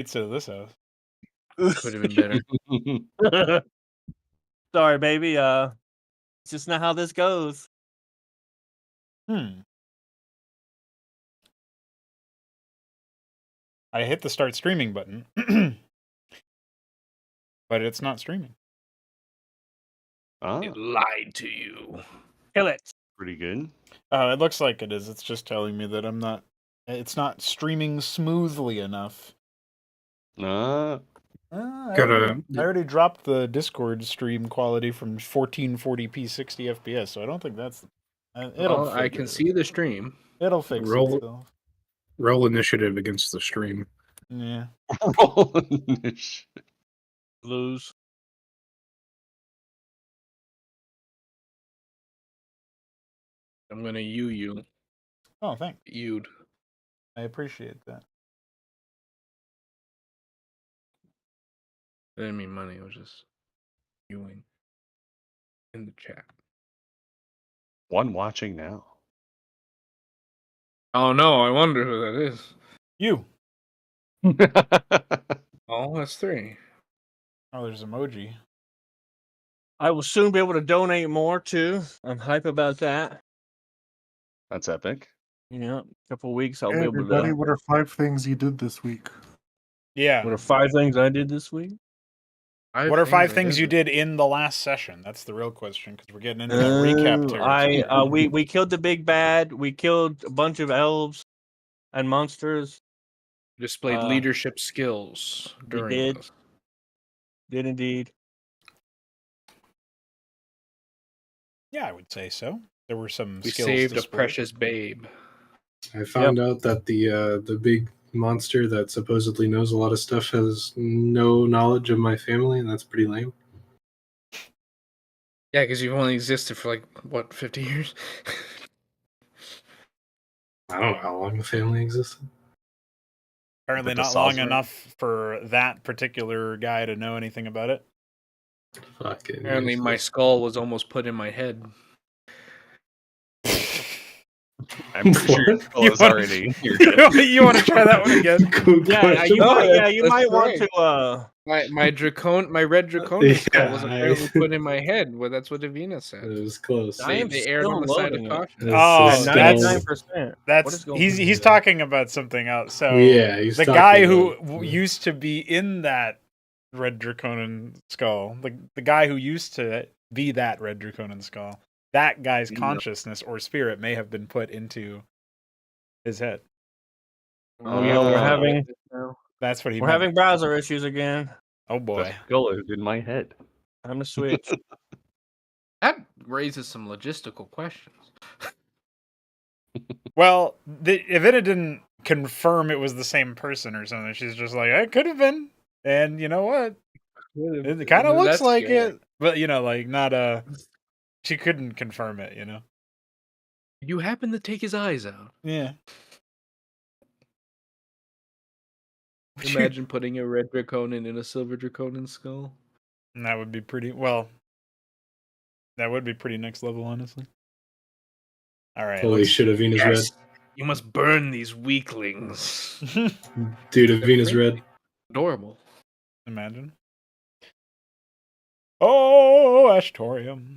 Pizza at this house. Could have been better. Sorry, baby. It's just not how this goes. I hit the start streaming button, but it's not streaming. It lied to you. Kill it. Pretty good. It looks like it is. It's just telling me that it's not streaming smoothly enough. Uh, I already dropped the Discord stream quality from 1440p 60 FPS, so I don't think that's... I can see the stream. It'll fix itself. Roll initiative against the stream. Yeah. Lose. I'm gonna you. Oh, thanks. You'd. I appreciate that. I didn't mean money. It was just viewing in the chat. One watching now. Oh no! I wonder who that is. You. Oh, that's 3. Oh, there's emoji. I will soon be able to donate more too. I'm hype about that. That's epic. Yeah, a couple of weeks I'll Hey, be able everybody, to. what are 5 things you did this week? Yeah. What are 5 things I did this week? What are 5 things you did in the last session? That's the real question, because we're getting into that recap territory. We killed the big bad. We killed a bunch of elves and monsters. Displayed leadership skills during did. this. Did indeed. Yeah, I would say so. There were some We skills saved a displayed. precious babe. I found out that the big monster that supposedly knows a lot of stuff has no knowledge of my family, and that's pretty lame. Yeah, because you've only existed for 50 years? I don't know how long the family existed. Apparently not long enough for that particular guy to know anything about it. Fucking Apparently my skull was almost put in my head. I'm pretty sure your skull is already here. You want to try that one again? You might want to. My red draconian skull was apparently put in my head. Well, that's what Davina said. It was close. I am the erred on the side of caution. Oh, 99%. That's he's talking about something else. So yeah, he's the guy who used to be in that red draconian skull, the guy who used to be that red draconian skull, that guy's consciousness or spirit may have been put into his head. Oh yeah, we're having. That's what We're having browser issues again. Oh boy, the skull is in my head. I'm gonna switch. That raises some logistical questions. Well, if it didn't confirm it was the same person or something, she's just like, it could have been. And you know what? It kind of looks like it. But, not she couldn't confirm it, You happen to take his eyes out. Yeah. Imagine putting a red draconian in a silver draconian skull. And that would be pretty, next level, honestly. All right. Holy shit, Avina's red. You must burn these weaklings. Dude, Avina's red. Adorable. Imagine. Oh, Ashtorium.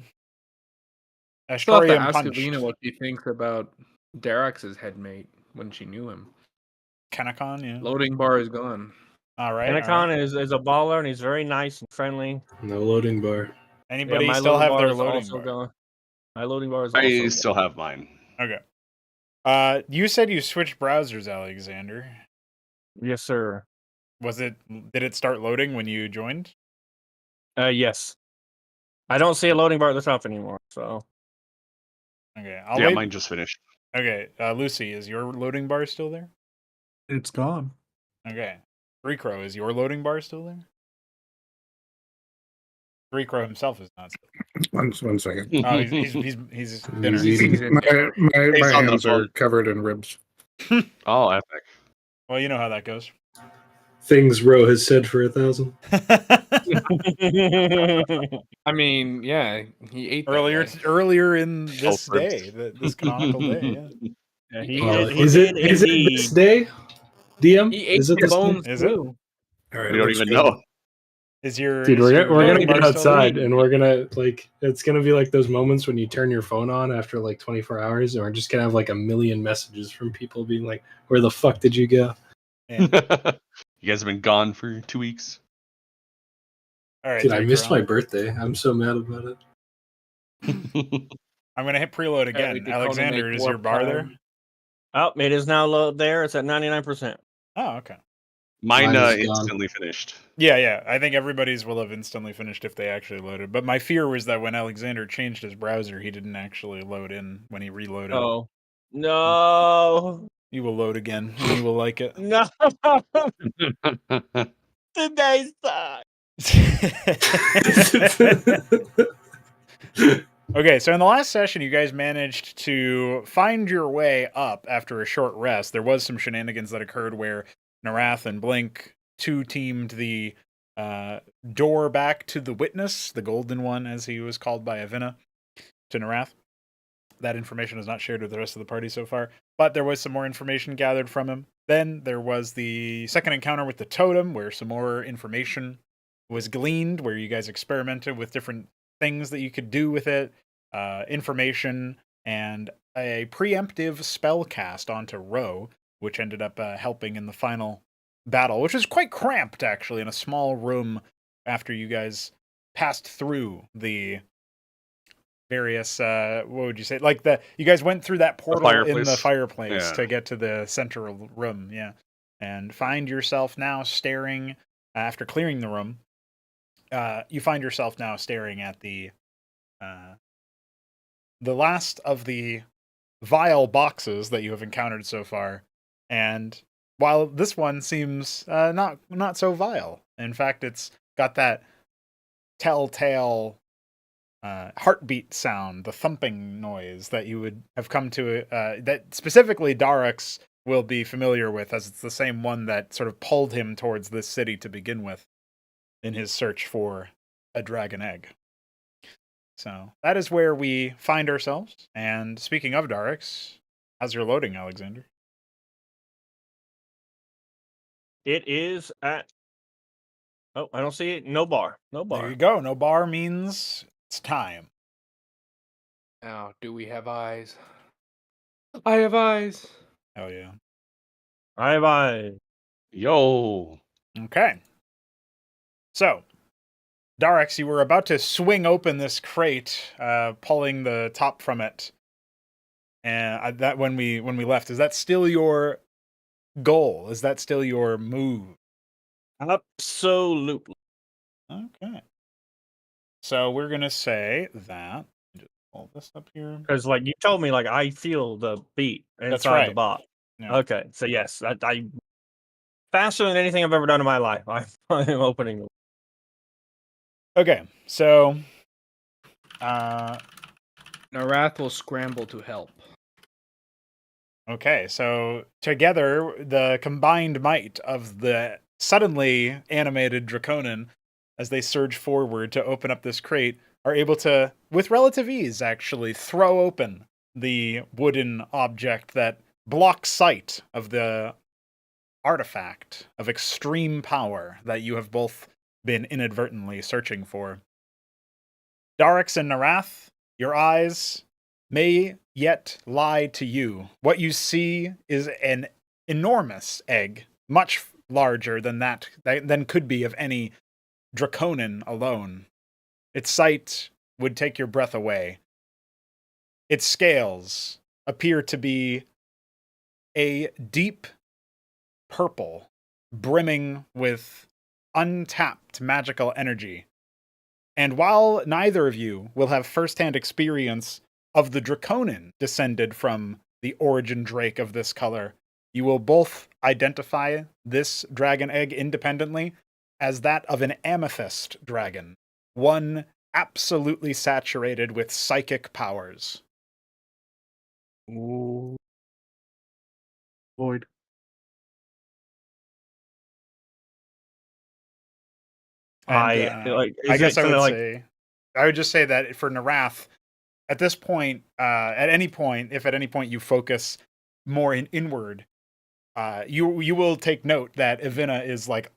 Ashtorium ask Avina what she thinks about Darax's headmate when she knew him. Kanakon, yeah. Loading bar is gone. All right. Kanakon is a baller and he's very nice and friendly. No loading bar. Anybody still have their loading bar? Gone. My loading bar is also I still have mine. Okay. You said you switched browsers, Alexander. Yes, sir. Did it start loading when you joined? Yes. I don't see a loading bar at the top anymore, so. Okay. Mine just finished. Okay. Lucy, is your loading bar still there? It's gone. Okay. Three Crow, is your loading bar still there? Three Crow himself is not still. One second. Oh, he's dinner. He's eating. My hands are covered in ribs. Oh, epic. Well, you know how that goes. Things Ro has said for 1,000. I mean, yeah, he ate earlier in this day, this canonical day. Yeah. Is it this day? DM? He ate is it the this bones day? Is too. All right, We don't looks even good. know. Is your Dude, is your we're gonna loading get bar still outside lit? and we're gonna like it's gonna be like those moments when you turn your phone on after like 24 hours, and we're just gonna have like a million messages from people being like, "Where the fuck did you go?" Yeah. You guys have been gone for 2 weeks. All right, Dude, I missed my 3 birthday. I'm so mad about it. I'm gonna hit preload Apparently again. Dakota Alexander, make is your warp bar there? time. Oh, it is now low there. It's at 99%. Oh, okay. Mine Mine is gone. instantly finished. Yeah. I think everybody's will have instantly finished if they actually loaded. But my fear was that when Alexander changed his browser, he didn't actually load in when he reloaded. Oh. No. You will load again, and you will like it. No. Today sucks. Okay, so in the last session, you guys managed to find your way up after a short rest. There was some shenanigans that occurred where Narath and Blink two-teamed the door back to the Witness, the Golden One, as he was called by Avina, to Narath. That information is not shared with the rest of the party so far, but there was some more information gathered from him. Then there was the second encounter with the totem, where some more information was gleaned, where you guys experimented with different things that you could do with it, information, and a preemptive spell cast onto Ro, which ended up helping in the final battle, which was quite cramped, actually, in a small room after you guys passed through the various what would you say, like you guys went through that portal in the fireplace to get to the central room, and find yourself now staring after clearing the room. You find yourself now staring at the last of the vile boxes that you have encountered so far, and while this one seems not so vile, in fact it's got that telltale heartbeat sound, the thumping noise that you would have come to, that specifically Darix will be familiar with, as it's the same one that sort of pulled him towards this city to begin with in his search for a dragon egg. So that is where we find ourselves. And speaking of Darix, how's your loading, Alexander? It is at... Oh, I don't see it. No bar. No bar. There you go. No bar means it's time. Now, do we have eyes? I have eyes. Oh, yeah. I have eyes. Yo. Okay. So, Darix, you were about to swing open this crate, pulling the top from it. And that when we left, is that still your goal? Is that still your move? Absolutely. Okay. So we're gonna say that. Just pull this up here. Because, like, you told me, like, I feel the beat inside the box. Yeah. Okay, so yes, I faster than anything I've ever done in my life. I'm opening them. Okay, so Narath will scramble to help. Okay, so together, the combined might of the suddenly animated Draconin, as they surge forward to open up this crate, are able to, with relative ease, actually throw open the wooden object that blocks sight of the artifact of extreme power that you have both been inadvertently searching for. Darix and Narath, your eyes may yet lie to you. What you see is an enormous egg, much larger than than could be of any Draconin alone. Its sight would take your breath away. Its scales appear to be a deep purple, brimming with untapped magical energy. And while neither of you will have first-hand experience of the Draconin descended from the origin drake of this color, you will both identify this dragon egg independently as that of an amethyst dragon, one absolutely saturated with psychic powers. Ooh. Void. And, I guess I would just say that for Narath, at this point, at any point, if at any point you focus more inward, you will take note that Avina is like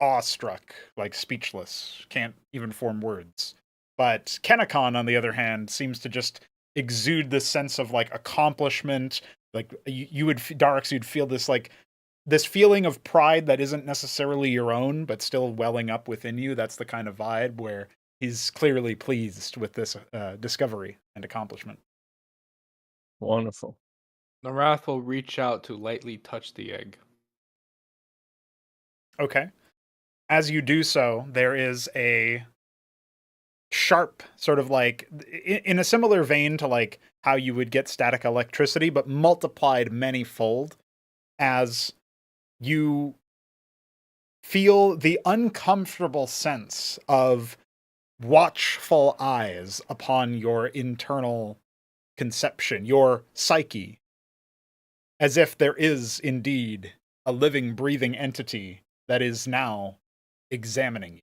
awestruck, like speechless, can't even form words. But Kenakon, on the other hand, seems to just exude this sense of like accomplishment. Like you would, Darix, you'd feel this like this feeling of pride that isn't necessarily your own, but still welling up within you. That's the kind of vibe where he's clearly pleased with this discovery and accomplishment. Wonderful. Narath will reach out to lightly touch the egg. Okay. As you do so, there is a sharp sort of like in a similar vein to like how you would get static electricity, but multiplied many-fold as you feel the uncomfortable sense of watchful eyes upon your internal conception, your psyche, as if there is indeed a living, breathing entity that is now examining you.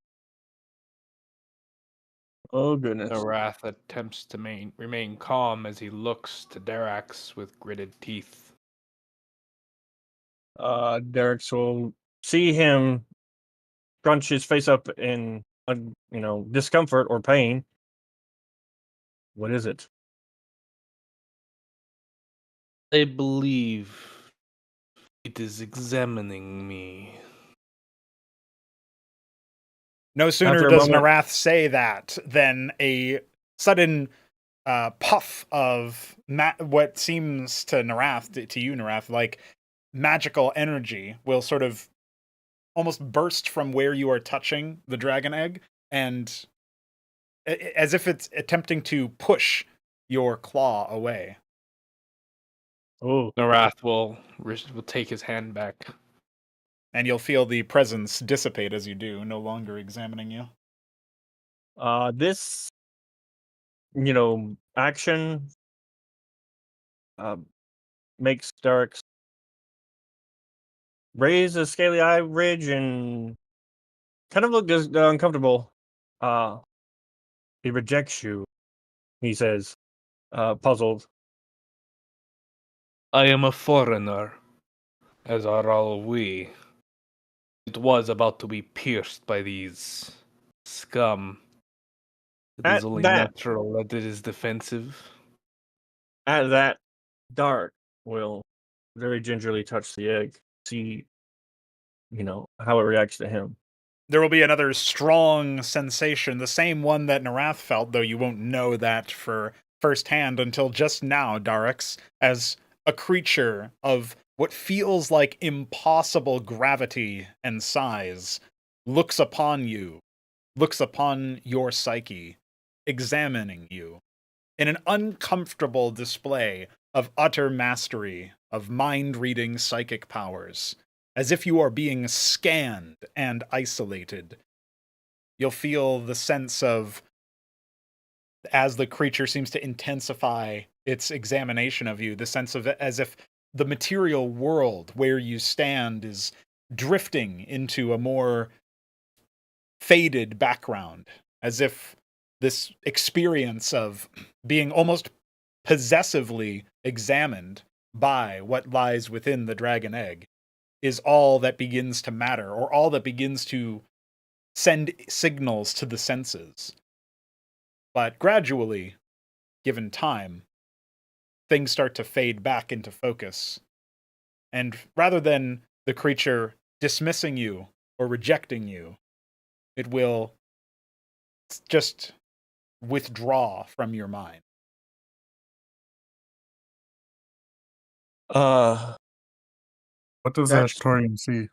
Oh, goodness. Narath attempts to remain calm as he looks to Darax with gritted teeth. Derek will see him crunch his face up in, discomfort or pain. What is it? I believe it is examining me. No sooner does Narath say that than a sudden puff of what seems to Narath, to you, Narath, like magical energy will sort of almost burst from where you are touching the dragon egg, and as if it's attempting to push your claw away. Oh, Narath will take his hand back. And you'll feel the presence dissipate as you do, no longer examining you. This, action makes Darix raise a scaly eye ridge and kind of look uncomfortable. He rejects you, he says, puzzled. I am a foreigner, as are all we. It was about to be pierced by these scum. It is only natural that it is defensive. At that, Dark will very gingerly touch the egg, see, how it reacts to him. There will be another strong sensation, the same one that Narath felt, though you won't know that for firsthand until just now, Darix, as a creature of what feels like impossible gravity and size looks upon you, looks upon your psyche, examining you in an uncomfortable display of utter mastery of mind-reading psychic powers. As if you are being scanned and isolated. You'll feel the sense of, as the creature seems to intensify its examination of you, the sense of as if the material world where you stand is drifting into a more faded background, as if this experience of being almost possessively examined by what lies within the dragon egg is all that begins to matter, or all that begins to send signals to the senses. But gradually, given time, things start to fade back into focus. And rather than the creature dismissing you or rejecting you, it will just withdraw from your mind. What does Ashtorian see?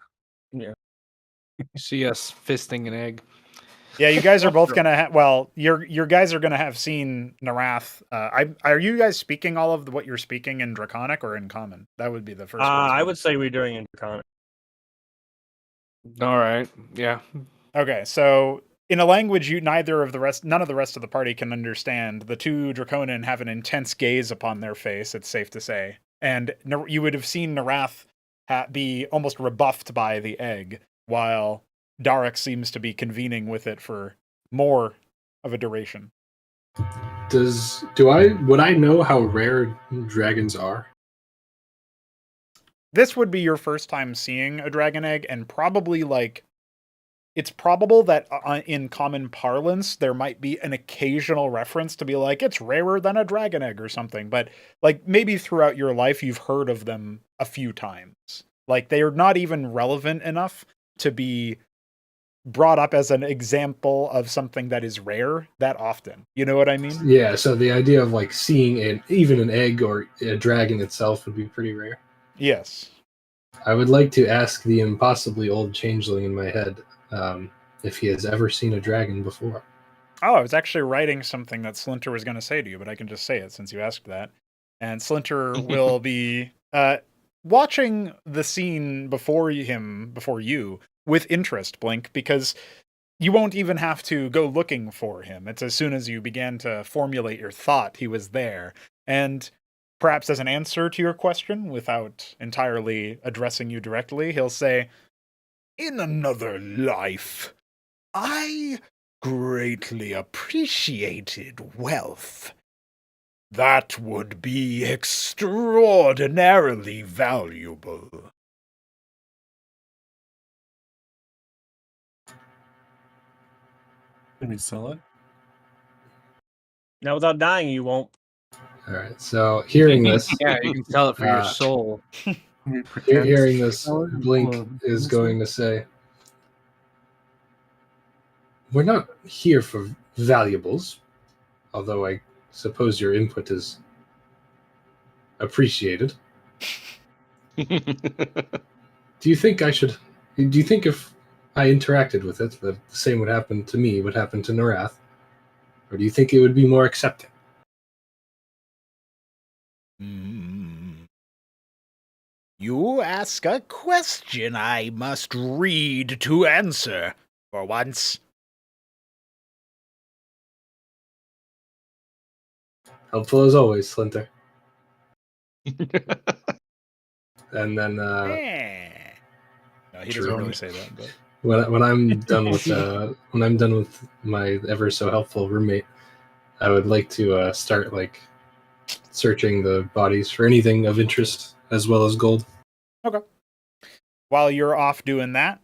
Yeah. You see us fisting an egg. Yeah, you guys are both gonna. Your guys are gonna have seen Narath. Are you guys speaking all of what you're speaking in Draconic or in Common? That would be the first. I would say we're doing in Draconic. All right. Yeah. Okay, so in a language none of the rest of the party can understand, the two Draconin have an intense gaze upon their face. It's safe to say, and you would have seen Narath be almost rebuffed by the egg, while Darix seems to be convening with it for more of a duration. Would I know how rare dragons are? This would be your first time seeing a dragon egg, and probably like it's probable that in common parlance there might be an occasional reference to be like it's rarer than a dragon egg or something, but like maybe throughout your life you've heard of them a few times. Like they are not even relevant enough to be brought up as an example of something that is rare that often. You know what I mean? Yeah, so the idea of like seeing even an egg or a dragon itself would be pretty rare. Yes. I would like to ask the impossibly old changeling in my head if he has ever seen a dragon before. Oh, I was actually writing something that Slinter was going to say to you, but I can just say it since you asked that. And Slinter will be watching the scene before you, with interest, Blink, because you won't even have to go looking for him. It's as soon as you began to formulate your thought, he was there. And perhaps as an answer to your question, without entirely addressing you directly, he'll say, "In another life, I greatly appreciated wealth. That would be extraordinarily valuable." Can we sell it? Now, without dying, you won't. All right, so hearing this, Yeah, you can sell it for your soul. Can we pretend hearing to this, sell it and Blink pull a is business going to say, "We're not here for valuables, although I suppose your input is appreciated. Do you think if I interacted with it, that the same would happen to me would happen to Narath? Or do you think it would be more accepting?" You ask a question I must read to answer, for once. Helpful as always, Slinter. And then No, he doesn't really say that, but when I'm done with my ever so helpful roommate, I would like to start like searching the bodies for anything of interest as well as gold. okay. While you're off doing that,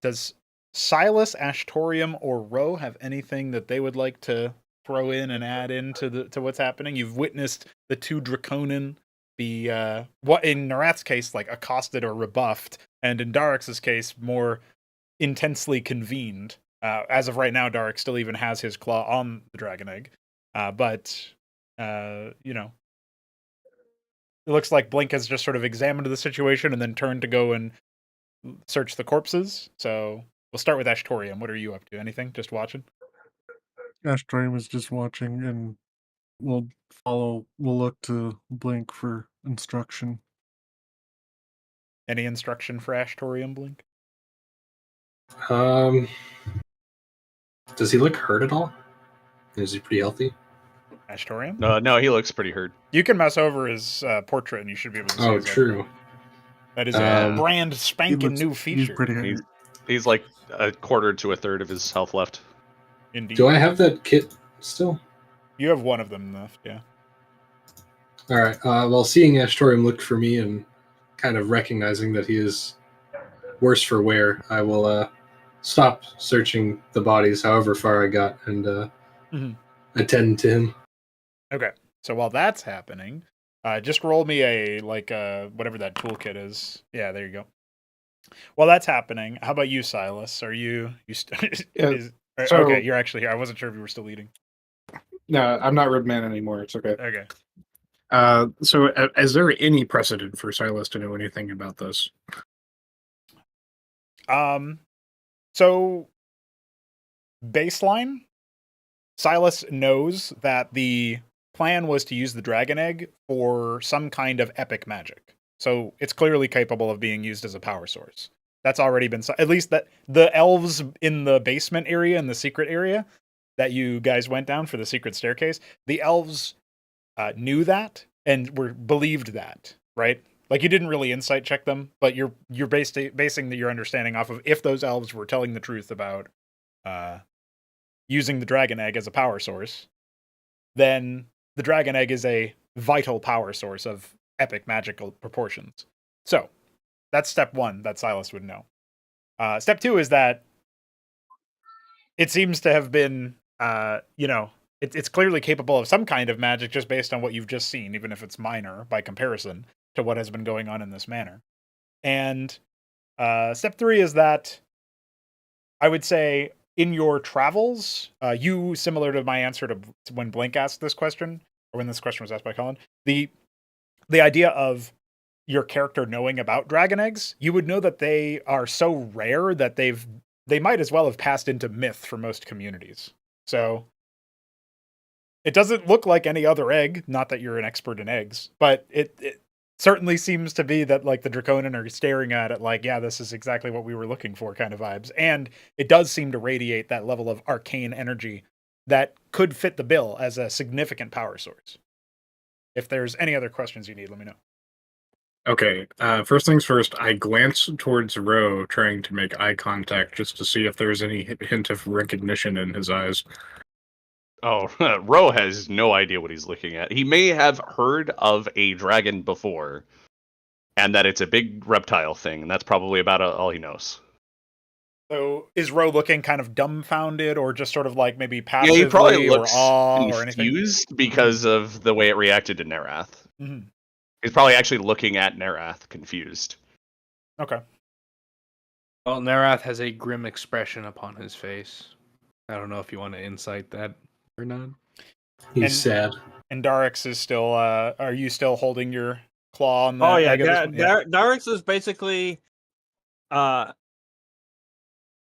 does Silas, Ashtorium, or Ro have anything that they would like to throw in and add into to what's happening? You've witnessed the two Draconin be what in Narath's case like accosted or rebuffed, and in Darik's case more intensely convened. As of right now, Darik still even has his claw on the dragon egg, but you know, it looks like Blink has just sort of examined the situation and then turned to go and search the corpses. So we'll start with Ashtorium. What are you up to? Anything? Just watching? Ashtorium is just watching, and we'll look to Blink for instruction. Any instruction for Ashtorium, Blink? Does he look hurt at all? Is he pretty healthy? Ashtorium? No, he looks pretty hurt. You can mouse over his portrait and you should be able to see his True. That is a brand spanking new He's feature. pretty hurt. He's like a quarter to a third of his health left. Indeed. Do I have that kit still? You have one of them left, yeah. All right. Well, seeing Ashtorium look for me and kind of recognizing that he is worse for wear, I will stop searching the bodies, however far I got, and attend to him. Okay. So while that's happening, just roll me a whatever that toolkit is. Yeah, there you go. While that's happening, how about you, Silas? Are you okay? You're actually here. I wasn't sure if you were still eating. No, I'm not Redman anymore. It's okay. Okay. So is there any precedent for Silas to know anything about this? So baseline, Silas knows that the plan was to use the dragon egg for some kind of epic magic. So it's clearly capable of being used as a power source. That's already been, at least that the elves in the basement area, in the secret area that you guys went down for the secret staircase, the elves knew that and believed that, right? Like you didn't really insight check them, but you're basing your understanding off of if those elves were telling the truth about using the dragon egg as a power source, then the dragon egg is a vital power source of epic magical proportions. So that's step one that Silas would know. Step two is that it seems to have been, it's clearly capable of some kind of magic just based on what you've just seen, even if it's minor by comparison to what has been going on in this manor. And step 3 is that I would say in your travels, you, similar to my answer to when Blink asked this question, or when this question was asked by Colin, the idea of your character knowing about dragon eggs, you would know that they are so rare that they might as well have passed into myth for most communities. So it doesn't look like any other egg, not that you're an expert in eggs, but it certainly seems to be that like the Draconin are staring at it like, yeah, this is exactly what we were looking for kind of vibes. And it does seem to radiate that level of arcane energy that could fit the bill as a significant power source. If there's any other questions you need, let me know. Okay, first things first, I glance towards Ro, trying to make eye contact just to see if there's any hint of recognition in his eyes. Oh, Ro has no idea what he's looking at. He may have heard of a dragon before, and that it's a big reptile thing, and that's probably about all he knows. So is Ro looking kind of dumbfounded, or just sort of like maybe passively, Yeah, he probably or looks awe or anything? confused because of the way it reacted to Nerath. Mm-hmm. He's probably actually looking at Nerath, confused. Okay. Well, Narath has a grim expression upon his face. I don't know if you want to insight that or not. He's sad. And Darix is still, are you still holding your claw on the Oh yeah, egg at this point? Darix is basically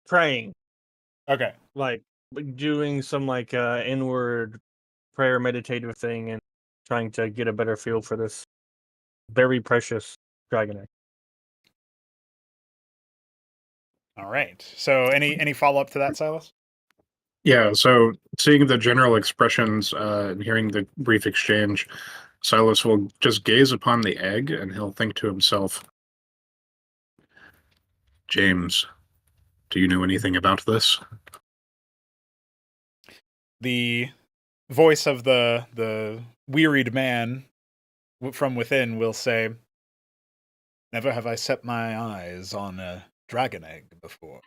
praying. Okay. Like doing some like inward prayer meditative thing and trying to get a better feel for this very precious dragon egg. All right. So any follow up to that, Silas? Yeah, so seeing the general expressions and hearing the brief exchange, Silas will just gaze upon the egg and he'll think to himself, James, do you know anything about this? The voice of the wearied man from within will say, never have I set my eyes on a dragon egg before.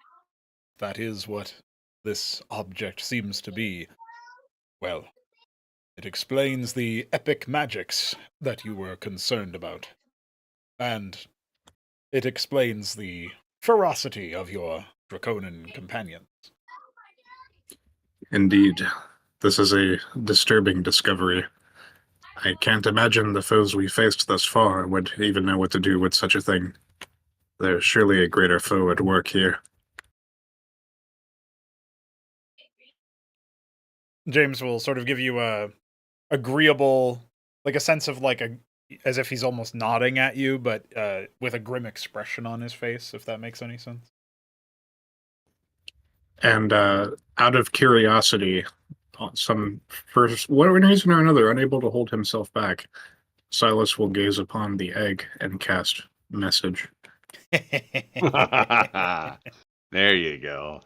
That is what this object seems to be. Well, it explains the epic magics that you were concerned about. And it explains the ferocity of your Draconin companions. Indeed, this is a disturbing discovery. I can't imagine the foes we faced thus far would even know what to do with such a thing. There's surely a greater foe at work here. James will sort of give you a agreeable, like a sense of like as if he's almost nodding at you, but with a grim expression on his face, if that makes any sense. And out of curiosity, for whatever reason or another, unable to hold himself back, Silas will gaze upon the egg and cast message. There you go.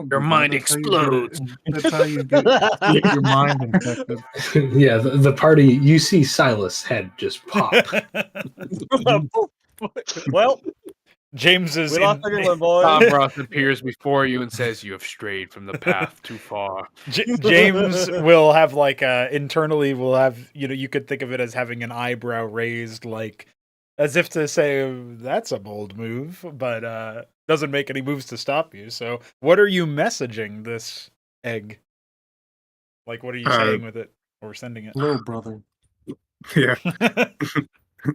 Your mind explodes. That's how you get your mind infected. Yeah, the party, you see Silas' head just pop. Well, James is we lost everyone, boys. Stavros appears before you and says, you have strayed from the path too far. James will have like internally will have, you could think of it as having an eyebrow raised, like as if to say that's a bold move, but doesn't make any moves to stop you. So what are you messaging this egg? Like, what are you saying with it or sending it? Hello, brother. Yeah.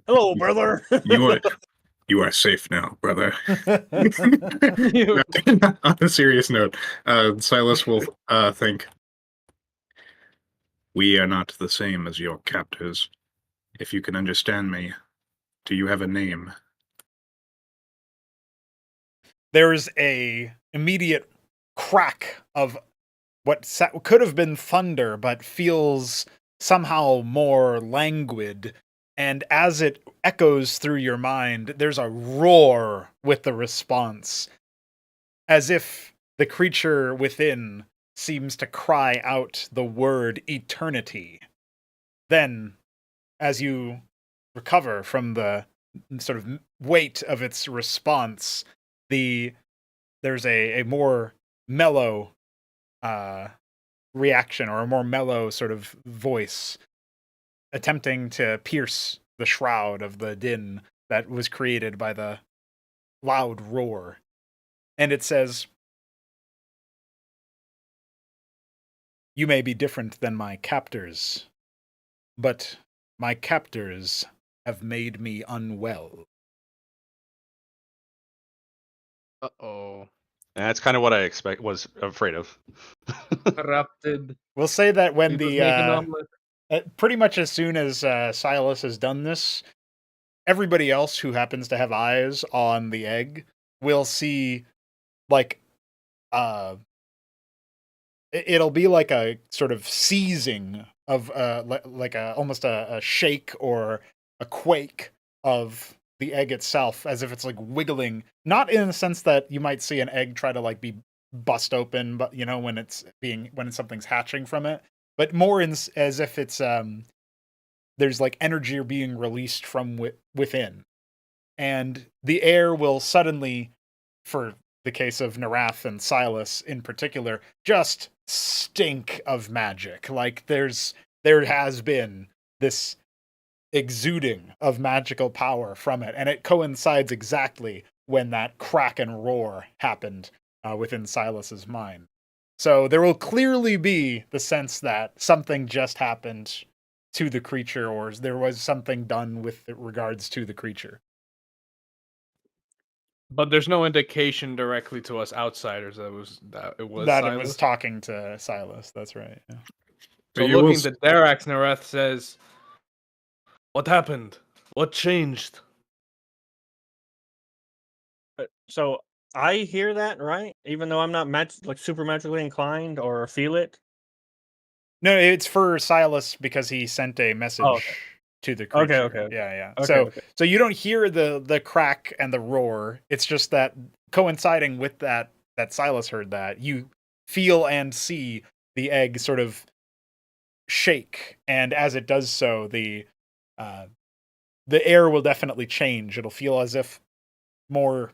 Hello, brother. You are safe now, brother. On a serious note, Silas will think, we are not the same as your captors. If you can understand me, do you have a name? There's a immediate crack of what could have been thunder, but feels somehow more languid. And as it echoes through your mind, there's a roar with the response, as if the creature within seems to cry out the word eternity. Then, as you recover from the sort of weight of its response, there's a more mellow reaction, or a more mellow sort of voice, attempting to pierce the shroud of the din that was created by the loud roar. And it says, "You may be different than my captors, but my captors have made me unwell." Uh-oh. That's kind of what I was afraid of. Corrupted. We'll say that when He was making the omelet. pretty much as soon as Silas has done this, everybody else who happens to have eyes on the egg will see, like, it'll be like a sort of seizing of like a almost a shake or a quake of the egg itself, as if it's like wiggling, not in the sense that you might see an egg try to like be bust open, but you know, when something's hatching from it, but more as if it's there's like energy being released from within, and the air will suddenly, for the case of Narath and Silas in particular, just stink of magic. Like there has been this exuding of magical power from it, and it coincides exactly when that crack and roar happened within Silas's mind. So there will clearly be the sense that something just happened to the creature, or there was something done with regards to the creature. But there's no indication directly to us outsiders that it was That Silas. it was talking to Silas. That's right. Yeah. So You will looking to Darax, Nareth says, "What happened? What changed?" So I hear that, right? Even though I'm not like super magically inclined or feel it. No, it's for Silas because he sent a message to the creature. Okay. Yeah. Okay, So you don't hear the crack and the roar. It's just that coinciding with that Silas heard that, you feel and see the egg sort of shake, and as it does so, the air will definitely change. It'll feel as if more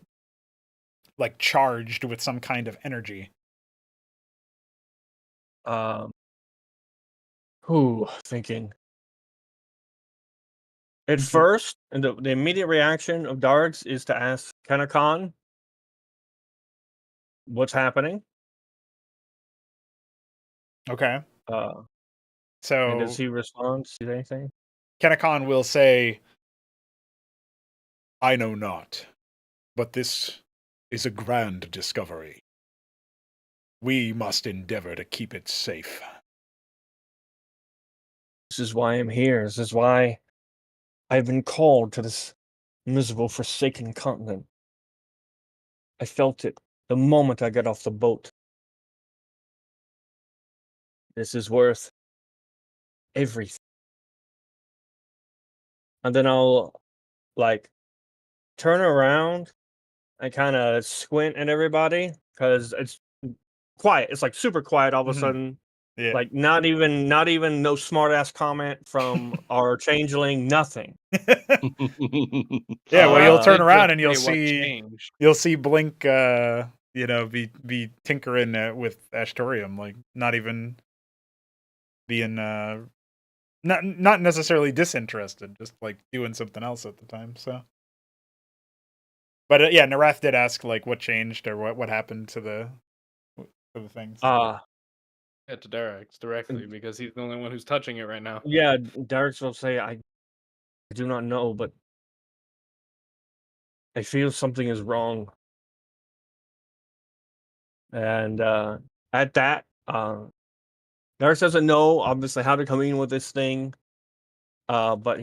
like charged with some kind of energy. Thinking. At first, and the immediate reaction of Darks is to ask Kanakan what's happening. Okay. And So does he respond to anything? Kanakan will say, "I know not, but this is a grand discovery. We must endeavor to keep it safe." This is why I'm here. This is why I've been called to this miserable, forsaken continent. I felt it the moment I got off the boat. This is worth everything. And then I'll, like, turn around and kind of squint at everybody, because it's quiet. It's like super quiet all of a sudden. Yeah. Like not even no smart ass comment from our changeling, nothing. Yeah, well, you'll turn They around just and you'll say what see changed. Blink be tinkering with Ashtorium, like not even being not necessarily disinterested, just like doing something else at the time. So, but yeah, Narath did ask like what changed or what happened to the things. Yeah, to Darax directly, because he's the only one who's touching it right now. Yeah, Derek's will say, I do not know, but I feel something is wrong. And at that, Derek doesn't know obviously how to come in with this thing. But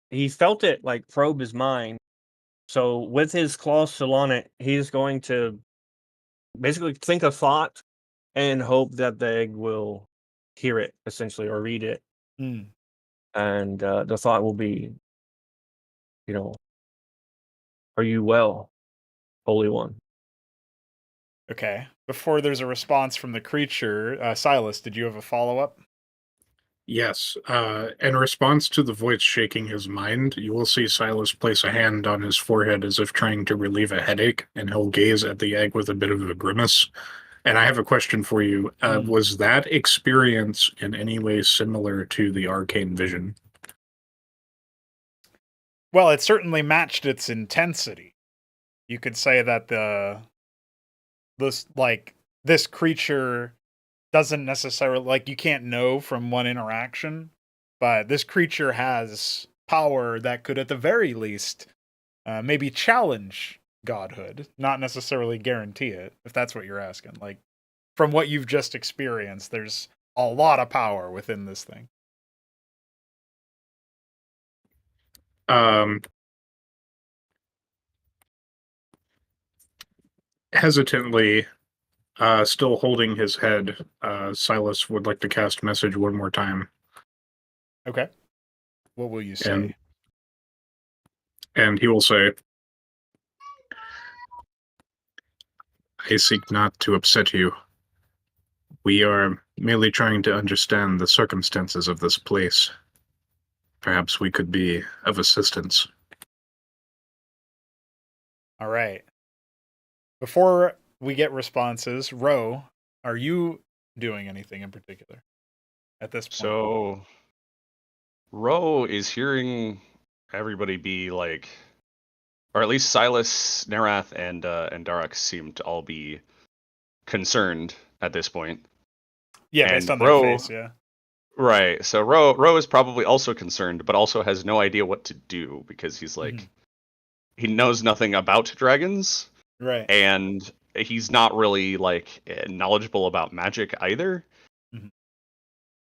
he felt it like probe his mind. So with his claws still on it, he's going to basically think a thought and hope that the egg will hear it, essentially, or read it. Mm. And the thought will be, are you well, Holy One? Okay. Before there's a response from the creature, Silas, did you have a follow-up? Yes. In response to the voice shaking his mind, you will see Silas place a hand on his forehead as if trying to relieve a headache, and he'll gaze at the egg with a bit of a grimace. And I have a question for you. Was that experience in any way similar to the arcane vision? Well, it certainly matched its intensity. You could say that this creature doesn't necessarily, like, you can't know from one interaction, but this creature has power that could at the very least maybe challenge godhood, not necessarily guarantee it, if that's what you're asking. Like, from what you've just experienced, there's a lot of power within this thing. Hesitantly, still holding his head, Silas would like to cast message one more time. Okay. What will you say? And he will say, I seek not to upset you. We are merely trying to understand the circumstances of this place. Perhaps we could be of assistance. All right. Before we get responses, Ro, are you doing anything in particular at this point? So, Ro is hearing everybody be like, or at least Silas, Narath, and Darak seem to all be concerned at this point. Yeah, based on their face, yeah. Right. So Ro is probably also concerned, but also has no idea what to do because he's like, he knows nothing about dragons, right? And he's not really like knowledgeable about magic either. Mm-hmm.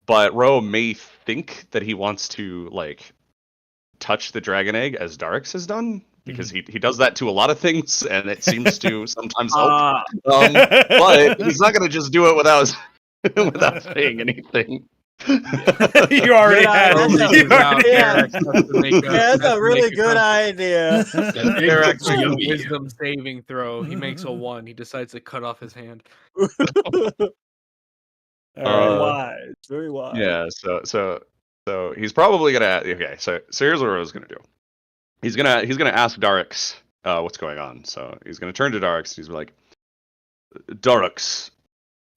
But Ro may think that he wants to like touch the dragon egg as Darix has done because he does that to a lot of things, and it seems to sometimes help. But he's not going to just do it without saying anything. You already had. That's a really good idea. Derek makes a wisdom saving throw. He makes a 1. He decides to cut off his hand. Very wise. Very wise. Yeah. So he's probably gonna. Okay. So here's what Ro's gonna do. He's gonna ask Darix what's going on. So he's gonna turn to Darix. He's like, Darix,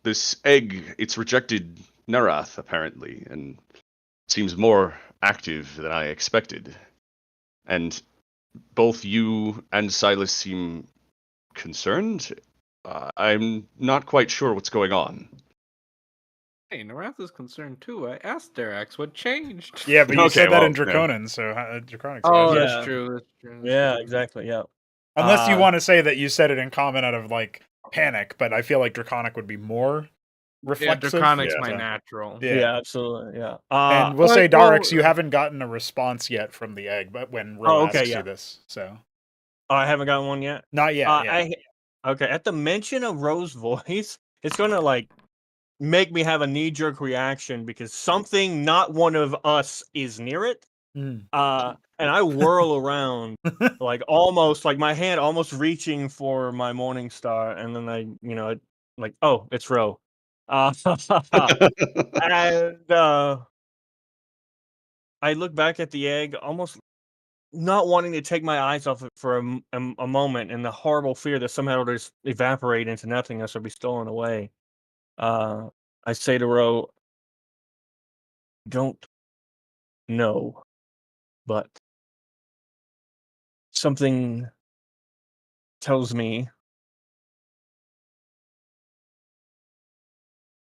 this egg, it's rejected Narath, apparently, and seems more active than I expected. And both you and Silas seem concerned. I'm not quite sure what's going on. Hey, Narath is concerned too. I asked Darax what changed. Yeah, but you said that in Draconin, so Draconic. Oh, that's true. That's true. Yeah, exactly. Yeah. Unless you want to say that you said it in common out of like panic, but I feel like Draconic would be more reflexive. Yeah, Draconic's my natural. Yeah, absolutely. Yeah. And we'll say, Darix, you haven't gotten a response yet from the egg, but when Ro asks you this, so. I haven't gotten one yet? Not yet. Okay, at the mention of Ro's voice, it's going to like make me have a knee-jerk reaction because something not one of us is near it. And I whirl around like almost like my hand almost reaching for my morning star, and then I like, oh, it's Ro. And I look back at the egg, almost not wanting to take my eyes off it for a moment, and the horrible fear that somehow it'll just evaporate into nothingness or be stolen away. I say to Ro, don't know, but something tells me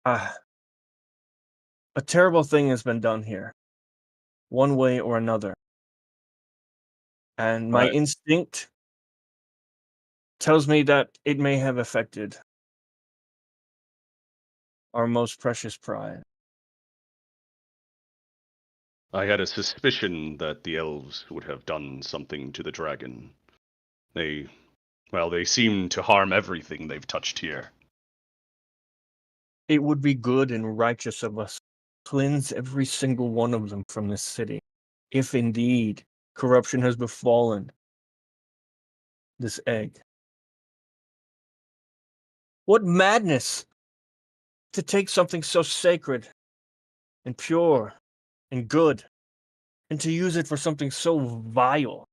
a terrible thing has been done here, one way or another. And my instinct tells me that it may have affected our most precious prize. I had a suspicion that the elves would have done something to the dragon. They seem to harm everything they've touched here. It would be good and righteous of us to cleanse every single one of them from this city, if indeed corruption has befallen this egg. What madness to take something so sacred and pure and good and to use it for something so vile.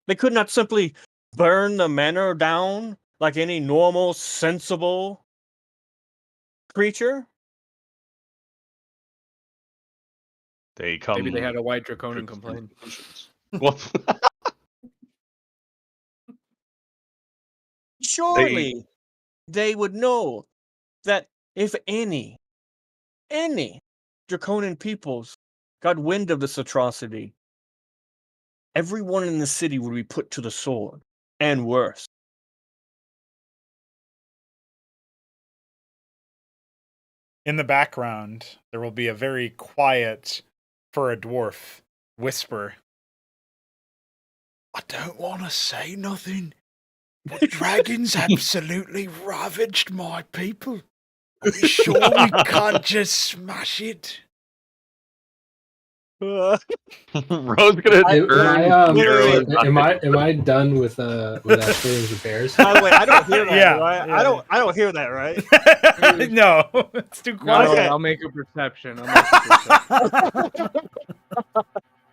They could not simply burn the manor down like any normal, sensible creature? They come. Maybe they had a white to draconian complain. conclusions. Well, Surely they would know that if any draconian peoples got wind of this atrocity, everyone in the city would be put to the sword, and worse. In the background, there will be a very quiet, for a dwarf, whisper. I don't want to say nothing, but dragons absolutely ravaged my people. Are we sure we can't just smash it? Ro's gonna turn Nero. Am I done with Astorian's repairs? By the way, I don't hear that, Yeah, right? yeah. I don't hear that, right? No, it's too No, quiet. Okay. I'll make a perception.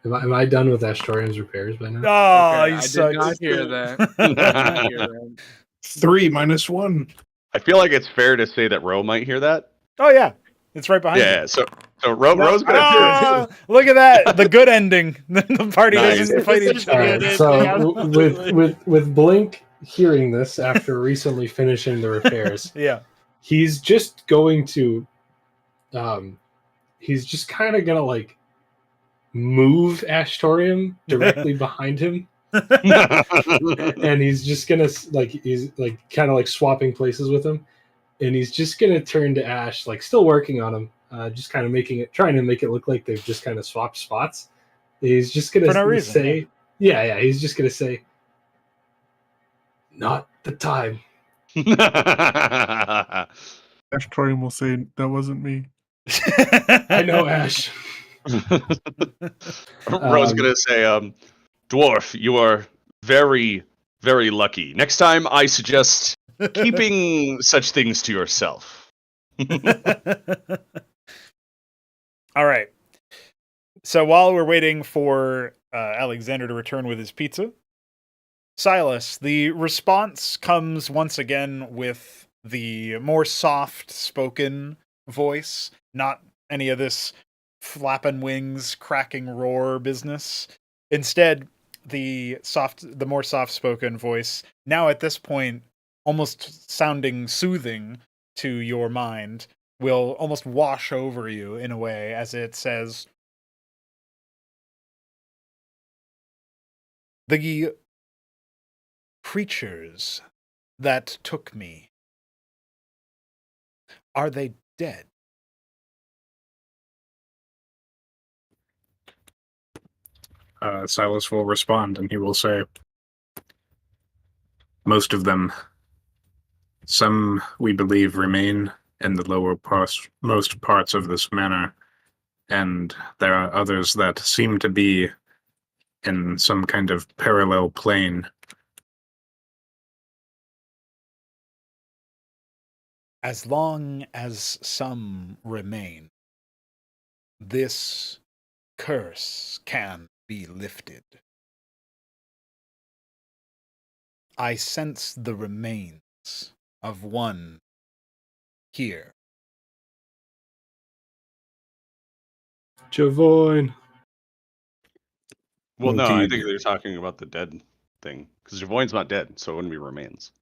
Am I done with Astorian's repairs by now? Oh, Okay, you I suck. did not hear that. I did not hear that. 3 minus 1. I feel like it's fair to say that Ro might hear that. Oh yeah, it's right behind Yeah, you. so Ro's gonna Ah, look at that! The good ending. The party Nice. doesn't fight each All other. right. So with Blink hearing this after recently finishing the repairs, Yeah. he's just going to, he's just kind of gonna like move Astorium directly behind him, and he's just gonna he's like kind of like swapping places with him, and he's just gonna turn to Ash, like still working on him, just kind of trying to make it look like they've just kind of swapped spots. He's just gonna For no reason, say, yeah, he's just gonna say, "Not the time." Astorium will say, "That wasn't me." I know, Ash. Ro's gonna say, Dwarf, you are very, very lucky. Next time, I suggest keeping such things to yourself. All right. So while we're waiting for Alexander to return with his pizza, Silas, the response comes once again with the more soft-spoken voice, not any of this flapping wings, cracking roar business. Instead, the more soft-spoken voice, now at this point almost sounding soothing to your mind, will almost wash over you in a way as it says, "The creatures that took me, are they dead?" Silas will respond, and he will say, "Most of them. Some, we believe, remain in the most parts of this manor, and there are others that seem to be in some kind of parallel plane." As long as some remain, this curse can be lifted. I sense the remains of one here. Javoine. Well, no, I Indeed. think they're talking about the dead thing. Because Javoine's not dead, so it wouldn't be remains.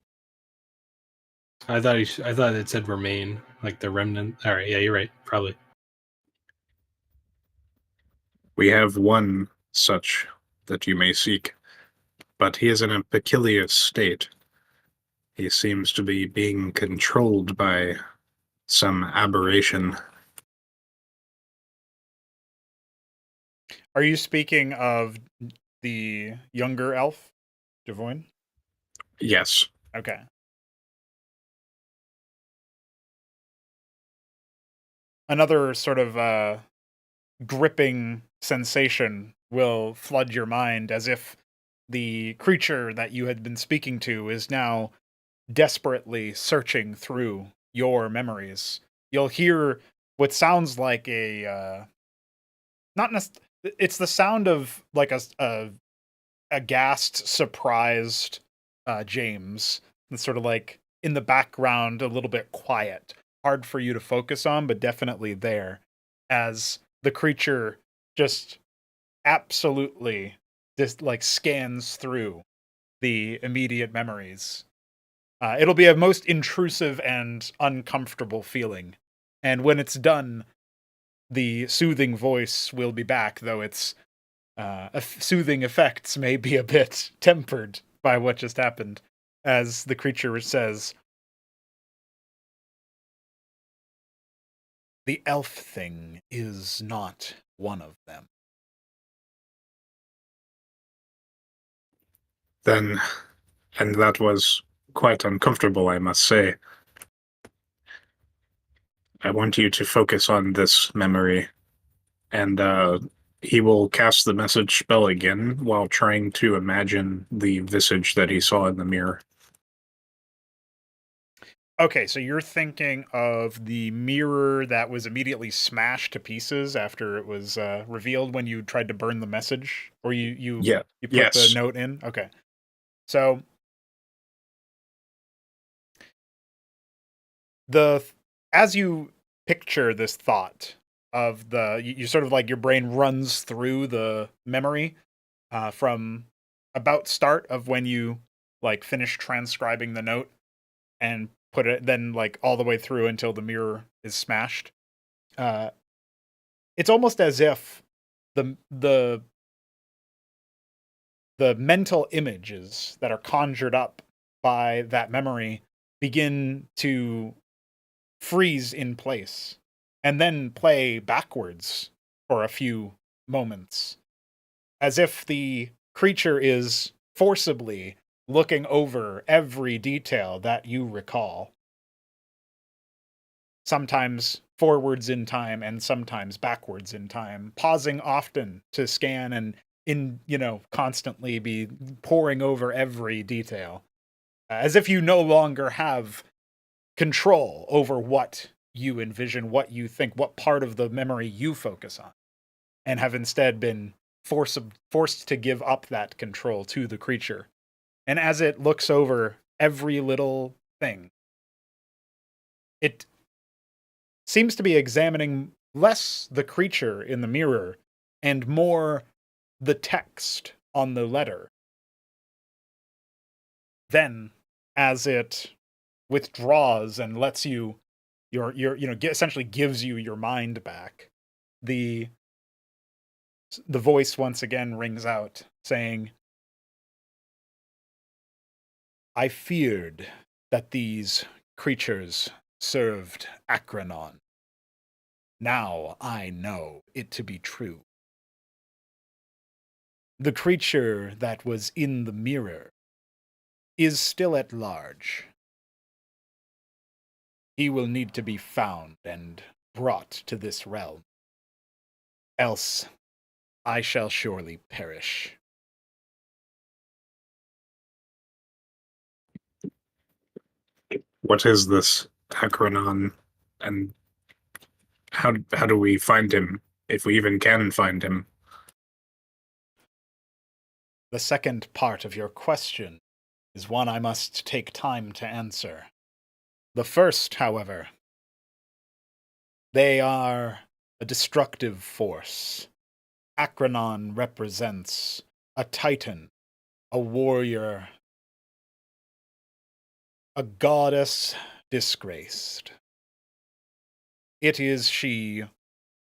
I thought it said remain, like the remnant. All right, yeah, you're right, probably. We have one such that you may seek, but he is in a peculiar state. He seems to be being controlled by some aberration. Are you speaking of the younger elf, Javoine? Yes. Okay. Another sort of gripping sensation will flood your mind as if the creature that you had been speaking to is now desperately searching through your memories. You'll hear what sounds like it's the sound of like a aghast, surprised James that's sort of like in the background, a little bit quiet, hard for you to focus on, but definitely there, as the creature just absolutely just like scans through the immediate memories. It'll be a most intrusive and uncomfortable feeling, and when it's done, the soothing voice will be back, though its soothing effects may be a bit tempered by what just happened, as the creature says, "The elf thing is not one of them." Then, and that was quite uncomfortable, I must say. I want you to focus on this memory, and he will cast the message spell again while trying to imagine the visage that he saw in the mirror. Okay, so you're thinking of the mirror that was immediately smashed to pieces after it was revealed when you tried to burn the message, or you put the note in. Okay, so as you picture this thought of you sort of like your brain runs through the memory from about start of when you like finish transcribing the note and put it then like all the way through until the mirror is smashed. It's almost as if the mental images that are conjured up by that memory begin to freeze in place and then play backwards for a few moments, as if the creature is forcibly looking over every detail that you recall, sometimes forwards in time and sometimes backwards in time, pausing often to scan and constantly be poring over every detail, as if you no longer have control over what you envision, what you think, what part of the memory you focus on, and have instead been forced to give up that control to the creature. And as it looks over every little thing, it seems to be examining less the creature in the mirror and more the text on the letter. Then, as it withdraws and lets you essentially gives you your mind back, the voice once again rings out saying, "I feared that these creatures served Akranon. Now I know it to be true. The creature that was in the mirror is still at large. He will need to be found and brought to this realm. Else I shall surely perish." What is this Akranon, and how do we find him, if we even can find him? The second part of your question is one I must take time to answer. The first, however, they are a destructive force. Akranon represents a titan, a warrior, a goddess disgraced. It is she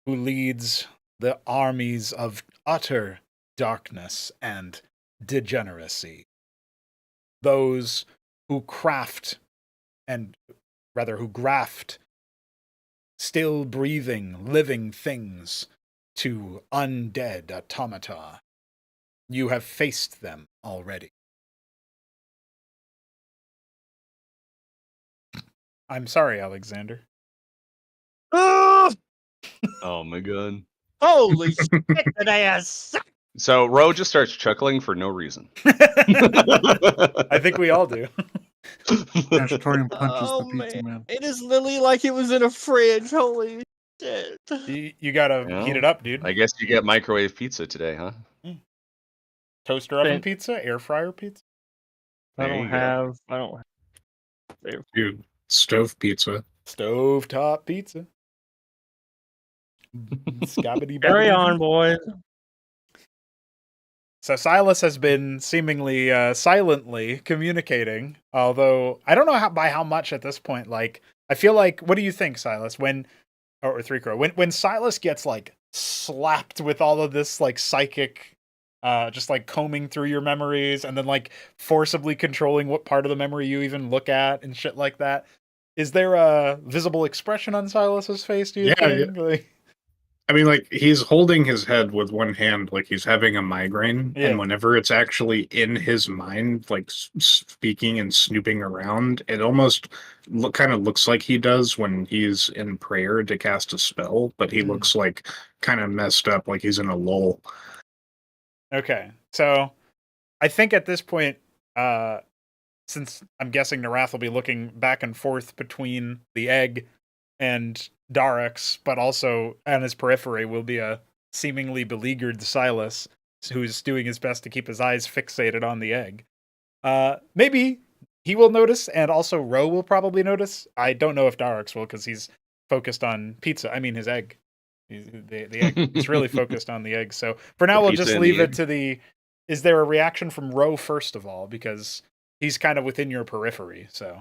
who leads the armies of utter darkness and degeneracy. Those who graft still breathing, living things to undead automata. You have faced them already. I'm sorry, Alexander. Oh, Oh my god. holy shit, that ass! So Ro just starts chuckling for no reason. I think we all do. Ashtorian punches Oh the pizza man. It is literally like it was in a fridge. Holy shit! You gotta heat it up, dude. I guess you get microwave pizza today, huh? Toaster oven Fan- pizza, air fryer pizza. I There don't you go. have. I don't. Dude, stove pizza. Stovetop pizza. Scabbity Carry babbity. on, boys. So Silas has been seemingly silently communicating, although I don't know by how much at this point. Like, I feel like, what do you think, Silas? Or Three Crow, when Silas gets like slapped with all of this like psychic, just like combing through your memories and then like forcibly controlling what part of the memory you even look at and shit like that. Is there a visible expression on Silas's face? Do you think? Like, I mean, like, he's holding his head with one hand, like he's having a migraine. Yeah. And whenever it's actually in his mind, like speaking and snooping around, it almost kind of looks like he does when he's in prayer to cast a spell, but he looks like kind of messed up, like he's in a lull. Okay, so I think at this point, since I'm guessing Narath will be looking back and forth between the egg and Darix, but also on his periphery will be a seemingly beleaguered Silas who's doing his best to keep his eyes fixated on the egg. Maybe he will notice, and also Ro will probably notice. I don't know if Darix will, because he's focused on pizza. I mean, his egg. The egg. He's really focused on the egg. So for now, we'll just leave it to the... Is there a reaction from Ro first of all? Because he's kind of within your periphery, so...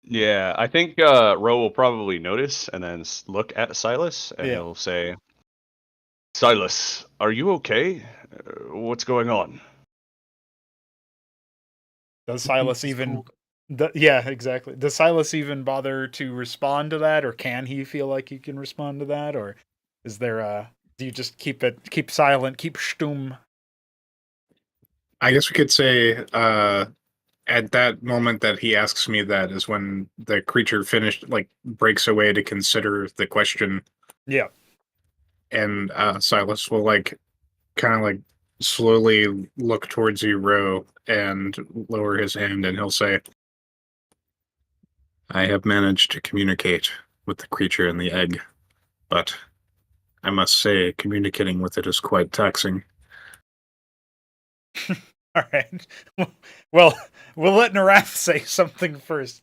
Yeah, I think Ro will probably notice and then look at Silas, and he'll say, "Silas, are you okay? What's going on?" Does Silas even... yeah, exactly. Does Silas even bother to respond to that, or can he feel like he can respond to that, or is there a... Do you just keep silent, keep stumm? I guess we could say, at that moment that he asks me that is when the creature breaks away to consider the question. Yeah. And Silas will kind of slowly look towards you, Ro, and lower his hand, and he'll say, "I have managed to communicate with the creature in the egg, but I must say communicating with it is quite taxing." All right. Well, we'll let Narath say something first.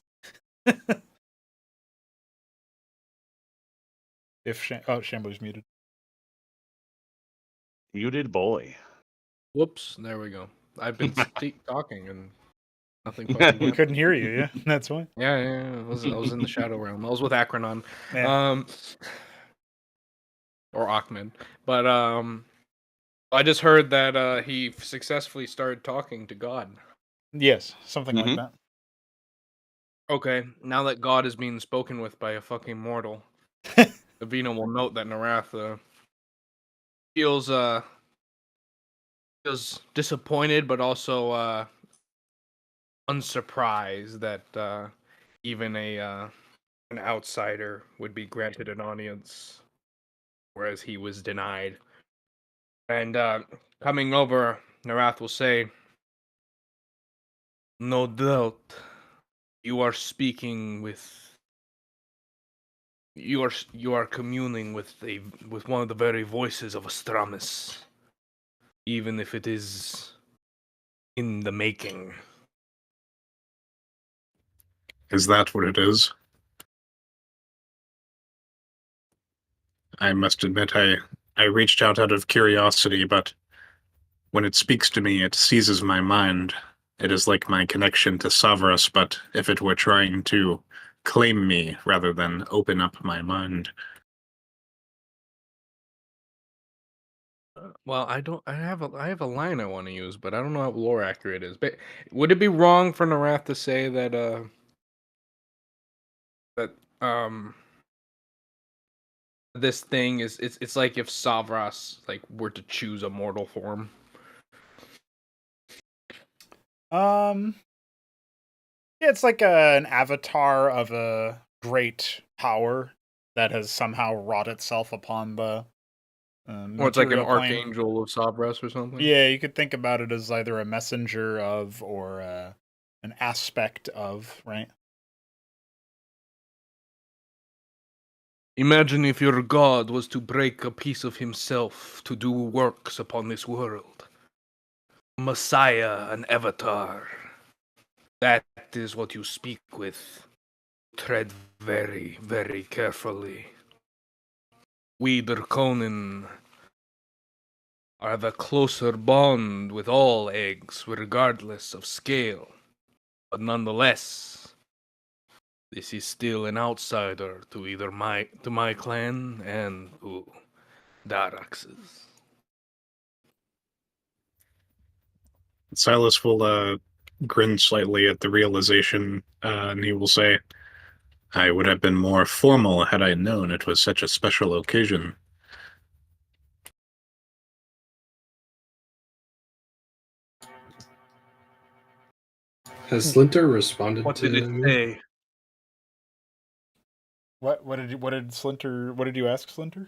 If Shambo's muted. Muted boy. Whoops, there we go. I've been talking and nothing. We couldn't hear you, yeah? That's why. Yeah. I was in the Shadow Realm. I was with Acronon. Yeah. Or Ahmed. But I just heard that he successfly started talking to God. Yes, something like that. Okay, now that God is being spoken with by a fucking mortal, Avina will note that Narath feels disappointed, but also unsurprised that even an outsider would be granted an audience, whereas he was denied. And coming over, Narath will say, "No doubt, you are speaking with. You are communing with one of the very voices of Astramis, even if it is in the making." Is that what it is? I must admit, I reached out of curiosity, but when it speaks to me, it seizes my mind. It is like my connection to Savras, but if it were trying to claim me rather than open up my mind. Well, I have a line I want to use, but I don't know how lore accurate it is. But would it be wrong for Narath to say that this thing is it's like if Savras were to choose a mortal form? Yeah, it's like an avatar of a great power that has somehow wrought itself upon the Or it's like an material plane. archangel of Savras or something? Yeah, you could think about it as either a messenger of or an aspect of, right? Imagine if your god was to break a piece of himself to do works upon this world. Messiah, an avatar. That is what you speak with. tread very, very carefully. We Draconin have a closer bond with all eggs, regardless of scale. But nonetheless, this is still an outsider to either my clan and to Darax's. Silas will grin slightly at the realization, and he will say, I would have been more formal had I known it was such a special occasion. Has Slinter responded What to did it me? say? What did you ask Slinter?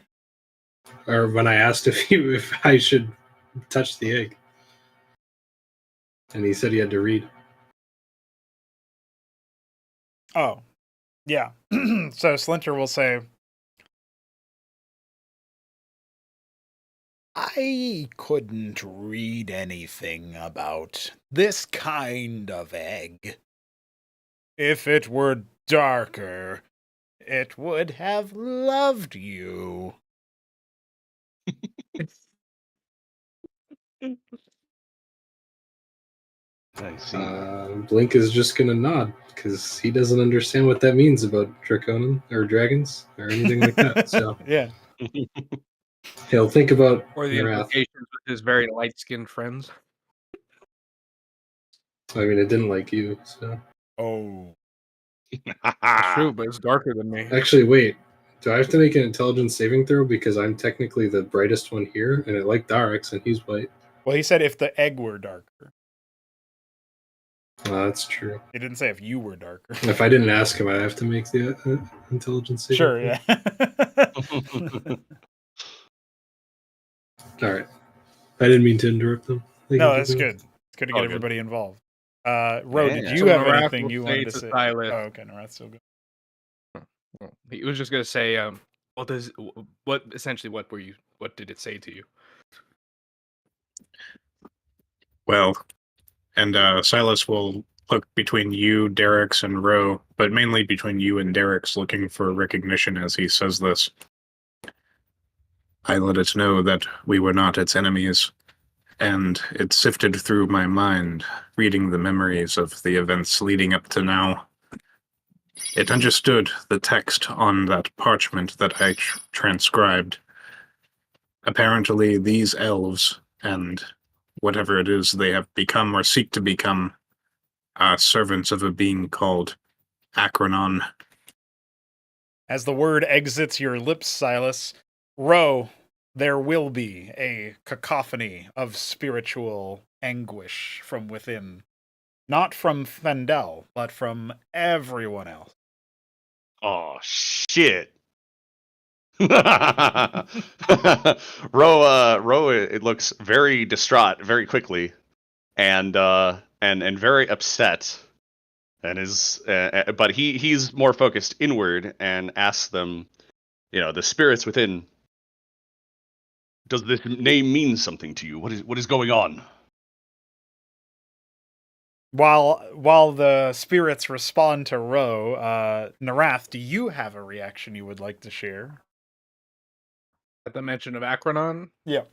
Or when I asked if I should touch the egg, and he said he had to read. Oh, yeah. So Slinter will say, I couldn't read anything about this kind of egg. If it were darker, it would have loved you. I see. Blink is just gonna nod because he doesn't understand what that means about Draconin or dragons or anything like that. So Yeah. he'll think about Or the Narath. implications with his very light-skinned friends. I mean, it didn't like you. So Oh. That's true, but it's darker than me. actually, wait. Do I have to make an intelligence saving throw because I'm technically the brightest one here, and it liked Darix, and he's white? Well, he said if the egg were darker. That's true. He didn't say if you were darker. If I didn't ask him, I have to make the intelligence saving Sure, throw. yeah. All right. I didn't mean to interrupt them. No, that's good. It's good to All get good. everybody involved. Ro, did Yeah. you So have Narath anything will you say wanted to to say? Silas- Oh, okay, Narath's still good. He was just gonna say, what did it say to you? Well, and Silas will look between you, Derek's, and Ro, but mainly between you and Derek's, looking for recognition as he says this. I let it know that we were not its enemies, and it sifted through my mind, reading the memories of the events leading up to now. It understood the text on that parchment that I transcribed. Apparently, these elves, and whatever it is they have become or seek to become, are servants of a being called Acronon. As the word exits your lips, Silas, Ro, there will be a cacophony of spiritual anguish from within. Not from Fendel, but from everyone else. Oh shit. Ro, it looks very distraught very quickly, and very upset, and is but he's more focused inward and asks them, the spirits within. Does this name mean something to you? What is going on? While the spirits respond to Ro, Narath, do you have a reaction you would like to share? At the mention of Acronon? Yeah.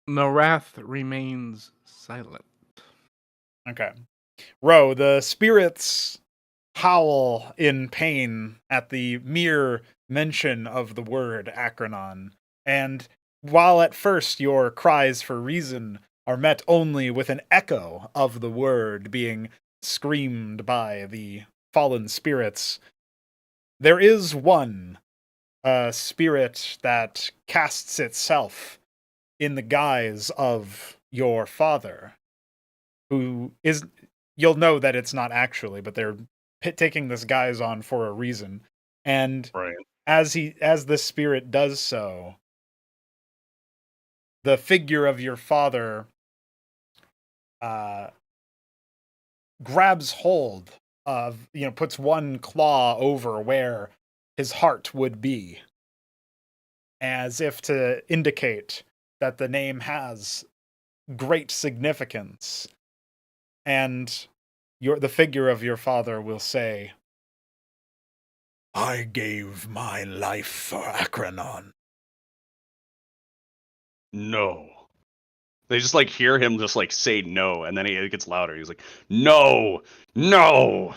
Narath remains silent. Okay. Ro, the spirits howl in pain at the mere mention of the word Acronon, and while at first your cries for reason are met only with an echo of the word being screamed by the fallen spirits, there is one spirit that casts itself in the guise of your father, who is, you'll know that it's not actually, but they're taking this guise on for a reason. And Right. as the spirit does so, the figure of your father grabs hold of, puts one claw over where his heart would be, as if to indicate that the name has great significance. And the figure of your father will say, I gave my life for Akranon. No. They just like hear him just like say no, and then it gets louder. He's like, no, no,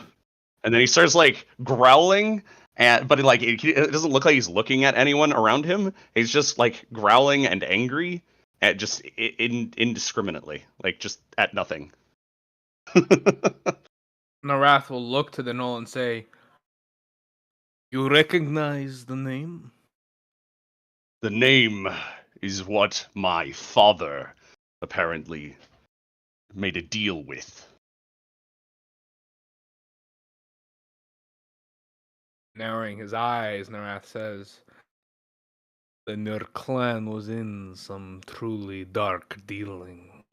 and then he starts like growling, but it doesn't look like he's looking at anyone around him. He's just like growling and angry at just indiscriminately, like just at nothing. Narath will look to the Null and say, you recognize the name? The name is what my father apparently made a deal with. Narrowing his eyes, Narath says, then your clan was in some truly dark dealings.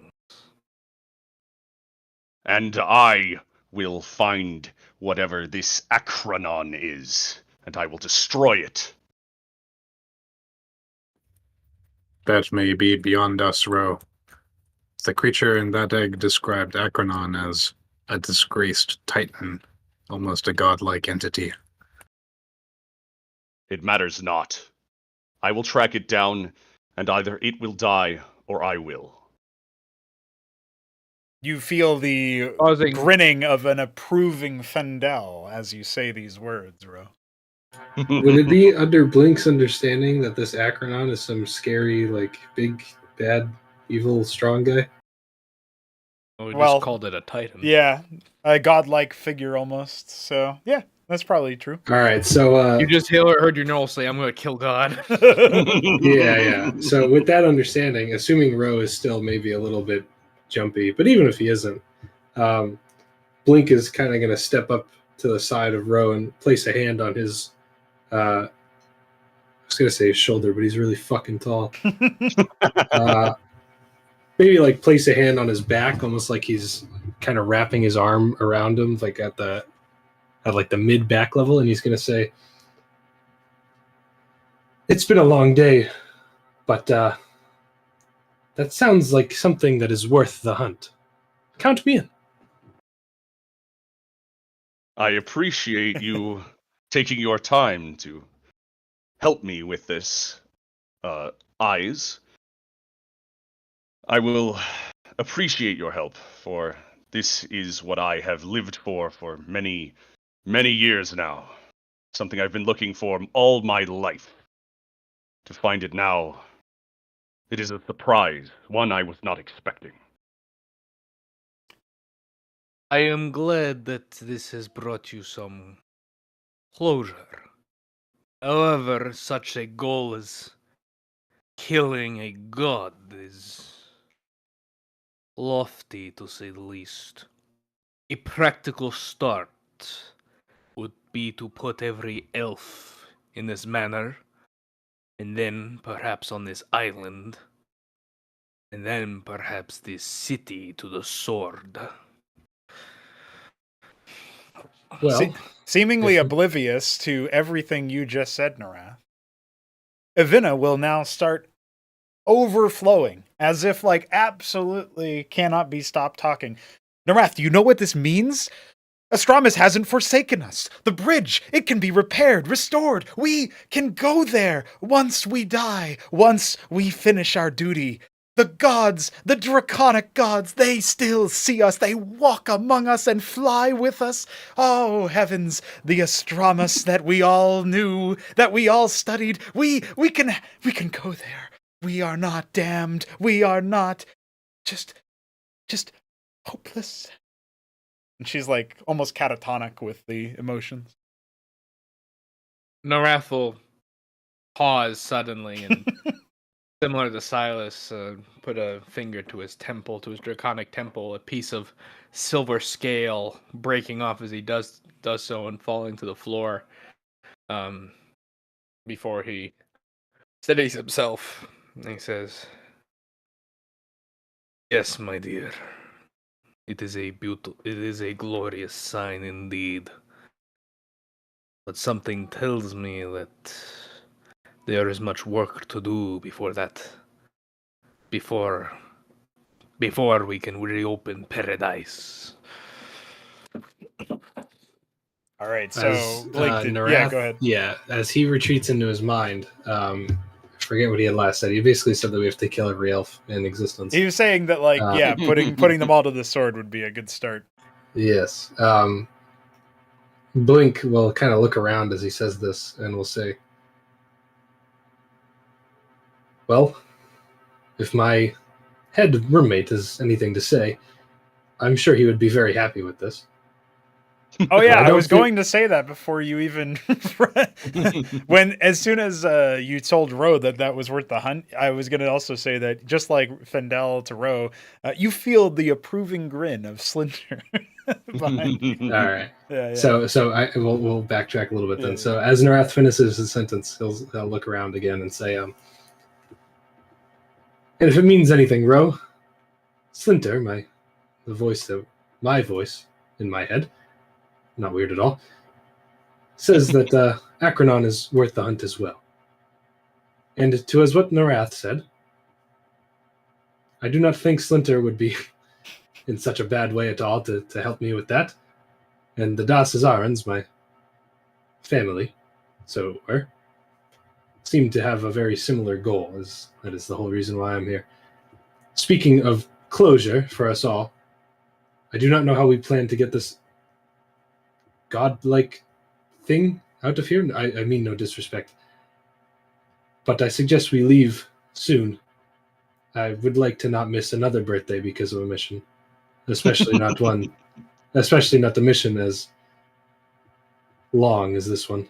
And I will find whatever this Akranon is, and I will destroy it. That may be beyond us, Ro. The creature in that egg described Akranon as a disgraced titan, almost a godlike entity. It matters not. I will track it down, and either it will die, or I will. You feel the grinning of an approving Fendel as you say these words, Ro. Would it be under Blink's understanding that this Akranon is some scary, like, big, bad, evil, strong guy? We just called it a titan. Yeah, a godlike figure almost. So, yeah, that's probably true. All right, so... you just heard your Null say, I'm going to kill God. yeah. So with that understanding, assuming Ro is still maybe a little bit jumpy, but even if he isn't, Blink is kind of going to step up to the side of Ro and place a hand on his... I was going to say his shoulder, but he's really fucking tall. Maybe like place a hand on his back, almost like he's kind of wrapping his arm around him, like at the mid back level, and he's going to say, it's been a long day, but that sounds like something that is worth the hunt. Count me in. I appreciate you taking your time to help me with this, eyes. I will appreciate your help, for this is what I have lived for many, many years now. Something I've been looking for all my life. To find it now, it is a surprise, one I was not expecting. I am glad that this has brought you some closure. However, such a goal as killing a god is lofty, to say the least. A practical start would be to put every elf in this manner, and then perhaps on this island, and then perhaps this city to the sword. Well, seemingly oblivious to everything you just said, Narath, Evina will now start overflowing, as if like absolutely cannot be stopped talking. Narath, do you know what this means? Astramus hasn't forsaken us. The bridge, it can be repaired, restored. We can go there once we die, once we finish our duty. The gods, the draconic gods, they still see us. They walk among us and fly with us. Oh, heavens, the Astramus that we all knew, that we all studied. We can go there. We are not damned. We are not just hopeless. And she's like almost catatonic with the emotions. Narath will pause suddenly and, similar to Silas, put a finger to his temple, to his draconic temple, a piece of silver scale breaking off as he does so and falling to the floor. Before he steadies himself, and he says, "Yes, my dear. It is a glorious sign indeed. But something tells me that there is much work to do before before we can reopen paradise. All right, so As Blake did. Narath, Yeah, go ahead. Yeah, as he retreats into his mind, I forget what he had last said. He basically said that we have to kill every elf in existence. He was saying that, like, Uh, yeah, putting them all to the sword would be a good start. Yes. Blink will kind of look around as he says this and will say, well, if my head roommate has anything to say, I'm sure he would be very happy with this. Oh yeah, I I don't was think- going to say that before you even as soon as you told Ro that was worth the hunt, I was going to also say that just like Fendel to Ro, you feel the approving grin of Slinter behind you. All right. Yeah, yeah. So we'll backtrack a little bit then. Yeah, So as Narath finishes his sentence, he'll look around again and say, and if it means anything, Ro, Slinter, my voice in my head, not weird at all, says that Akranon is worth the hunt as well. And to as what Narath said, I do not think Slinter would be in such a bad way at all to help me with that. And the Da Sazarins, my family, seem to have a very similar goal. That is the whole reason why I'm here. Speaking of closure for us all, I do not know how we plan to get this godlike thing out of here. I mean no disrespect. But I suggest we leave soon. I would like to not miss another birthday because of a mission. Especially not the mission as long as this one.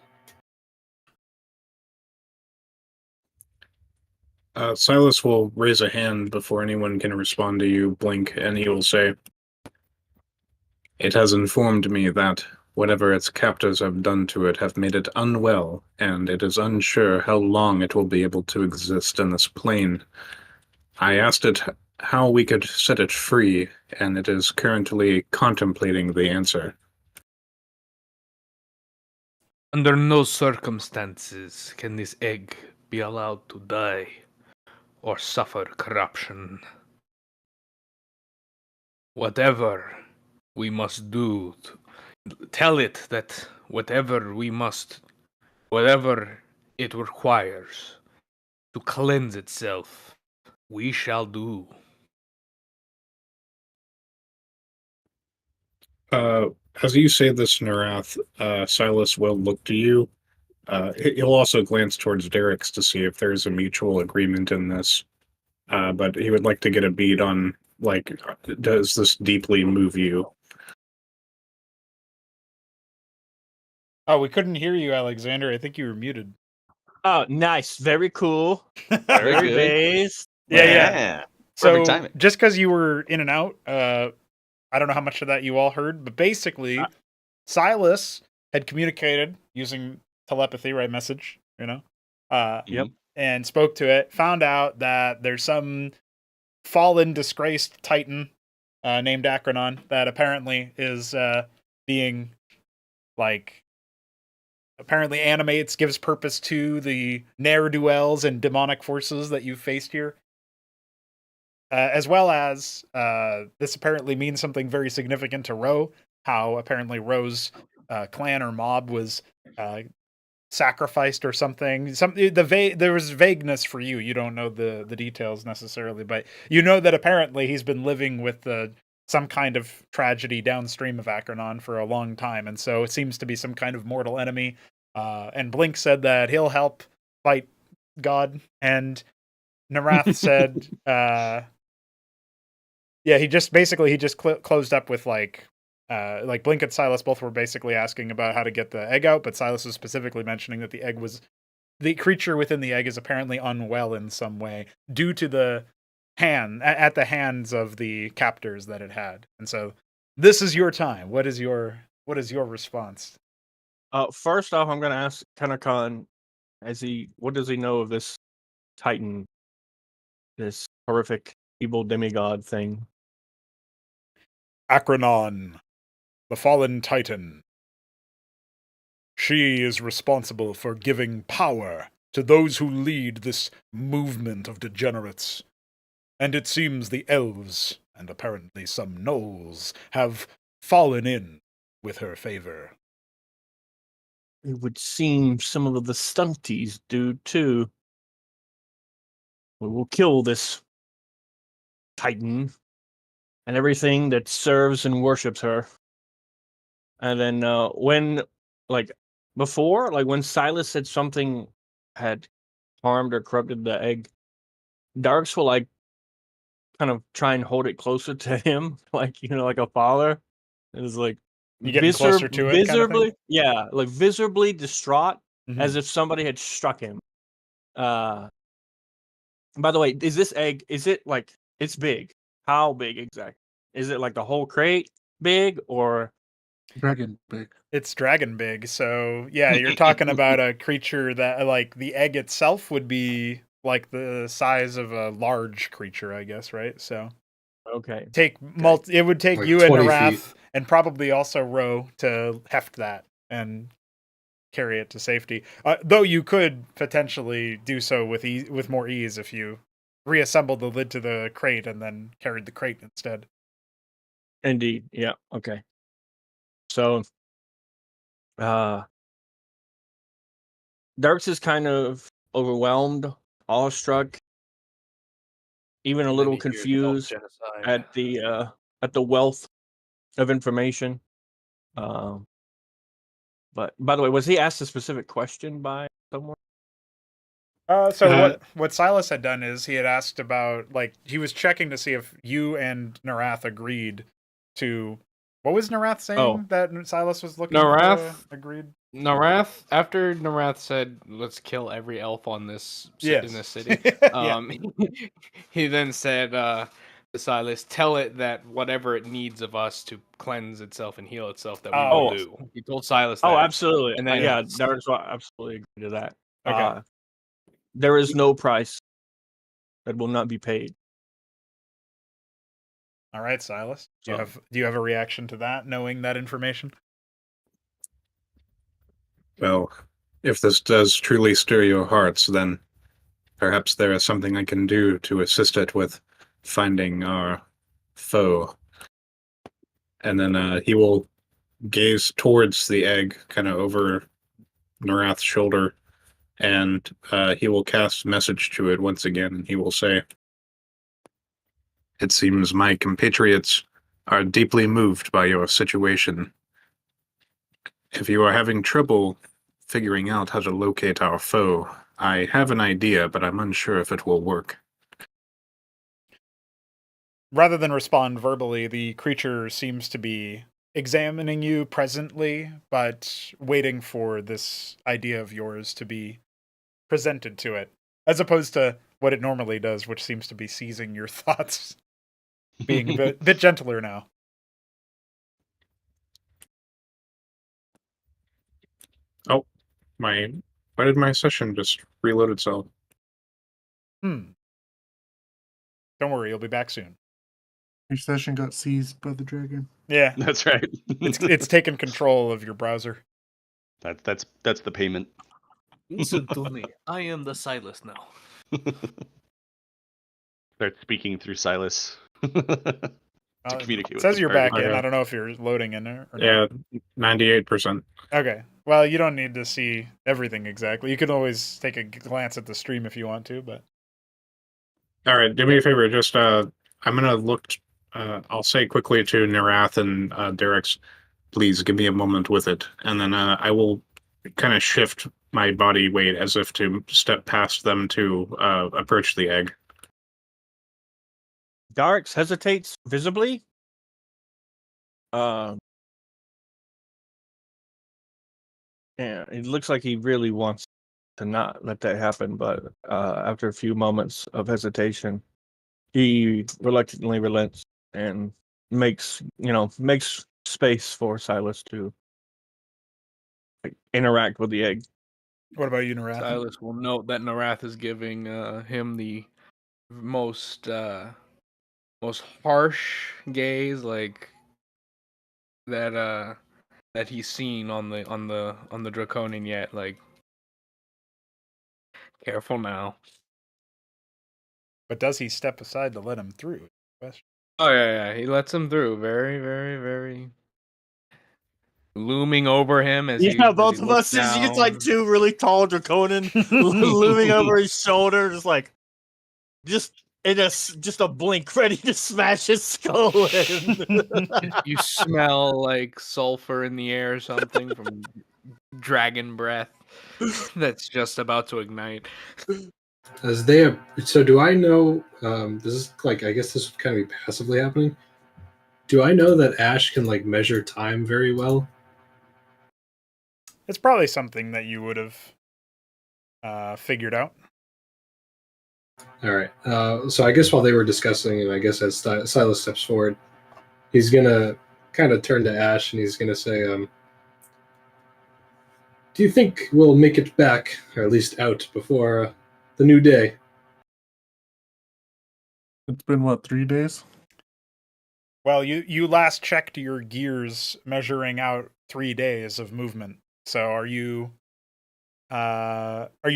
Silas will raise a hand before anyone can respond to you, Blink, and he will say, it has informed me that whatever its captors have done to it have made it unwell, and it is unsure how long it will be able to exist in this plane. I asked it how we could set it free, and it is currently contemplating the answer. Under no circumstances can this egg be allowed to die or suffer corruption. Whatever we must do, tell it that whatever it requires to cleanse itself, we shall do. As you say this, Narath, Silas will look to you. He'll also glance towards Derek's to see if there's a mutual agreement in this. But he would like to get a beat on, like, does this deeply move you? Oh, we couldn't hear you, Alexander. I think you were muted. Oh, nice. Very cool. Very Very good. based. Yeah. Perfect So timing. just because you were in and out, I don't know how much of that you all heard, but basically, Silas had communicated using telepathy, right? Message, Yep. and spoke to it. Found out that there's some fallen, disgraced Titan named Akranon that apparently is being apparently animates, gives purpose to the ne'er-do-wells and demonic forces that you've faced here. As well as this apparently means something very significant to Ro, how apparently Ro's clan or mob was sacrificed or something. There was vagueness for you. You don't know the details necessarily, but you know that apparently he's been living with some kind of tragedy downstream of Akranon for a long time, and so it seems to be some kind of mortal enemy. And Blink said that he'll help fight God, and Narath said, he just closed up with like Blink and Silas both were basically asking about how to get the egg out, but Silas was specifically mentioning that the creature within the egg is apparently unwell in some way due to the hands of the captors that it had. And so this is your time. What is your response? First off, I'm going to ask Tenacon, what does he know of this Titan, this horrific evil demigod thing? Akranon, the fallen Titan. She is responsible for giving power to those who lead this movement of degenerates. and it seems the elves, and apparently some gnolls, have fallen in with her favor. It would seem some of the stunties do too. We will kill this Titan and everything that serves and worships her. And then when Silas said something had harmed or corrupted the egg, Darks will like kind of try and hold it closer to him, like like a father. It is like You getting closer to it, kind of thing? yeah, like visibly distraught, Mhm. as if somebody had struck him. By the way, is this egg? Is it like it's big? How big exactly? Is it like the whole crate big, or Dragon big. It's dragon big, so yeah, you're talking about a creature that, like, the egg itself would be like the size of a large creature, I guess, right? So okay? it would take Like you and 20 Narath feet. and probably also Ro to heft that and carry it to safety. Though you could potentially do so with more ease if you reassembled the lid to the crate and then carried the crate instead. Indeed, yeah. Okay. So, Darks is kind of overwhelmed, awestruck, even a And then little he hears confused self-genocide. at the wealth of information. But by the way, was he asked a specific question by someone? What Silas had done is he had asked about, like, he was checking to see if you and Narath agreed to, what was Narath saying that Silas was looking for? Narath Agreed. After Narath said, "Let's kill every elf on this in this city," Yeah. he then said to Silas, "Tell it that whatever it needs of us to cleanse itself and heal itself, that we will Oh. do." He told Silas that. Oh, absolutely. And then Yeah, Darks will absolutely agree to that. Okay. There is no price that will not be paid. All right, Silas. So, Do you have a reaction to that, knowing that information? Well, if this does truly stir your hearts, then perhaps there is something I can do to assist it with finding our foe. And then he will gaze towards the egg, kind of over Narath's shoulder, and he will cast message to it once again, and he will say, "It seems my compatriots are deeply moved by your situation. If you are having trouble figuring out how to locate our foe, I have an idea, but I'm unsure if it will work." Rather than respond verbally, the creature seems to be examining you presently, but waiting for this idea of yours to be presented to it, as opposed to what it normally does, which seems to be seizing your thoughts, being a bit gentler now. Oh, why did my session just reload itself? Don't worry, you'll be back soon. Your session got seized by the dragon. Yeah, That's right. it's taken control of your browser. That's the payment. listen to me. I am the Silas now. Start speaking through Silas to communicate It with says the you're party. back in. Okay. I don't know if you're loading in there or Yeah, not. 98%. Okay. Well, you don't need to see everything exactly. You can always take a glance at the stream if you want to, but All right, do me a favor. Just I'm gonna look. I'll say quickly to Narath and Derek's, please give me a moment with it, and then I will kind of shift my body weight as if to step past them to approach the egg. Darks hesitates visibly. Yeah, it looks like he really wants to not let that happen, but after a few moments of hesitation, he reluctantly relents and makes space for Silas to interact with the egg. what about you, Narath? Silas will note that Narath is giving him the most harsh gaze, like that he's seen on the Draconian yet. Like, careful now. But does he step aside to let him through? Question. Oh yeah, he lets him through. Very, very, very looming over him as he both of looks us is just like down. two really tall Draconin looming over his shoulder, just in just a blink, ready to smash his skull in. You smell like sulfur in the air or something from dragon breath that's just about to ignite. As they so do I know? This is like I guess this would kind of be passively happening. Do I know that Ash can like measure time very well? It's probably something that you would have figured out. All right. So I guess while they were discussing, and I guess as Silas steps forward, he's gonna kind of turn to Ash and he's gonna say, "Do you think we'll make it back, or at least out, before the new day?" It's been what, 3 days? Well, you last checked your gears measuring out 3 days of movement. So are you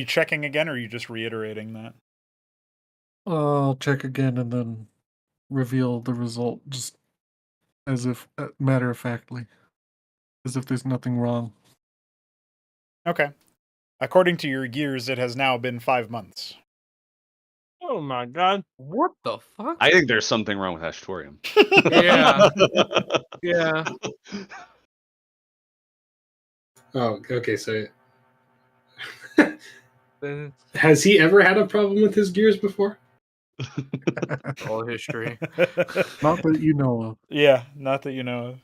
checking again, or are you just reiterating that? I'll check again and then reveal the result, just as if matter of factly, as if there's nothing wrong. Okay. According to your gears, it has now been 5 months. Oh my god! What the fuck? I think there's something wrong with Ashtorium. Yeah. Yeah. Oh, okay. So It's has he ever had a problem with his gears before? all history. Not that you know of. Yeah, not that you know of.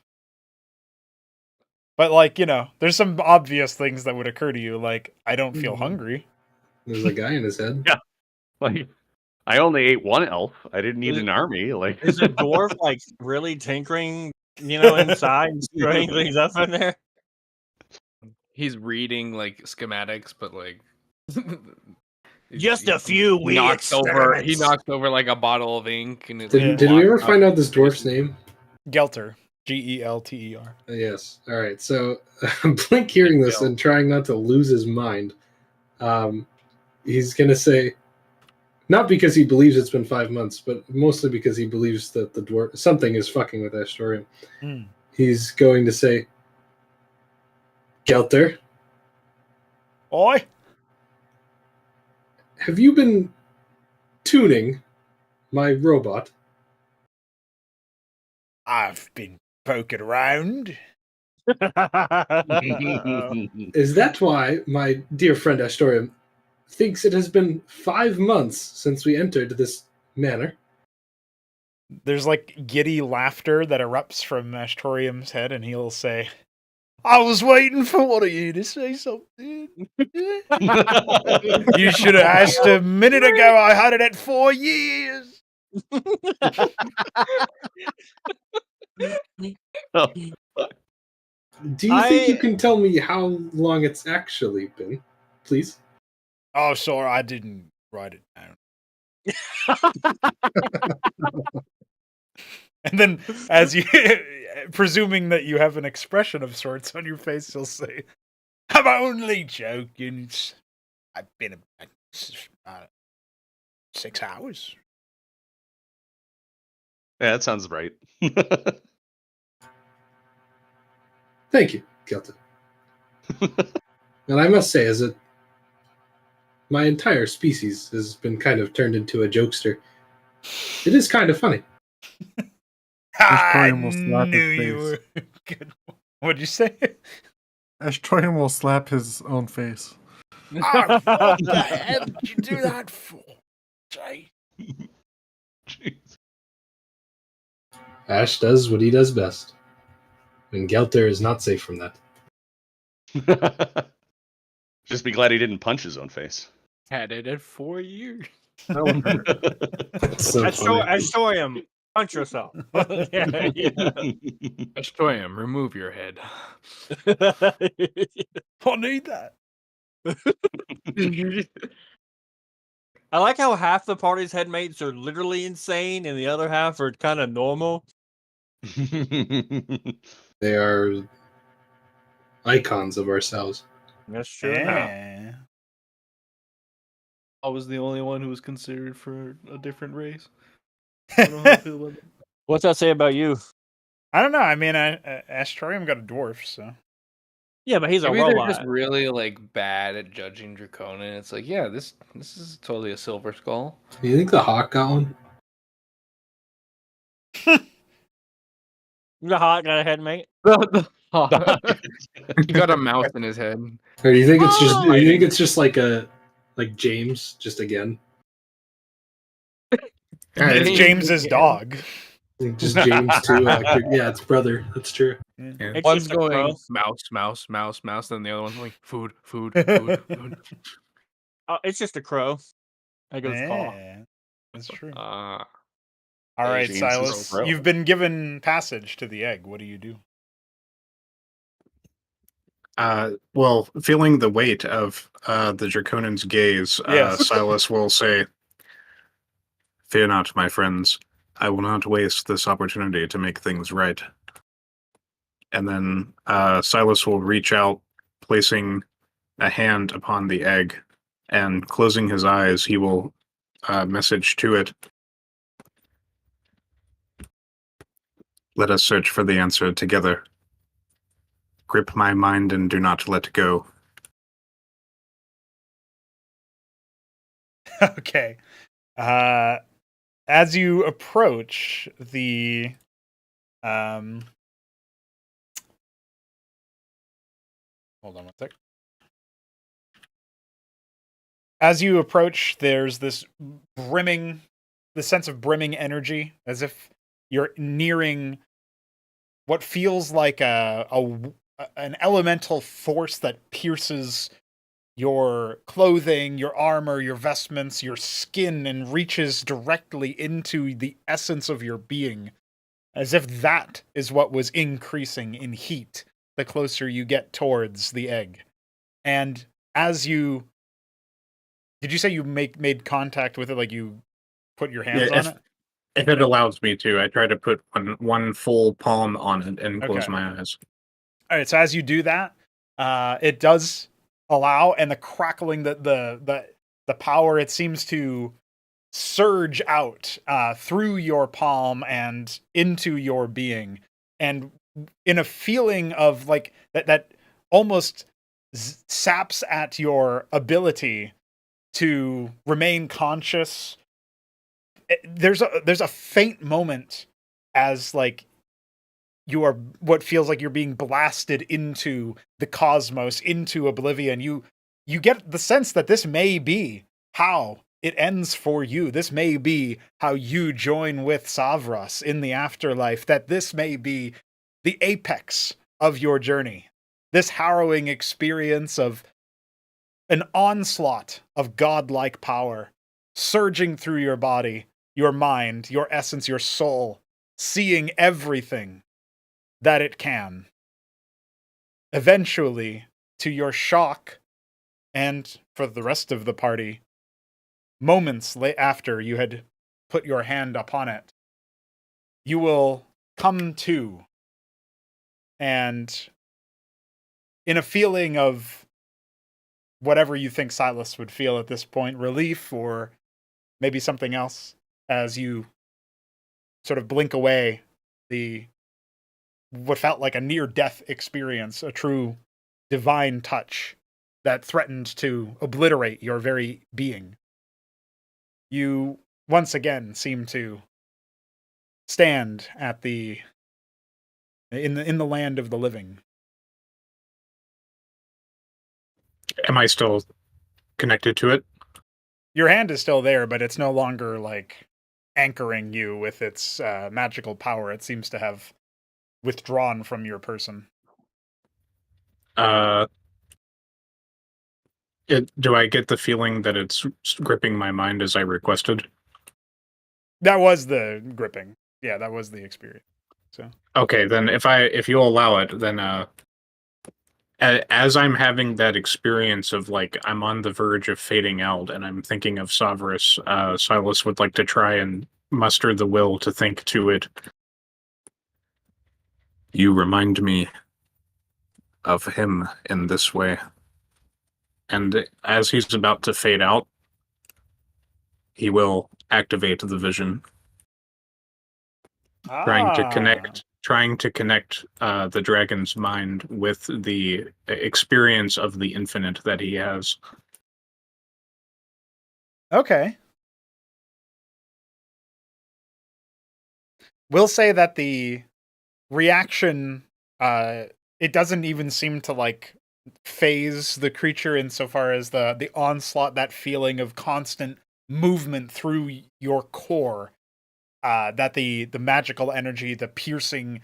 But like, there's some obvious things that would occur to you, like I don't feel hungry. There's a guy in his head. Yeah. Like, I only ate one elf. I didn't need an army. Like, Is the dwarf like really tinkering, inside and screwing things up in there? He's reading like schematics, but like Just a few wee He experiments. knocked over like a bottle of ink, and it's Did we ever find out this dwarf's name? Gelter. Gelter. Yes. All right. So Blink hearing this and trying not to lose his mind, he's going to say, not because he believes it's been 5 months, but mostly because he believes that the dwarf something is fucking with Astorium. He's going to say, Gelter, Oi. have you been tuning my robot? I've been poking around. Is that why my dear friend Astorium thinks it has been 5 months since we entered this manor? There's like giddy laughter that erupts from Astorium's head, and he'll say, I was waiting for one of you to say something. You should have asked a minute ago. I had it at 4 years. Oh, Do you think you can tell me how long it's actually been, please? Oh, sorry, I didn't write it down. And then, as you, presuming that you have an expression of sorts on your face, you'll say, I'm only joking. I've been about 6 hours. yeah, that sounds right. Thank you, Kelton. And I must say, my entire species has been kind of turned into a jokester. It is kind of funny. I Astorium will slap knew his you face. were good. What'd you say? Astorium will slap his own face. Oh, what the hell did you do that for, Jay? Jeez. Ash does what he does best. And Gelter is not safe from that. Just be glad he didn't punch his own face. Had it at 4 years. That would hurt. That's so funny. Astorium, punch yourself. Yeah. Astorium, remove your head. I need that. I like how half the party's headmates are literally insane and the other half are kind of normal. They are icons of ourselves. That's true. Yeah. I was the only one who was considered for a different race. I don't know how I feel about that. What's that say about you? I don't know. I mean, Astrium got a dwarf, so. Yeah, but he's a Maybe they're robot. just really like bad at judging Draconin. It's like, yeah, this is totally a silver skull. Do you think the hawk got one? The hot got a head, mate. He got a mouse in his head. Or do you think it's just? Oh! Do you think it's just like James, just again? It's James's dog. Just James too. Yeah, it's brother. That's true. It's One's just a crow. going mouse, then the other one's going food. Oh, it's just a crow. That goes caw. Yeah, that's true. Uh, All right, James is Silas, a crow. you've been given passage to the egg. What do you do? Well, feeling the weight of the Draconin's gaze, Yes. Silas will say, "Fear not, my friends. I will not waste this opportunity to make things right." And then Silas will reach out, placing a hand upon the egg, and closing his eyes, he will message to it, "Let us search for the answer together. Grip my mind and do not let go." Okay. As you approach the hold on one sec. As you approach, there's this sense of brimming energy, as if you're nearing what feels like an elemental force that pierces your clothing, your armor, your vestments, your skin, and reaches directly into the essence of your being, as if that is what was increasing in heat the closer you get towards the egg. And as you... Did you say you made contact with it, like you put your hands on it? If it allows me to, I try to put one full palm on it and close Okay. my eyes. All right, so as you do that, it does allow, and the crackling, the power, it seems to surge out through your palm and into your being, and in a feeling of like that almost saps at your ability to remain conscious. There's a faint moment as like you are what feels like you're being blasted into the cosmos, into oblivion. You get the sense that this may be how it ends for you. This may be how you join with Savras in the afterlife, that this may be the apex of your journey. This harrowing experience of an onslaught of godlike power surging through your body, your mind, your essence, your soul, seeing everything that it can. Eventually, to your shock, and for the rest of the party, moments after you had put your hand upon it, you will come to, and in a feeling of whatever you think Silas would feel at this point, relief or maybe something else, as you sort of blink away what felt like a near-death experience, a true divine touch that threatened to obliterate your very being. You once again seem to stand at in the land of the living. Am I still connected to it? Your hand is still there, but it's no longer like anchoring you with its magical power. It seems to have withdrawn from your person. Do I get the feeling that it's gripping my mind as I requested? That was the gripping. Yeah, that was the experience. So Okay, then if you'll allow it, then as I'm having that experience of like I'm on the verge of fading out and I'm thinking of Savras, Silas would like to try and muster the will to think to it. "You remind me of him in this way." And as he's about to fade out, he will activate the vision, trying to connect the dragon's mind with the experience of the infinite that he has. Okay. We'll say that the reaction, it doesn't even seem to like phase the creature insofar as the onslaught, that feeling of constant movement through your core, that the magical energy, the piercing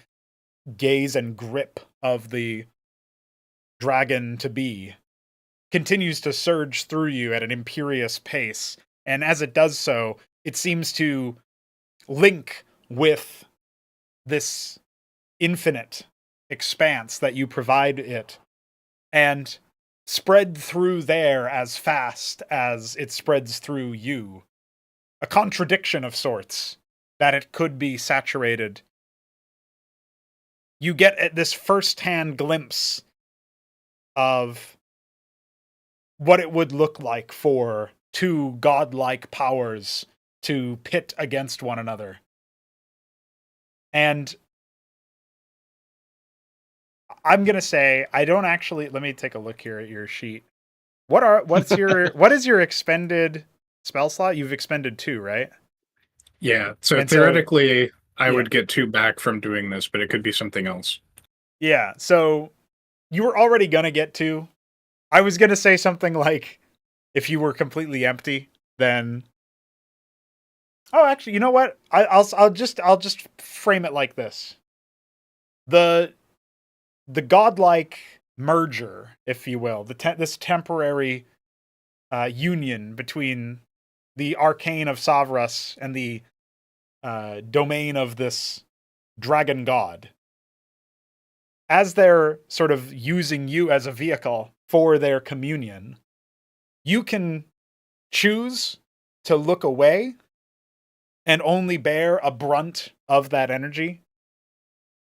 gaze and grip of the dragon to be continues to surge through you at an imperious pace. And as it does so, it seems to link with this infinite expanse that you provide it and spread through there as fast as it spreads through you. A contradiction of sorts, that it could be saturated. You get this first-hand glimpse of what it would look like for two godlike powers to pit against one another. And I'm gonna say, I don't actually, let me take a look here at your sheet. What is your expended spell slot? You've expended 2, right? Yeah, so And theoretically, I yeah. would get 2 back from doing this, but it could be something else. Yeah, so you were already gonna get 2. I was gonna say something like, if you were completely empty, then... Oh, actually, you know what? I'll just frame it like this. The godlike merger, if you will, this temporary union between the arcane of Savras and the domain of this dragon god, as they're sort of using you as a vehicle for their communion, you can choose to look away and only bear a brunt of that energy,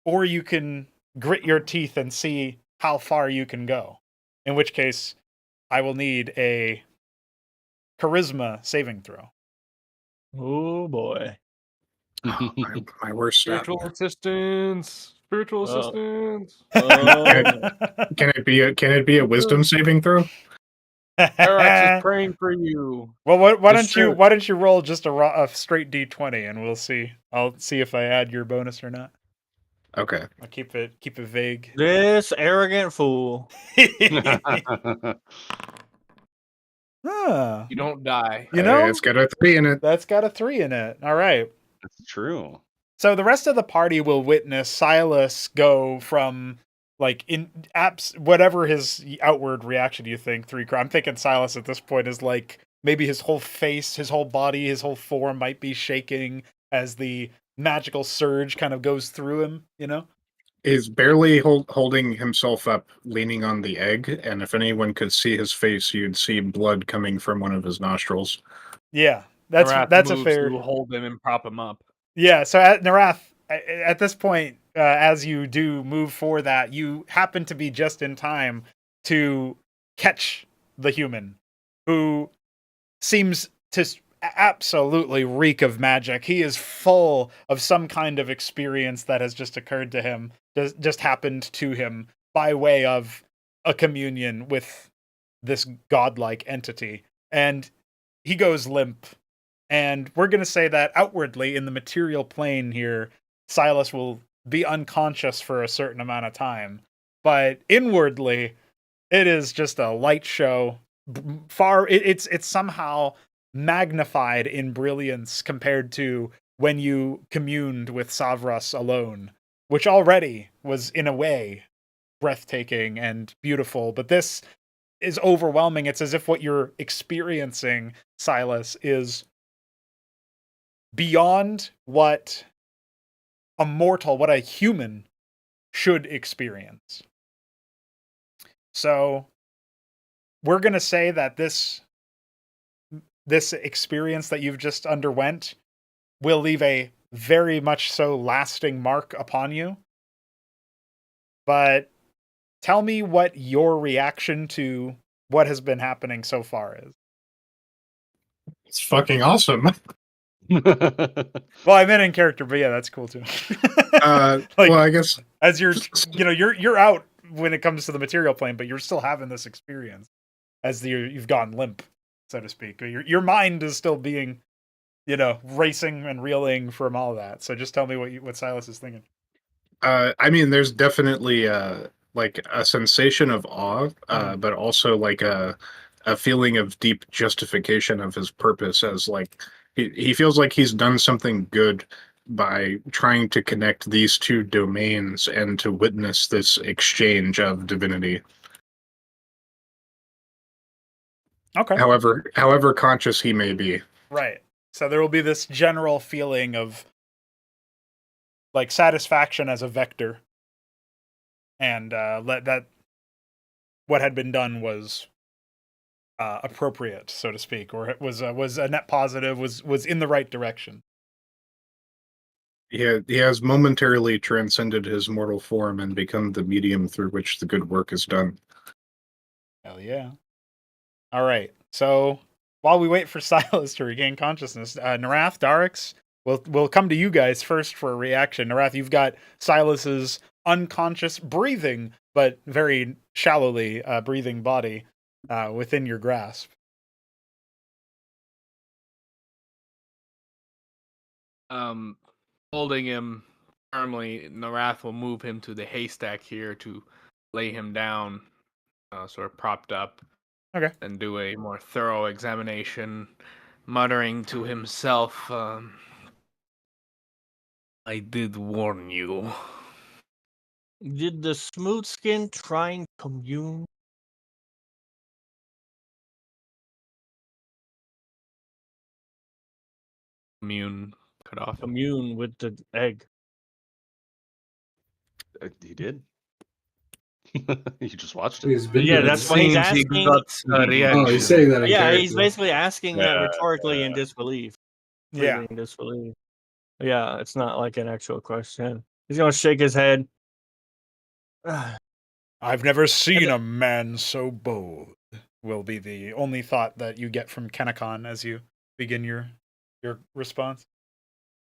or you can grit your teeth and see how far you can go. In which case, I will need a charisma saving throw. Oh boy. Oh, my worst stat. Spiritual assistance. Spiritual Oh. assistance. Can it be a wisdom saving throw? Arax is praying for you. Well, why It's don't you roll just a straight d20 and we'll see. I'll see if I add your bonus or not. Okay. I'll keep it vague. This arrogant fool. Huh. You don't die. You know, It's got a 3 in it. that's got a 3 in it. All right. That's true. So the rest of the party will witness Silas go from like whatever his outward reaction you think I'm thinking Silas at this point is like maybe his whole face, his whole body, his whole form might be shaking as the magical surge kind of goes through him, you know? He's barely holding himself up, leaning on the egg, and if anyone could see his face, you'd see blood coming from one of his nostrils. Yeah. That's a moves fair. to hold him and prop him up. Yeah, so at Narath, at this point, as you do move for that, you happen to be just in time to catch the human, who seems to absolutely reek of magic. He is full of some kind of experience that has just occurred to him, just happened to him by way of a communion with this godlike entity. And he goes limp. And we're going to say that outwardly in the material plane here, Silas will be unconscious for a certain amount of time. But inwardly, it is just a light show. It's somehow magnified in brilliance compared to when you communed with Savras alone, which already was in a way breathtaking and beautiful. But this is overwhelming. It's as if what you're experiencing, Silas, is beyond what a mortal, what a human should experience. So we're going to say that this experience that you've just underwent will leave a very much so lasting mark upon you. But tell me what your reaction to what has been happening so far is. It's fucking awesome. Well, I meant in character, but yeah, that's cool too. Like, well, I guess as you're out when it comes to the material plane, but you're still having this experience as you've gone limp, so to speak. Your mind is still being, racing and reeling from all that. So just tell me what Silas is thinking. I mean, there's definitely like a sensation of awe, but also like a feeling of deep justification of his purpose, as like he feels like he's done something good by trying to connect these two domains and to witness this exchange of divinity. Okay. However conscious he may be. Right. So there will be this general feeling of like satisfaction as a vector, and that what had been done was appropriate, so to speak, or it was a net positive, was in the right direction. He has momentarily transcended his mortal form and become the medium through which the good work is done. Hell yeah. All right. So while we wait for Silas to regain consciousness, Narath, Darix, we'll come to you guys first for a reaction. Narath, you've got Silas's unconscious breathing, but very shallowly breathing body within your grasp. Holding him firmly, Narath will move him to the haystack here to lay him down, sort of propped up. Okay. And do a more thorough examination, muttering to himself, I did warn you. Did the smooth skin try and commune? Commune cut off. Commune with the egg. He did. You just watched it. He's been Yeah, doing that's this. why he's Seems he asking. got a reaction. Oh, he's saying that in Yeah, character. he's basically asking that Yeah, rhetorically in disbelief. Yeah. Breathing in disbelief. Yeah, it's not like an actual question. He's gonna shake his head. I've never seen a man so bold, will be the only thought that you get from Kenakon as you begin your response.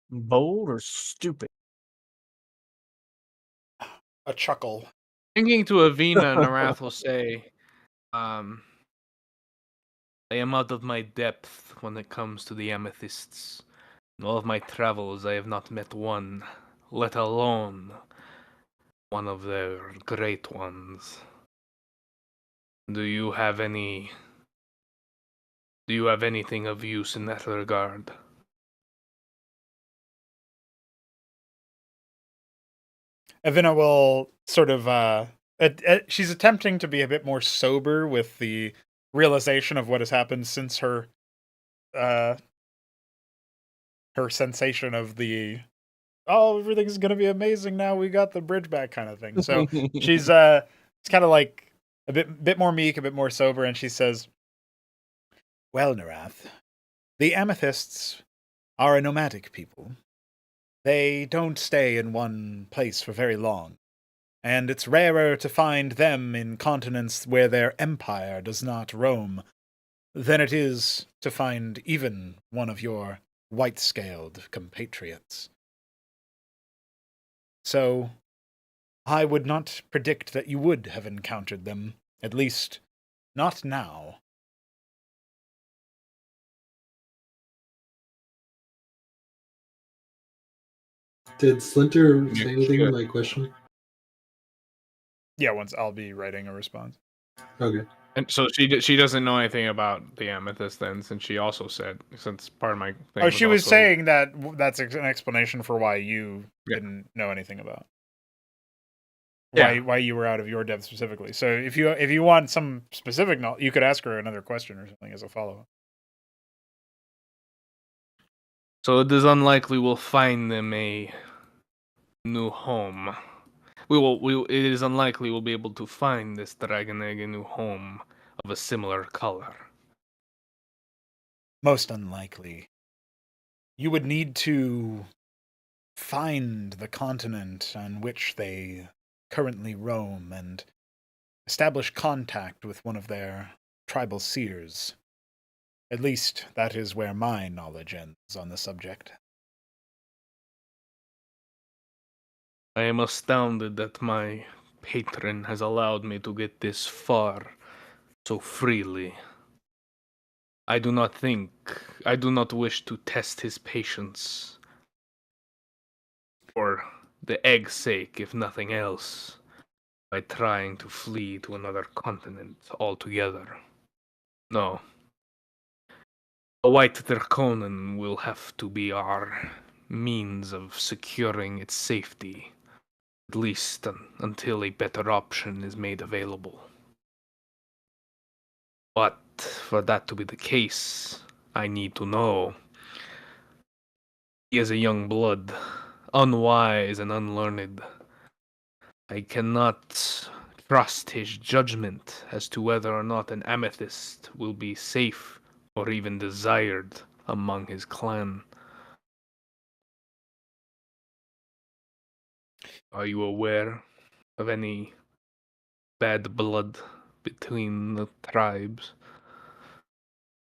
Bold or stupid? A chuckle. Thinking to Avina, Narath will say, I am out of my depth when it comes to the amethysts. In all of my travels, I have not met one, let alone one of their great ones. Do you have anything of use in that regard? Avina will sort of she's attempting to be a bit more sober with the realization of what has happened since her sensation of the everything's gonna be amazing now, we got the bridge back kind of thing. So she's it's kind of like a bit more meek, a bit more sober, and she says, well, Narath, the amethysts are a nomadic people. They don't stay in one place for very long, and it's rarer to find them in continents where their empire does not roam than it is to find even one of your white-scaled compatriots. So, I would not predict that you would have encountered them, at least not now. Did Splinter say anything to my question? Yeah, once I'll be writing a response. Okay. And so she doesn't know anything about the amethyst then, since she also said, since part of my thing. Oh, she was also, saying that's an explanation for why you didn't know anything about. Why you were out of your depth specifically. So if you want some specific knowledge, you could ask her another question or something as a follow-up. So it is unlikely we'll find them a new home. It is unlikely we'll be able to find this dragon egg a new home of a similar color. Most unlikely. You would need to find the continent on which they currently roam and establish contact with one of their tribal seers. At least that is where my knowledge ends on the subject. I am astounded that my patron has allowed me to get this far so freely. I do not wish to test his patience for the egg's sake, if nothing else, by trying to flee to another continent altogether. No. The White Draconin will have to be our means of securing its safety, at least until a better option is made available. But for that to be the case, I need to know. He is a young blood, unwise and unlearned. I cannot trust his judgment as to whether or not an amethyst will be safe or even desired among his clan. Are you aware of any bad blood between the tribes?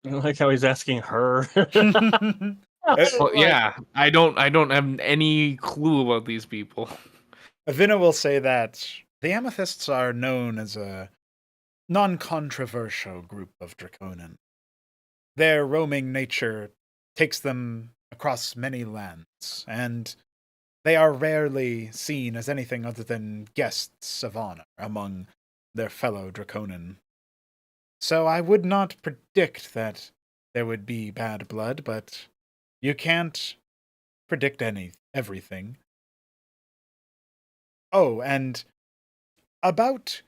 I like how he's asking her. Well, yeah, I don't have any clue about these people. Avina will say that the Amethysts are known as a non-controversial group of Draconin. Their roaming nature takes them across many lands, and they are rarely seen as anything other than guests of honor among their fellow Draconin. So I would not predict that there would be bad blood, but you can't predict everything. Oh, and about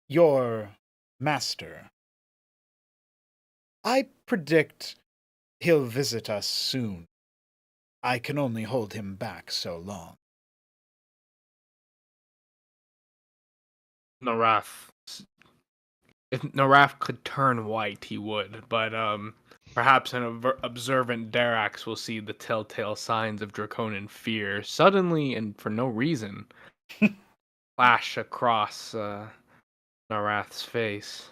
your master, I predict he'll visit us soon. I can only hold him back so long. Narath. If Narath could turn white, he would, but perhaps an observant Darax will see the telltale signs of Draconin fear suddenly and for no reason flash across Narath's face.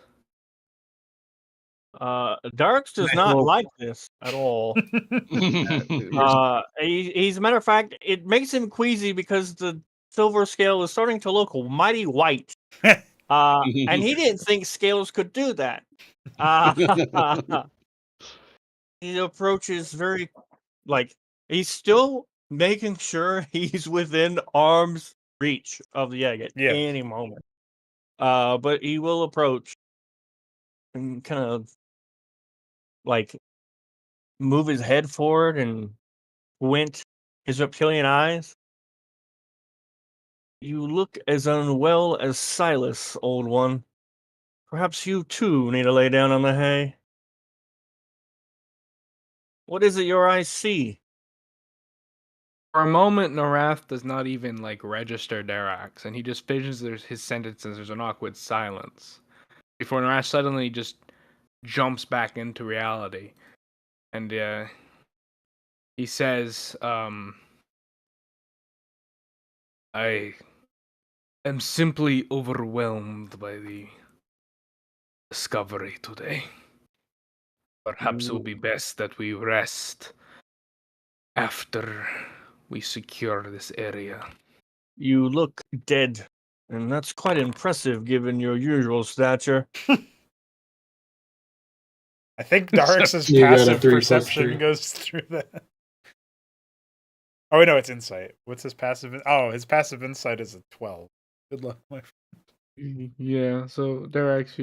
Darks does not like this at all. He's a matter of fact, it makes him queasy because the silver scale is starting to look mighty white. And he didn't think scales could do that. He approaches very, he's still making sure he's within arm's reach of the egg at any moment. But he will approach and kind of move his head forward and squint his reptilian eyes. You look as unwell as Silas, old one. Perhaps you too need to lay down on the hay. What is it your eyes see? For a moment, Narath does not even register Darax, and he just finishes his sentences. There's an awkward silence before Narath suddenly just jumps back into reality, and he says, "I am simply overwhelmed by the discovery today. Perhaps it will be best that we rest after we secure this area." You look dead, and that's quite impressive given your usual stature. I think Darix's You got a passive 3+3. perception goes through that. Oh, wait, no, it's insight. What's his passive? Oh, his passive insight is a 12. Good luck, my friend. Yeah, so Darax,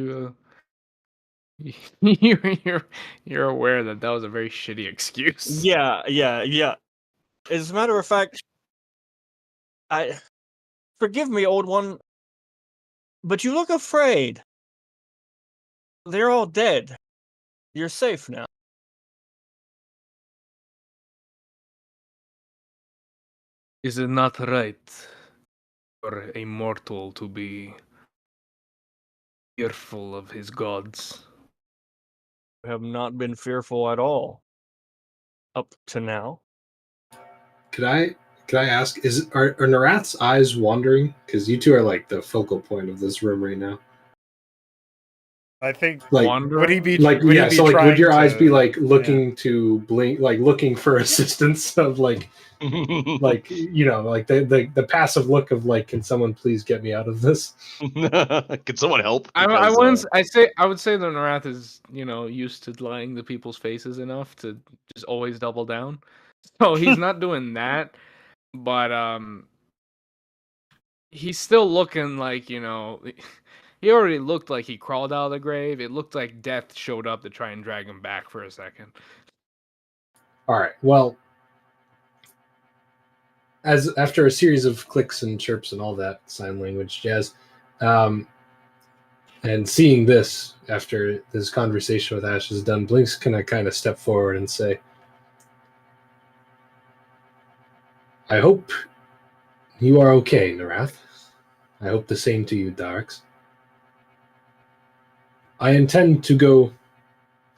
you're aware that was a very shitty excuse. Yeah. As a matter of fact, forgive me, old one, but you look afraid. They're all dead. You're safe now. Is it not right for a mortal to be fearful of his gods? You have not been fearful at all. Up to now. Could I ask, are Narath's eyes wandering? Because you two are the focal point of this room right now. I think Like, would he be like would yeah, he be so like, would your trying eyes to- be like looking to blink, like looking for assistance of like like the passive look of like, can someone please get me out of this? Can someone help? I Because, wouldn't. I would say that Narath is used to lying to people's faces enough to just always double down. So he's not doing that, but he's still looking like he already looked like he crawled out of the grave. It looked like death showed up to try and drag him back for a second. All right. Well, as after a series of clicks and chirps and all that sign language jazz, and seeing this after this conversation with Ash is done, Blink's gonna kind of step forward and say, "I hope you are okay, Narath. I hope the same to you, Darks. I intend to go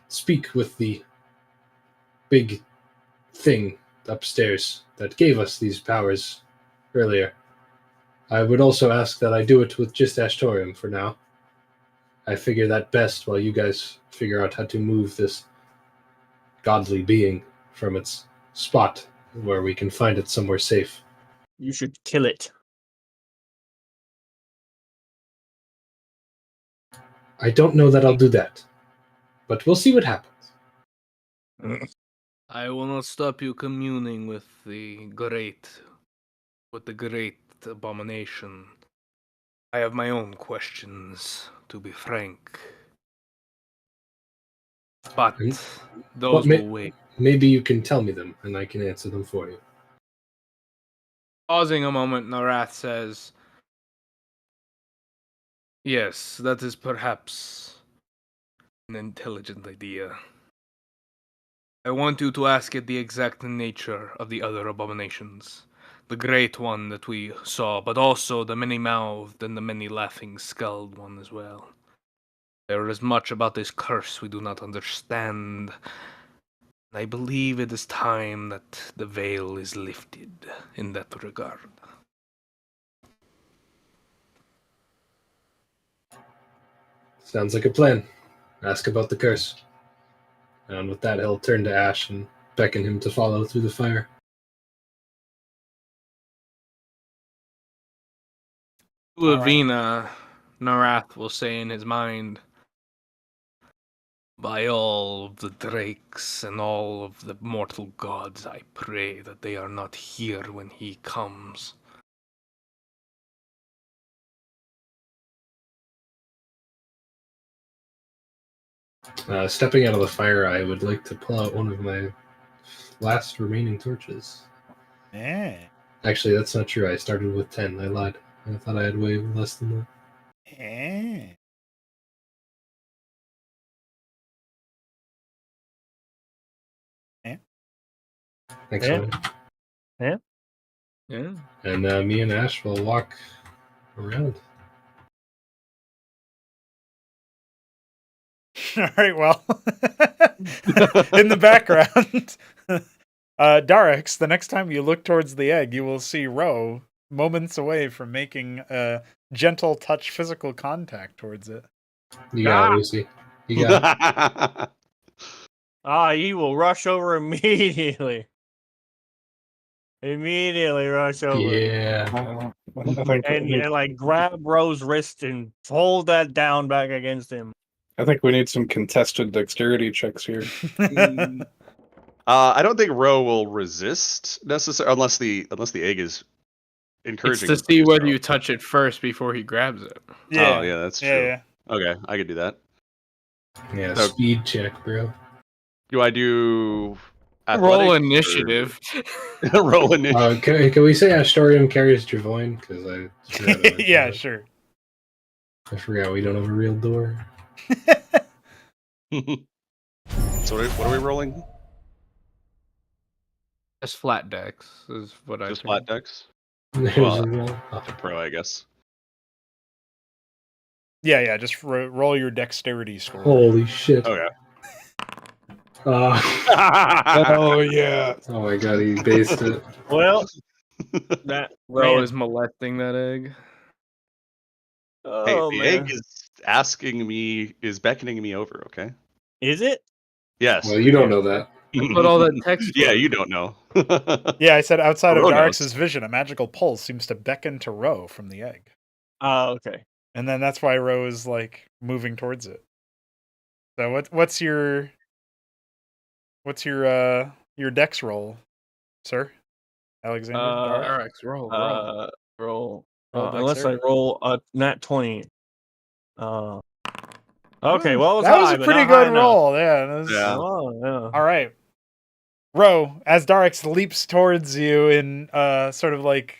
speak with the big thing upstairs that gave us these powers earlier. I would also ask that I do it with just Ashtorium for now. I figure that best while you guys figure out how to move this godly being from its spot where we can find it somewhere safe." You should kill it. I don't know that I'll do that, but we'll see what happens. I will not stop you communing with the great abomination. I have my own questions, to be frank. But those will wait. Maybe you can tell me them, and I can answer them for you. Pausing a moment, Narath says, "Yes, that is perhaps an intelligent idea. I want you to ask it the exact nature of the other abominations. The great one that we saw, but also the many-mouthed and the many-laughing skulled one as well. There is much about this curse we do not understand. I believe it is time that the veil is lifted in that regard." Sounds like a plan. Ask about the curse. And with that, he'll turn to Ash and beckon him to follow through the fire. To Avina, Narath will say in his mind, "By all of the drakes and all of the mortal gods, I pray that they are not here when he comes." Stepping out of the fire, I would like to pull out one of my last remaining torches. Yeah. Actually, that's not true. I started with 10. I lied. I thought I had way less than that. Yeah. Thanks, Yeah. man. Yeah. And me and Ash will walk around. All right, well, in the background, Darix, the next time you look towards the egg, you will see Ro moments away from making a gentle touch physical contact towards it. You got it, Lucy. You got it. He will rush over immediately. Immediately rush over. Yeah. I think And like grab Ro's wrist and hold that down back against him. I think we need some contested dexterity checks here. I don't think Ro will resist necessarily unless the egg is It's encouraging. to him see do whether so. you touch it first before he grabs it. Yeah. Oh, yeah, that's true. Yeah. Okay, I could do that. Yeah, So- speed check, bro. Do I do Roll athletics initiative. or- Roll initiative. Can we say Astorium carries Travoine? Because I forgot Yeah, sure. I forgot we don't have a real door. So what are we rolling? Just flat decks is what I Just think. flat decks? There's Well, a roll. Oh. Pro, I guess. Yeah. Just roll your dexterity score. Holy shit. Okay. Oh yeah. Oh my god, he based it. Well, that Ro man, is molesting that egg. Hey, Oh the man, egg is beckoning me over. Okay. is it? Yes. Well, you don't know that. That's what all that text Yeah, was. you don't know. Yeah, I said outside of Ro knows. Darix's vision, a magical pulse seems to beckon to Ro from the egg. Oh, okay. And then that's why Ro is like moving towards it. So what's your dex roll, sir? Alexander Darix? Darix, roll. Roll. Roll Unless I dexterity. roll a nat 20. Okay, well, it was that was high, a but pretty not high good enough. roll. Yeah, that was- Yeah. Oh, yeah. All right. Ro, as Darix leaps towards you in sort of like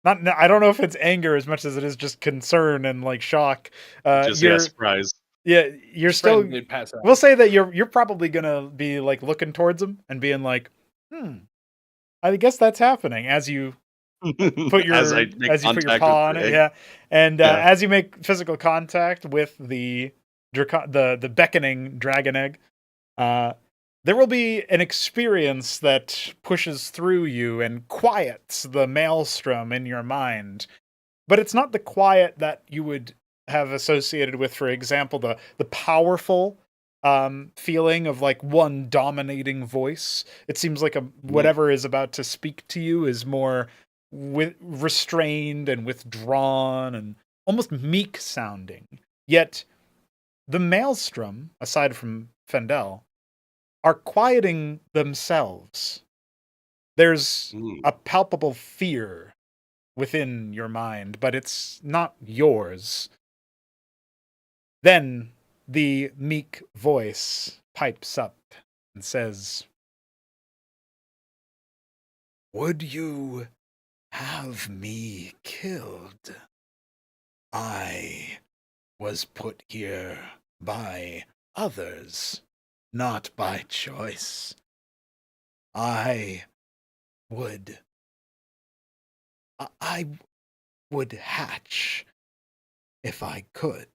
I don't know if it's anger as much as it is just concern and like shock. Surprise. Yeah, you're still Friend did pass out. we'll say that you're probably gonna be like looking towards him and being like, I guess that's happening as you put your as I make as you put your contact paw with on the it, egg. yeah. And Yeah. as you make physical contact with the beckoning dragon egg, there will be an experience that pushes through you and quiets the maelstrom in your mind. But it's not the quiet that you would have associated with, for example, the powerful feeling of like one dominating voice. It seems like whatever is about to speak to you is more restrained and withdrawn and almost meek sounding. Yet the maelstrom, aside from Fendel, are quieting themselves. There's a palpable fear within your mind, but it's not yours. Then the meek voice pipes up and says, "Would you have me killed? I was put here by others, not by choice. I would hatch if I could."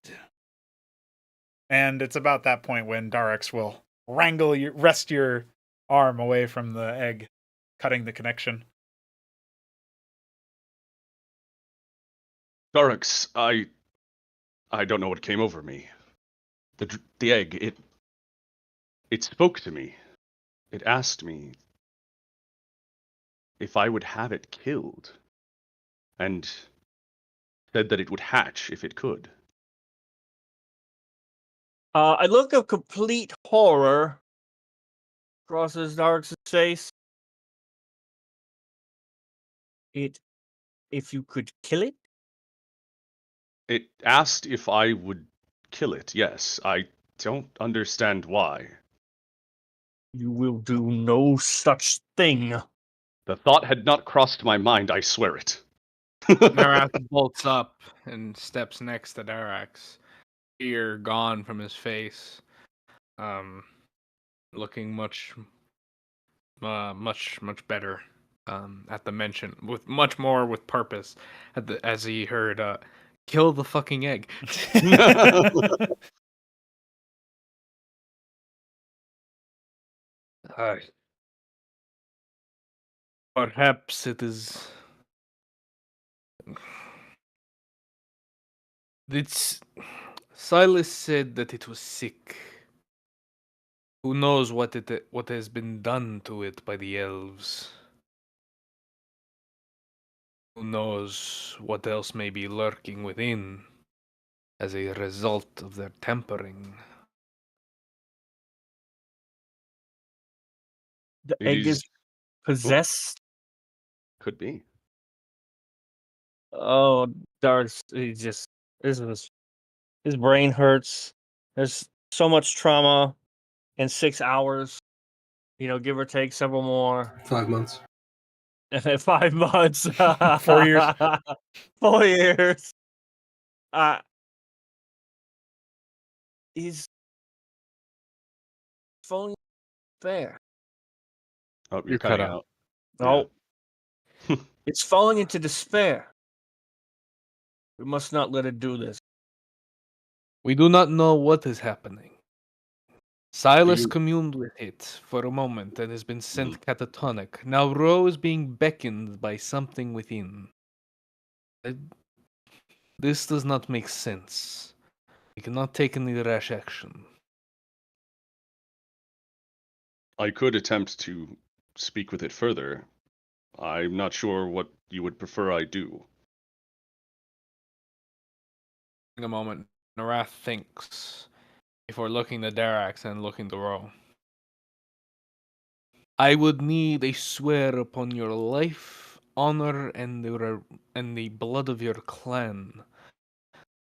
And it's about that point when Darix will wrest your arm away from the egg, cutting the connection. Darix, I don't know what came over me. The egg, it spoke to me. It asked me if I would have it killed, and said that it would hatch if it could. A look of complete horror crosses Dark's face. If you could kill it? It asked if I would kill it, yes. I don't understand why. You will do no such thing. The thought had not crossed my mind, I swear it. Narath bolts up and steps next to Darax. Fear gone from his face. Looking much better at the mention, with much more with purpose as he heard kill the fucking egg. Perhaps it is. Silas said that it was sick. Who knows what has been done to it by the elves? Who knows what else may be lurking within as a result of their tempering? The egg is possessed. Could be. Oh, Dark's his brain hurts. There's so much trauma in 6 hours. Give or take several more. 5 months. 5 months. 4 years. 4 years. He's falling fair. Oh, You're cutting cut out. out. No. It's falling into despair. We must not let it do this. We do not know what is happening. Silas You- communed with it for a moment and has been sent catatonic. Now Ro is being beckoned by something within. This does not make sense. We cannot take any rash action. I could attempt to speak with it further. I'm not sure what you would prefer I do. In a moment, Narath thinks before looking to Darax and looking to Ro. I would need a swear upon your life, honor, and the blood of your clan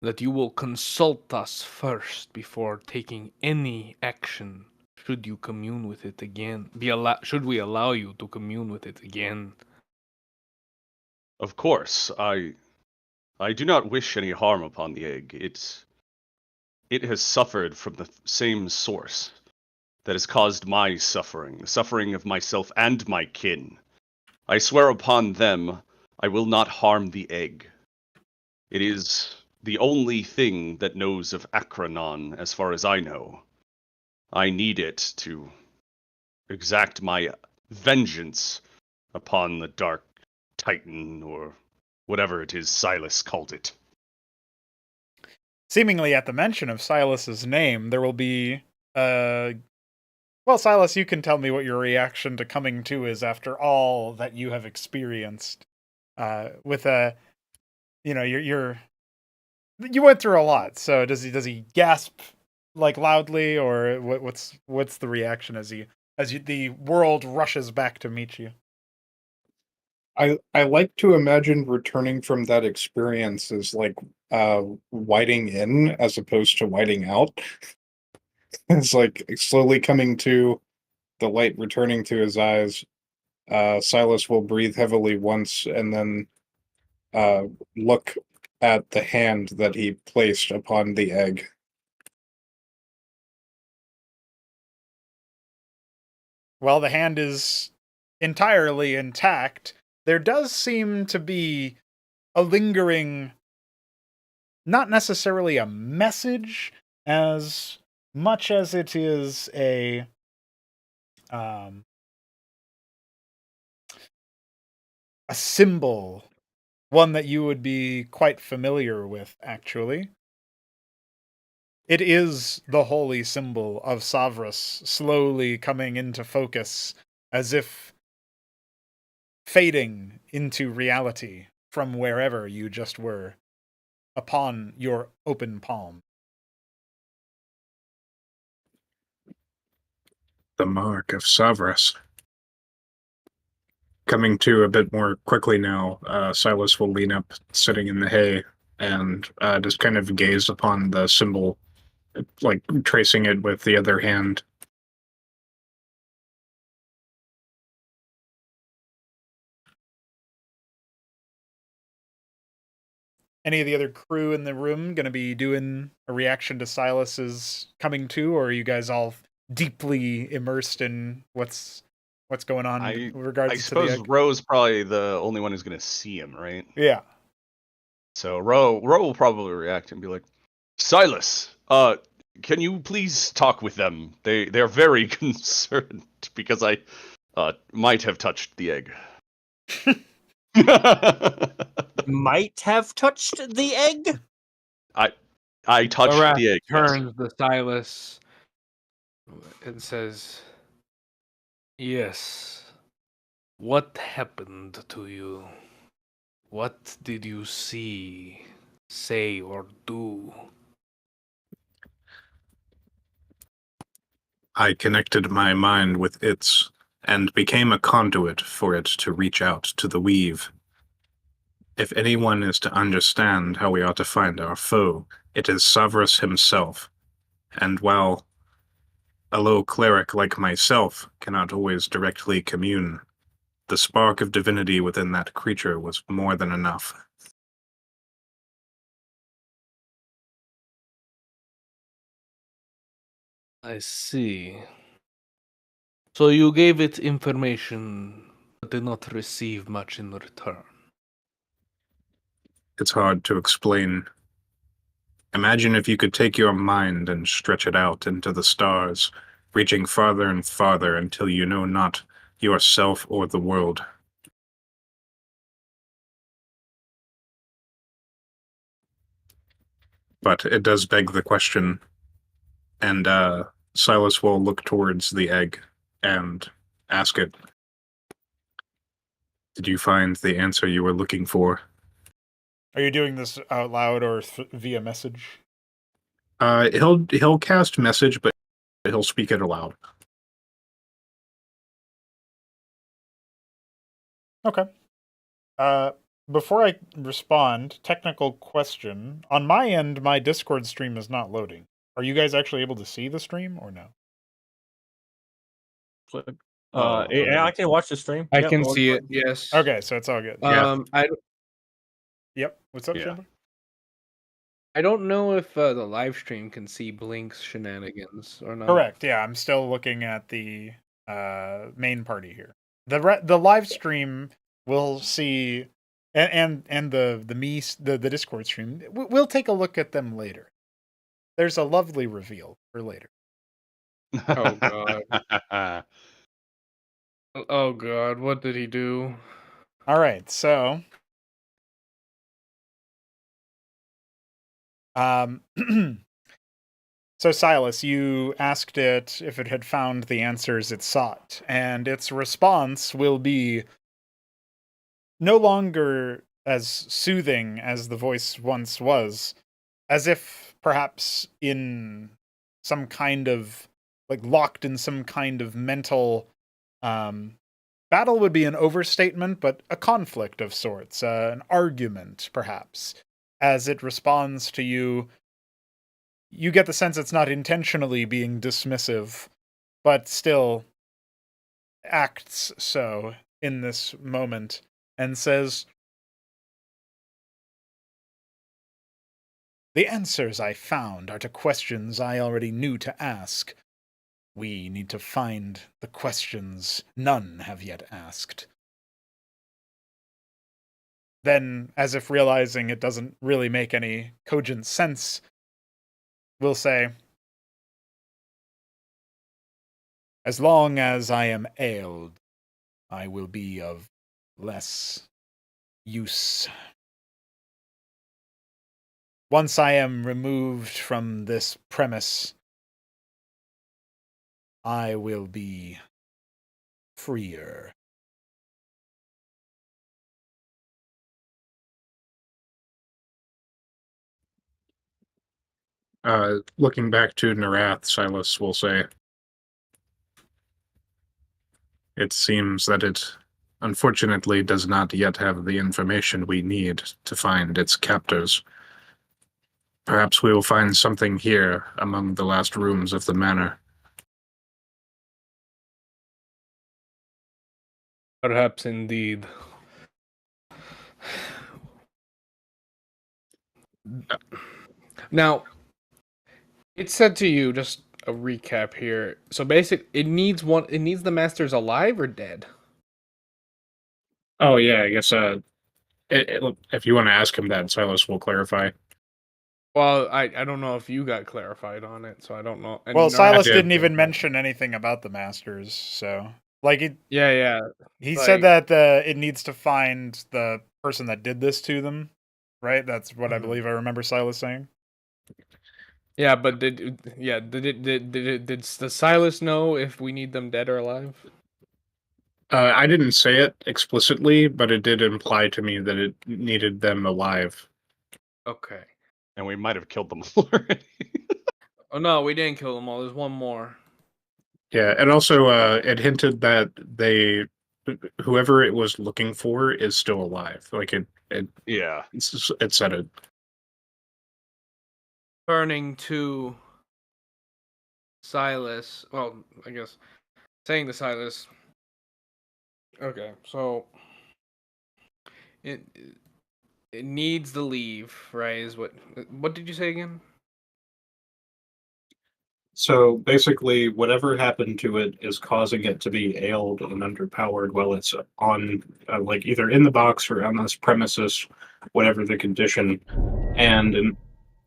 that you will consult us first before taking any action. Should you commune with it again? Should we allow you to commune with it again? Of course, I do not wish any harm upon the egg. It has suffered from the same source that has caused my suffering, the suffering of myself and my kin. I swear upon them, I will not harm the egg. It is the only thing that knows of Akranon, as far as I know. I need it to exact my vengeance upon the Dark Titan, or whatever it is Silas called it. Seemingly at the mention of Silas's name, there will be well, Silas, you can tell me what your reaction to coming to is after all that you have experienced. With a, you went through a lot. So does he gasp like loudly, or what's the reaction as the world rushes back to meet you? I like to imagine returning from that experience as like whiting in as opposed to whiting out. It's like slowly coming to, the light returning to his eyes. Silas will breathe heavily once and then look at the hand that he placed upon the egg. Well, the hand is entirely intact. There does seem to be a lingering, not necessarily a message, as much as it is a symbol, one that you would be quite familiar with, actually. It is the holy symbol of Savras slowly coming into focus, as if fading into reality from wherever you just were, upon your open palm. The mark of Savras. Coming to a bit more quickly now, Silas will lean up, sitting in the hay, and just kind of gaze upon the symbol, like tracing it with the other hand. Any of the other crew in the room going to be doing a reaction to Silas's coming to, or are you guys all deeply immersed in what's going on in regards I to the suppose egg? Ro's probably the only one who's going to see him, right? Yeah. So Ro will probably react and be like, Silas, can you please talk with them? They're very concerned because I might have touched the egg. Might have touched the egg? I touched Narath the egg. Yes. turns to Silas and says, "Yes. What happened to you? What did you see, say, or do?" I connected my mind with its, and became a conduit for it to reach out to the weave. If anyone is to understand how we ought to find our foe, it is Savras himself. And while a low cleric like myself cannot always directly commune, the spark of divinity within that creature was more than enough. I see. So you gave it information, but did not receive much in return. It's hard to explain. Imagine if you could take your mind and stretch it out into the stars, reaching farther and farther until you know not yourself or the world. but it does beg the question, and Silas will look towards the egg and ask it, "Did you find the answer you were looking for?" Are you doing this out loud or via message? He'll cast message, but he'll speak it aloud. Okay. Before I respond, technical question. On my end, my Discord stream is not loading. Are you guys actually able to see the stream or no? I can watch the stream. I Yep, can I'll- see it. Yes. Okay, so it's all good. Yep. What's up, Yeah. Chamber? I don't know if the live stream can see Blink's shenanigans or not. Correct. Yeah, I'm still looking at the main party here. The live stream will see, and the Discord stream. We'll take a look at them later. There's a lovely reveal for later. Oh god. Oh god, what did he do? All right, so so Silas, you asked it if it had found the answers it sought, and its response will be no longer as soothing as the voice once was, as if perhaps in some kind of, like, locked in some kind of mental battle would be an overstatement, but a conflict of sorts, an argument perhaps. As it responds to you, you get the sense it's not intentionally being dismissive, but still acts so in this moment, and says, "The answers I found are to questions I already knew to ask. We need to find the questions none have yet asked." Then, as if realizing it doesn't really make any cogent sense, we'll say, "As long as I am ailed, I will be of less use. Once I am removed from this premise, I will be freer." Looking back to Narath, Silas will say, "It seems that it unfortunately does not yet have the information we need to find its captors. Perhaps we will find something here among the last rooms of the manor." Perhaps indeed. Now, it said to you, just a recap here. So it needs the masters alive or dead? Oh yeah, I guess if you want to ask him that, Silas will clarify. Well, I don't know if you got clarified on it, so I don't know. And Well, Silas did. didn't even mention anything about the Masters, so Yeah. he Like- said that it needs to find the person that did this to them, right? That's what I believe I remember Silas saying. Yeah, but did the Silas know if we need them dead or alive? I didn't say it explicitly, but it did imply to me that it needed them alive. Okay. And we might have killed them already. Oh no, we didn't kill them all. There's one more. Yeah, and also it hinted that whoever it was looking for is still alive. Like Yeah. it said it. Turning to Silas. Well, I guess saying to Silas. Okay, so it needs to leave, right? Is what did you say again? So basically, whatever happened to it is causing it to be ailed and underpowered while it's on, like either in the box or on this premises, whatever the condition. And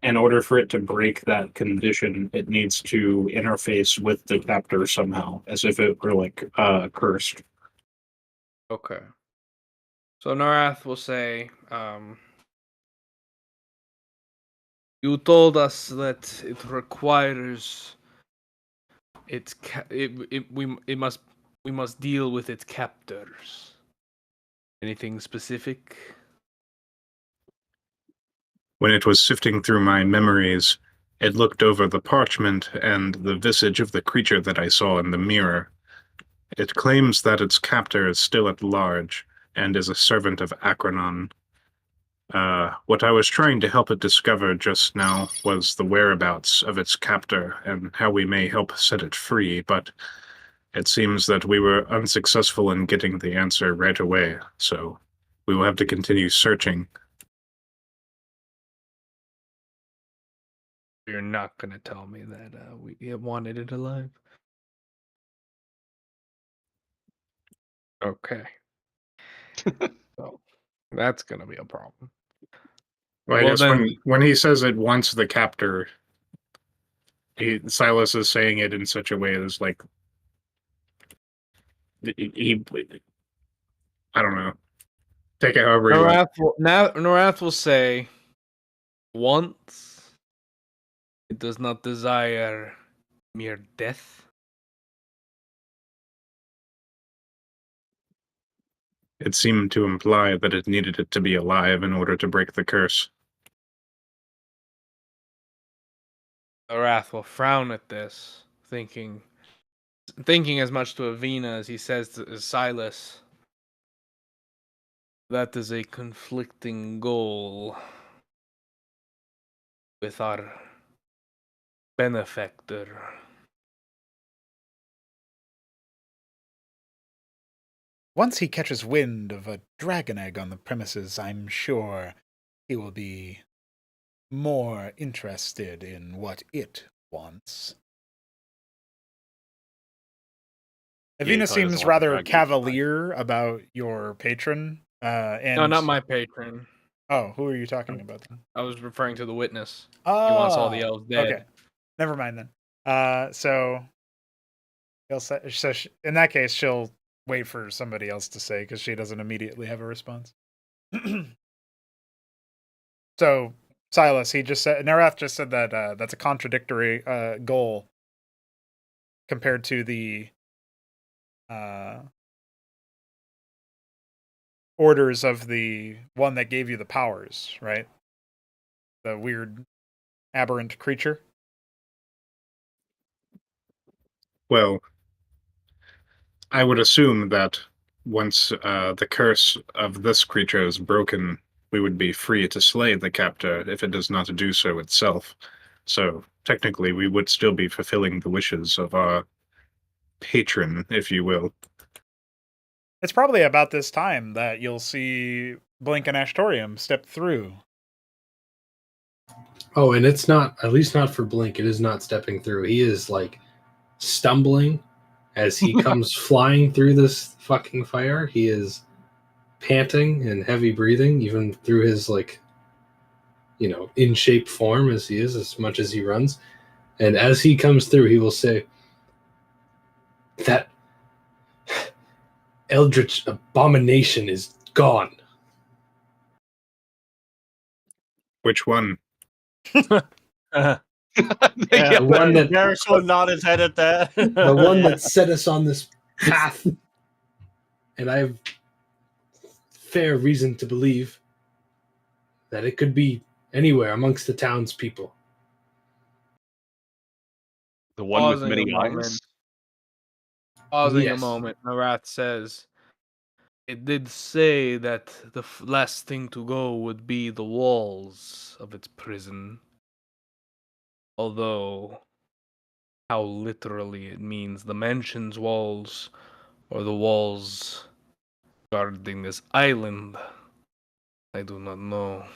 in order for it to break that condition, it needs to interface with the captor somehow, as if it were like cursed. Okay. So Narath will say, You told us that it requires we must deal with its captors. Anything specific? When it was sifting through my memories, it looked over the parchment and the visage of the creature that I saw in the mirror. It claims that its captor is still at large and is a servant of Akranon. What I was trying to help it discover just now was the whereabouts of its captor and how we may help set it free, but it seems that we were unsuccessful in getting the answer right away, so we will have to continue searching. You're not gonna tell me that we wanted it alive. Okay. So that's gonna be a problem. Well, I Well, guess then- when he says it wants the captor, Silas is saying it in such a way as like he I don't know. Take it however you want. Norath will say, once it does not desire mere death. It seemed to imply that it needed it to be alive in order to break the curse. Norath will frown at this, thinking as much to Avina as he says to Silas. That is a conflicting goal with our benefactor. Once he catches wind of a dragon egg on the premises, I'm sure he will be more interested in what it wants. he Avina probably seems doesn't want the rather dragon to cavalier about your patron. And No, not my patron. Oh, who are you talking about then? I was referring to the witness. Oh, He wants all the elves dead. Okay, never mind then. So he'll say, in that case, she'll wait for somebody else to say because she doesn't immediately have a response. So Silas, he just said, Narath just said that that's a contradictory goal compared to the orders of the one that gave you the powers, right? The weird aberrant creature. Well, I would assume that once the curse of this creature is broken, we would be free to slay the captor if it does not do so itself. So technically, we would still be fulfilling the wishes of our patron, if you will. It's probably about this time that you'll see Blink and Ashtorium step through. Oh, and it's not, at least not for Blink, it is not stepping through. He is like stumbling as he comes flying through this fucking fire. He is panting and heavy breathing, even through his like, in shape form as he is, as much as he runs. And as he comes through, he will say, "That eldritch abomination is gone." Which one? Yeah, The one that Derek will nod his head at that. the one that set us on this path. And I have fair reason to believe that it could be anywhere amongst the townspeople. The one with Pausing many a eyes. moment. Pausing Yes. a moment, Narath says, it did say that the last thing to go would be the walls of its prison. Although, how literally it means the mansion's walls or the walls guarding this island, I do not know.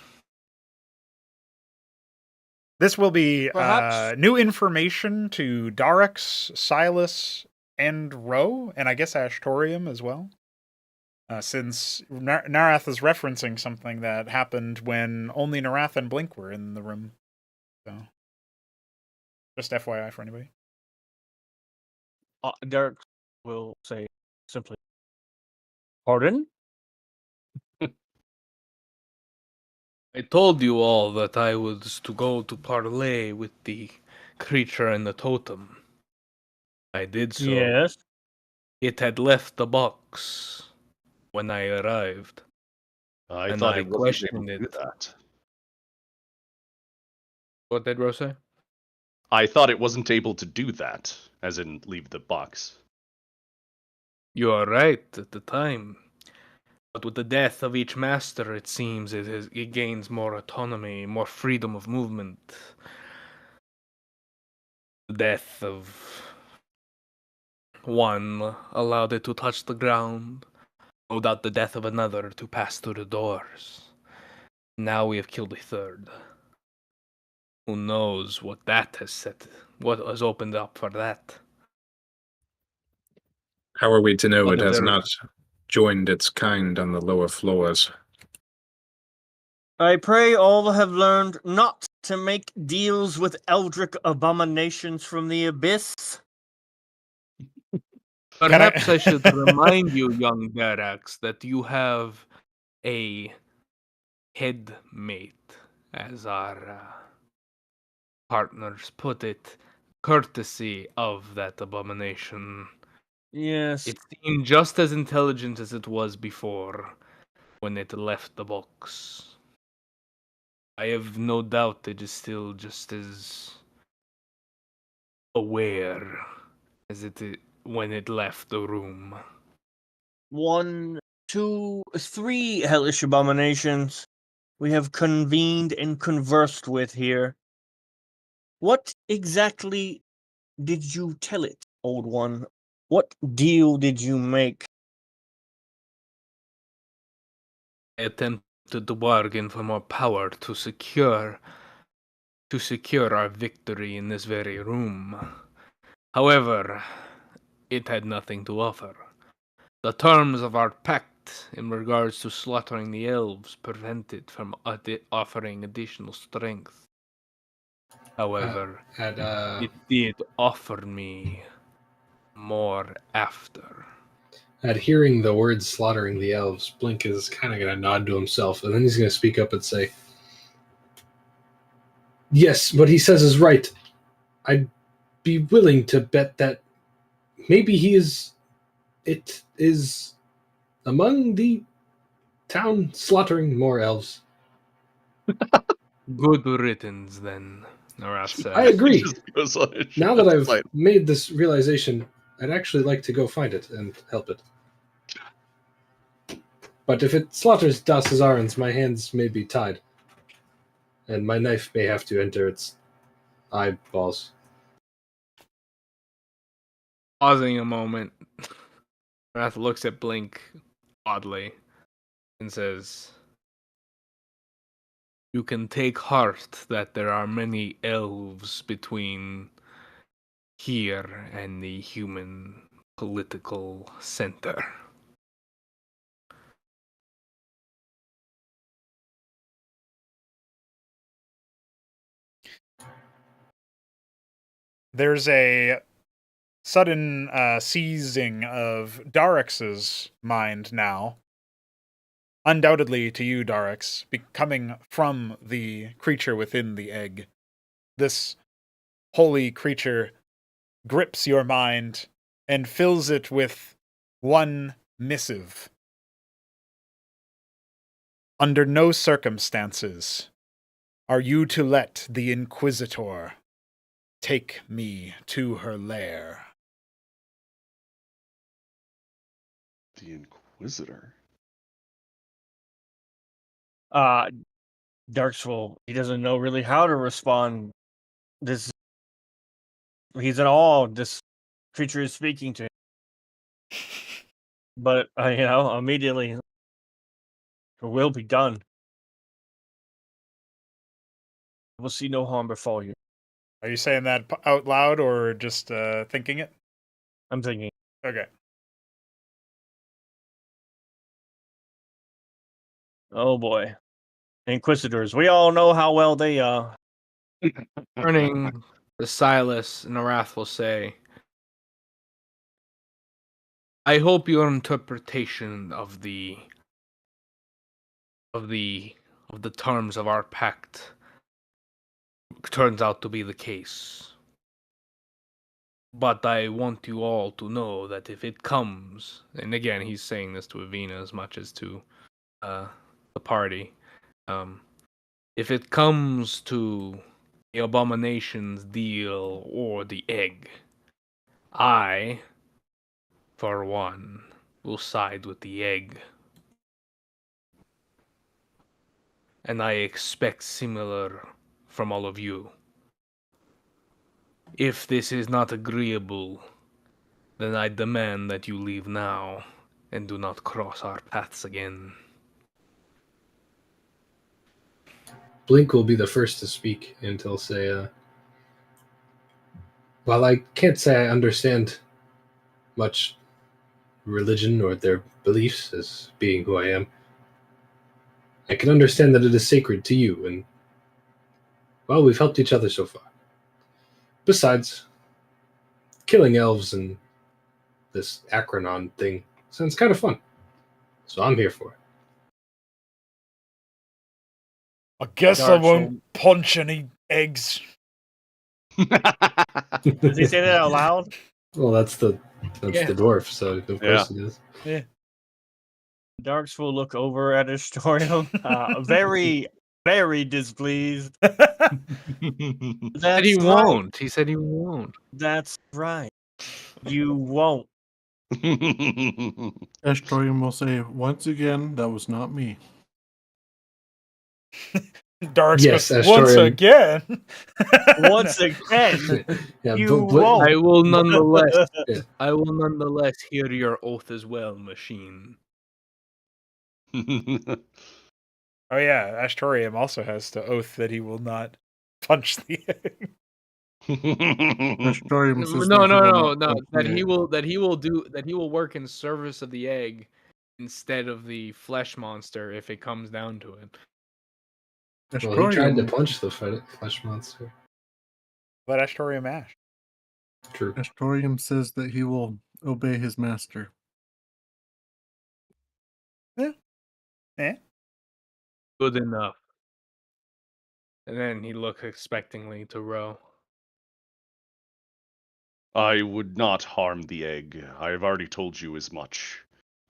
This will be Perhaps- new information to Darix, Silas, and Ro, and I guess Ashtorium as well. Since Narath is referencing something that happened when only Narath and Blink were in the room. So, just FYI for anybody. Derek will say simply, "Pardon?" I told you all that I was to go to parley with the creature in the totem. I did so. Yes. It had left the box when I arrived. I And thought I it wasn't able questioned to do it. that. What did Rose say? I thought it wasn't able to do that, as in leave the box. You are right at the time. But with the death of each master, it seems it gains more autonomy, more freedom of movement. The death of one allowed it to touch the ground. No doubt the death of another to pass through the doors. Now we have killed a third. Who knows what that has set, what has opened up for that? How are we to know What it if has there- not joined its kind on the lower floors? I pray all have learned not to make deals with eldritch abominations from the abyss. Perhaps I should remind you, young Darax, that you have a headmate, as our partners put it, courtesy of that abomination. Yes. It seemed just as intelligent as it was before when it left the box. I have no doubt it is still just as aware as when it left the room. 1, 2, 3 hellish abominations we have convened and conversed with here. What exactly did you tell it, old one? What deal did you make? I attempted to bargain for more power to secure our victory in this very room. However, it had nothing to offer. The terms of our pact in regards to slaughtering the elves prevent it from offering additional strength. However, it did offer me more after. At hearing the words slaughtering the elves, Blink is kind of going to nod to himself, and then he's going to speak up and say, "Yes, what he says is right. I'd be willing to bet that maybe it is among the town slaughtering more elves." Good riddance, then, Narath says. I agree. Like, Now that I've made this realization, I'd actually like to go find it and help it. But if it slaughters Da Sazarins, my hands may be tied, and my knife may have to enter its eyeballs. Pausing a moment, Narath looks at Blink oddly and says, "You can take heart that there are many elves between here and the human political center." There's a sudden seizing of Darix's mind now. Undoubtedly to you, Darix, coming from the creature within the egg. This holy creature grips your mind and fills it with one missive. Under no circumstances are you to let the Inquisitor take me to her lair. The Inquisitor? Darksville, he doesn't know really how to respond. He's in awe. This creature is speaking to him. But, immediately, it will be done. We'll see no harm befall you. Are you saying that out loud or just thinking it? I'm thinking. Okay. Oh boy. Inquisitors. We all know how well they Turning to Silas, Narath will say, "I hope your interpretation of the of the terms of our pact turns out to be the case. But I want you all to know that if it comes, and again, he's saying this to Avina as much as to the party, if it comes to the abominations deal or the egg, I, for one, will side with the egg. And I expect similar from all of you. If this is not agreeable, then I demand that you leave now and do not cross our paths again. Blink will be the first to speak, and he'll say, while I can't say I understand much religion or their beliefs as being who I am, I can understand that it is sacred to you, and, well, we've helped each other so far. Besides, killing elves and this Acronon thing sounds kind of fun, so I'm here for it. I guess I Dark won't punch any eggs. Does he say that out loud? Well, that's the Yeah. dwarf, so of course he does. Yeah. Darks will look over at Astorium, very, very displeased. Said he won't. He said he won't. That's right. You won't. Astorium will say, once again, that was not me. Dark's Yes, goes, once Astorium. again. Once again, Yeah, you but- won't. I will nonetheless. Yeah. I will nonetheless hear your oath as well, machine. Oh yeah, Astorium also has to oath that he will not punch the egg. Astorium says No. that he will not punch That the he egg. will. That he will work in service of the egg instead of the flesh monster if it comes down to it. Well, he tried to Astorium, punch the flesh monster. Let Astorium ash. True. Astorium says that he will obey his master. Eh? Good enough. And then he looked expectingly to Ro. I would not harm the egg. I have already told you as much.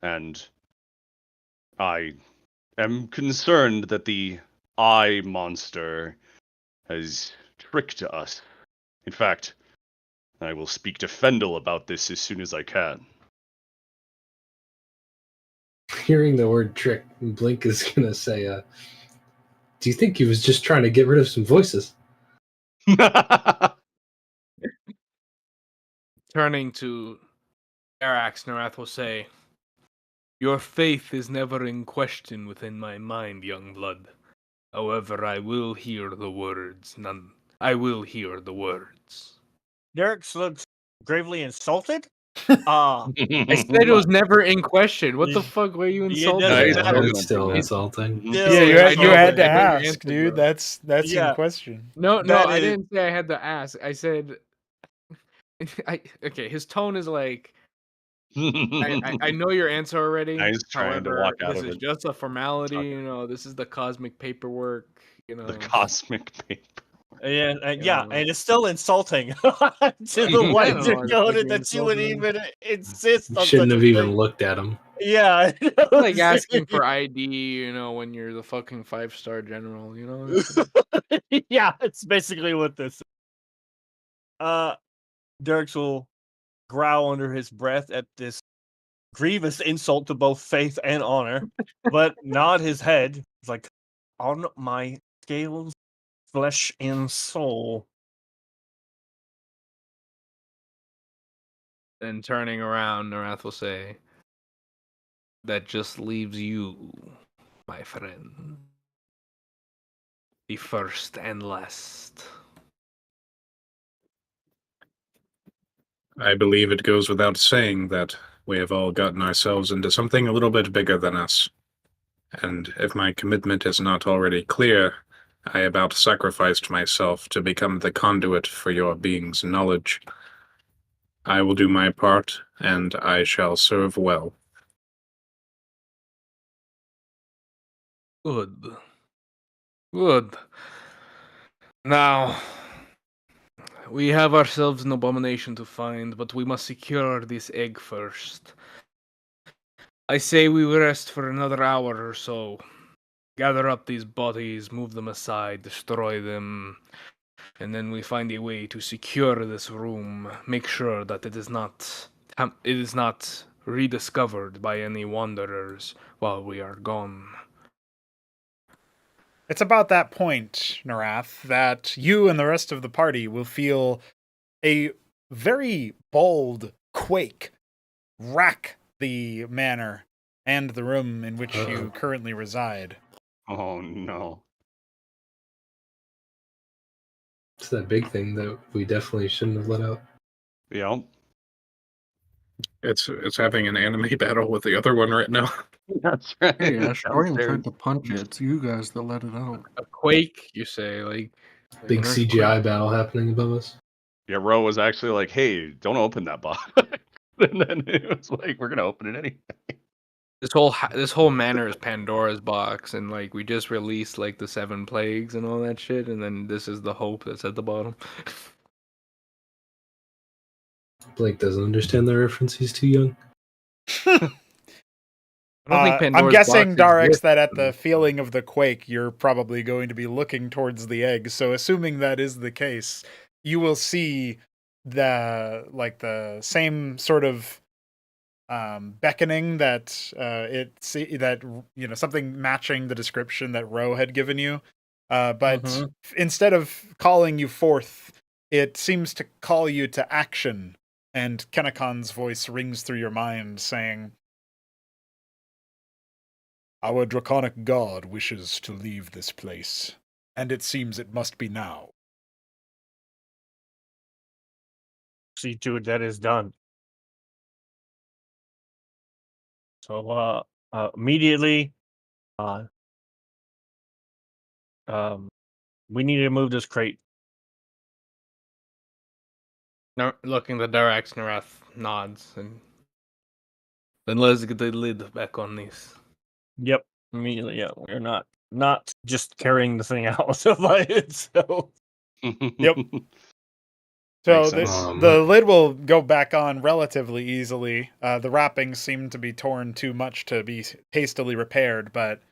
And I am concerned that the eye monster has tricked us. In fact, I will speak to Fendel about this as soon as I can. Hearing the word trick, Blink is gonna say, do you think he was just trying to get rid of some voices? Turning to Arax, Narath will say, "Your faith is never in question within my mind, young blood. However, I will hear the words. I will hear the words." Derek looks gravely insulted. I said it was never in question. What the Yeah. fuck were you Yeah, insulted? doesn't Yeah, matter. that's still insulting. Yeah, Yeah, I you know, had to but I know your ask, answer, dude. bro. That's Yeah. in question. No, That I is- didn't say I had to ask. I said, okay. His tone is like, I know your answer already. Now he's trying to However, walk out this of is it. just a formality. You know, this is the cosmic paperwork. You know, The cosmic paper. Yeah, Yeah. and it's still insulting to the white know, it's Dakota fucking that you would insulting. even insist on Shouldn't such have a even thing. looked at him. Yeah, It's like asking for ID. You know, when you're the fucking 5-star general. You know. yeah, it's basically what this. Dirks will growl under his breath at this grievous insult to both faith and honor, but nod his head. It's like, on my scales, flesh and soul. Then turning around, Narath will say, "That just leaves you, my friend. The first and last." I believe it goes without saying that we have all gotten ourselves into something a little bit bigger than us. And if my commitment is not already clear, I about sacrificed myself to become the conduit for your being's knowledge. I will do my part, and I shall serve well. Good. Good. Now, we have ourselves an abomination to find, but we must secure this egg first. I say we rest for another hour or so. Gather up these bodies, move them aside, destroy them, and then we find a way to secure this room. Make sure that it is not rediscovered by any wanderers while we are gone. It's about that point, Narath, that you and the rest of the party will feel a very bold quake rack the manor and the room in which you currently reside. Oh no. It's that big thing that we definitely shouldn't have let out. Yeah. It's having an anime battle with the other one right now. That's right. Hey, Astorium Downstairs. tried to punch it. It's you guys that let it out. A quake, you say? Big an CGI battle happening above us. Yeah, Ro was actually like, "Hey, don't open that box." And then it was like, "We're gonna open it anyway." This whole manor is Pandora's box, and we just released the 7 plagues and all that shit, and then this is the hope that's at the bottom. Blake doesn't understand the reference. He's too young. I don't think I'm Pandora's guessing, box Darix, exists. that at the feeling of the quake, you're probably going to be looking towards the egg. So, assuming that is the case, you will see the same sort of beckoning that something matching the description that Ro had given you. But instead of calling you forth, it seems to call you to action. And Kenakon's voice rings through your mind, saying, "Our draconic god wishes to leave this place, and it seems it must be now." See to it that is done. So immediately, we need to move this crate. Looking the Darax, Narath nods, and then let's get the lid back on this. Yep, immediately. Yeah, we're not just carrying the thing out by itself. Yep. So Makes sense. the lid will go back on relatively easily. The wrappings seem to be torn too much to be hastily repaired, but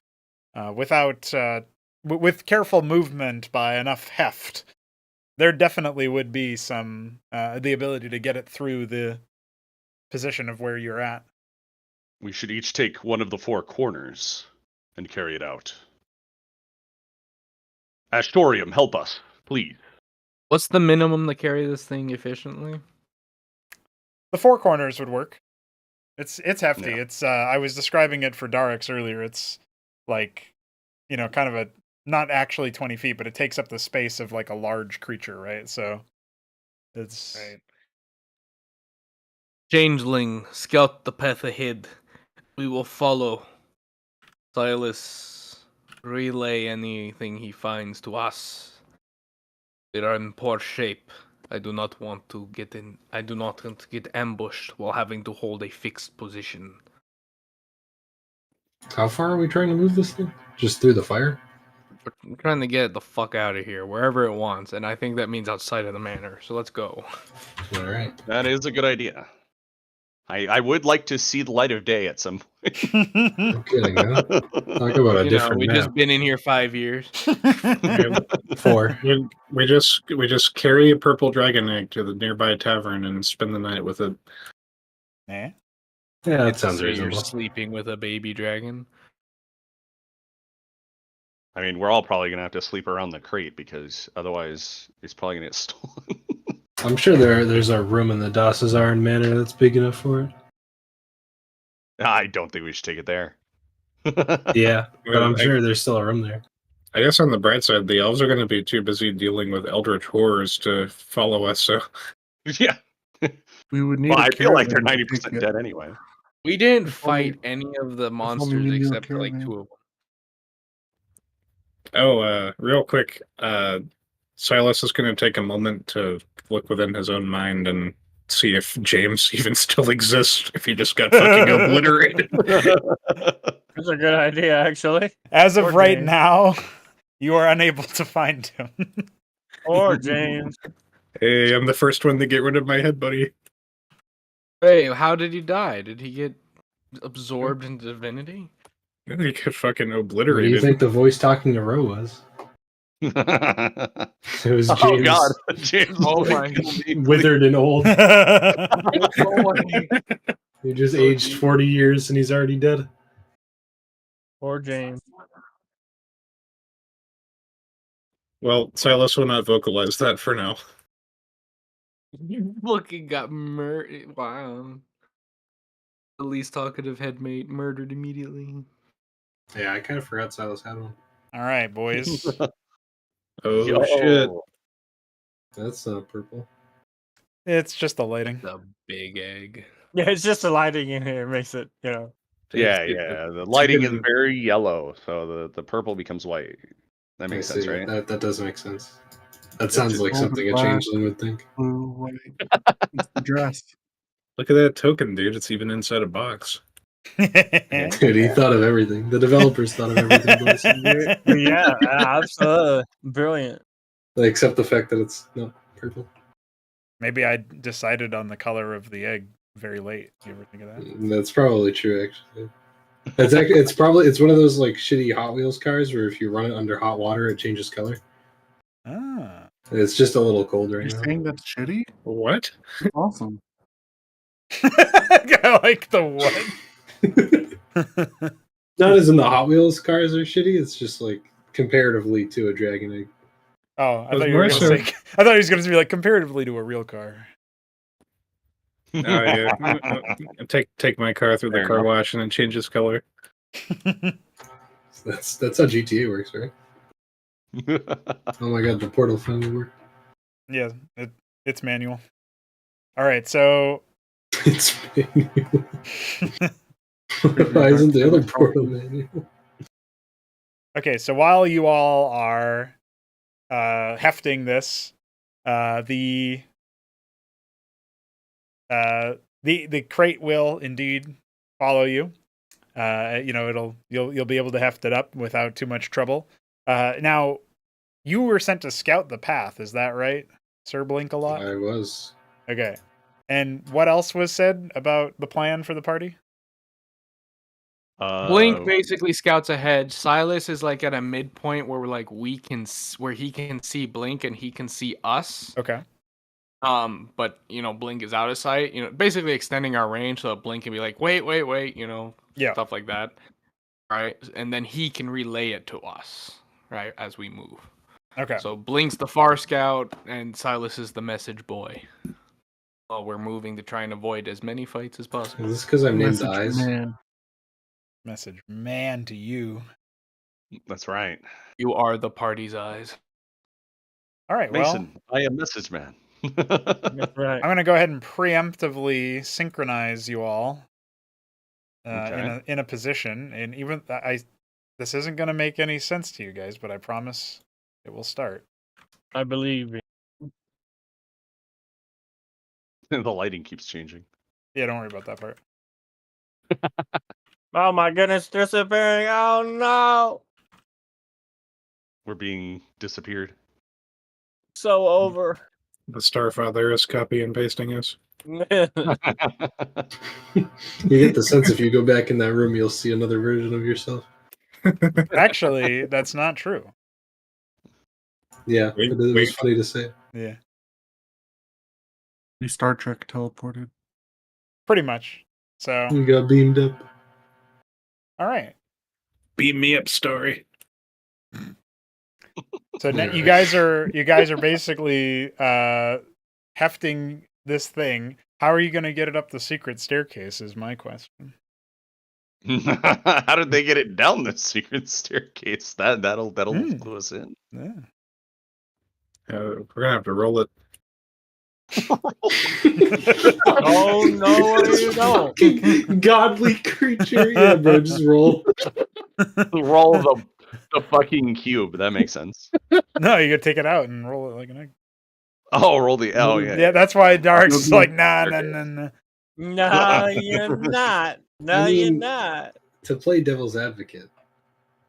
with careful movement by enough heft, there definitely would be some the ability to get it through the position of where you're at. We should each take one of the 4 corners and carry it out. Astorium, help us, please. What's the minimum to carry this thing efficiently? The 4 corners would work. It's hefty. Yeah. It's I was describing it for Darix earlier. It's kind of a not actually 20 feet, but it takes up the space of a large creature, right? So it's Right. Changeling, scout the path ahead. We will follow. Silas, relay anything he finds to us. We are in poor shape. I do not want to get ambushed while having to hold a fixed position. How far are we trying to move this thing? Just through the fire? We're trying to get it the fuck out of here, wherever it wants, and I think that means outside of the manor. So let's go. All right. That is a good idea. I would like to see the light of day at some point. I'm kidding, huh? Talk about a different we've map. just been in here 5 years. 4. We just carry a purple dragon egg to the nearby tavern and spend the night with it. Eh? Yeah, that sounds So you're reasonable. sleeping with a baby dragon. I mean, we're all probably going to have to sleep around the crate because otherwise it's probably going to get stolen. I'm sure there's a room in the Da Sazarin Manor that's big enough for it. I don't think we should take it there. Yeah, but I'm I- sure there's still a room there. I guess on the bright side, the elves are going to be too busy dealing with eldritch horrors to follow us, so Yeah. We would need. Well, a I feel like they're caravan to take 90% it. dead anyway. We didn't If only- fight any of the only monsters we knew a except for caravan. 2 of them. real quick, Silas is going to take a moment to look within his own mind and see if James even still exists, if he just got fucking obliterated. That's a good idea, actually. As of Poor right James. now, You are unable to find him. Or James. Hey, I'm the first one to get rid of my head, buddy. Hey, how did he die? Did he get absorbed into divinity? I think he got fucking What do you obliterated. think the voice talking to Ro was? It was James, Oh God, James. Oh was my- withered and old. Boy. He just aged 40 years and he's already dead. Or James. Well, Silas will not vocalize that for now. Fucking got murdered. Wow. The least talkative headmate murdered immediately. Yeah, I kind of forgot Silas had one. All right, boys. Oh Yo. shit! That's purple. It's just the lighting. The big egg. Yeah, it's just the lighting in here makes it, Yeah, It's- yeah. The lighting is getting- very yellow, so the purple becomes white. That makes I sense, see. right? That does make sense. That sounds just like all the something a black. changeling would think. Blue, white. It's the dress. Look at that token, dude. It's even inside a box. Dude, he thought of everything. The developers thought of everything, boys. yeah, absolutely. Brilliant. Except the fact that it's not purple. Maybe I decided on the color of the egg very late. You ever think of that? That's probably true, actually. It's one of those like shitty Hot Wheels cars where if you run it under hot water, it changes color. Ah. It's just a little cold right You're now. saying that's shitty? What? Awesome. I like the what? Not as in the Hot Wheels cars are shitty. It's just like comparatively to a Dragon Egg. Oh, I Was thought you were more going to say. I thought he was going to be like comparatively to a real car. Oh yeah. Take my car through the Fair car enough. wash and then change its color. That's how GTA works, right? Oh my god, the portal finally worked. Yeah, it's manual. All right, so It's manual. Why isn't the other portal manual? okay, so while you all are hefting this, the crate will indeed follow you. You'll be able to heft it up without too much trouble. Now, you were sent to scout the path. Is that right, Sir Blink-a-Lot? I was. Okay. And what else was said about the plan for the party? Blink basically scouts ahead. Silas is like at a midpoint where where he can see Blink and he can see us. Okay. But Blink is out of sight. Basically extending our range so that Blink can be like, wait, Yeah. stuff like that. Right, and then he can relay it to us, right, as we move. Okay. So Blink's the far scout, and Silas is the message boy. While we're moving to try and avoid as many fights as possible. Is this because I'm named Message Eyes? man. Message man to you. That's right. You are the party's eyes. All right. Mason, I am message man. That's right. I'm going to go ahead and preemptively synchronize you all Okay. in a position, and even this isn't going to make any sense to you guys, but I promise it will start. I believe you. The lighting keeps changing. Yeah, don't worry about that part. Oh my goodness, disappearing. Oh no. We're being disappeared. So over. The Starfather is copy and pasting us. You get the sense if you go back in that room, you'll see another version of yourself. Actually, that's not true. Yeah, Wait, it was wait. funny to say. Yeah, The Star Trek teleported. pretty much. So, You got beamed up. all right. Beam me up, story. So now Yeah. you guys are basically hefting this thing. How are you going to get it up the secret staircase? Is my question. How did they get it down the secret staircase? That'll Hmm. clue us in. Yeah. We're gonna have to roll it. Oh no, you don't. Fucking godly creature. Yeah, bro, just roll. Roll the fucking cube. That makes sense. No, you gotta take it out and roll it like an egg. Oh, roll the. Oh, yeah. Yeah, that's why Dark's You'll like, do nah. No, you're not. No, I you're mean- not. To play devil's advocate,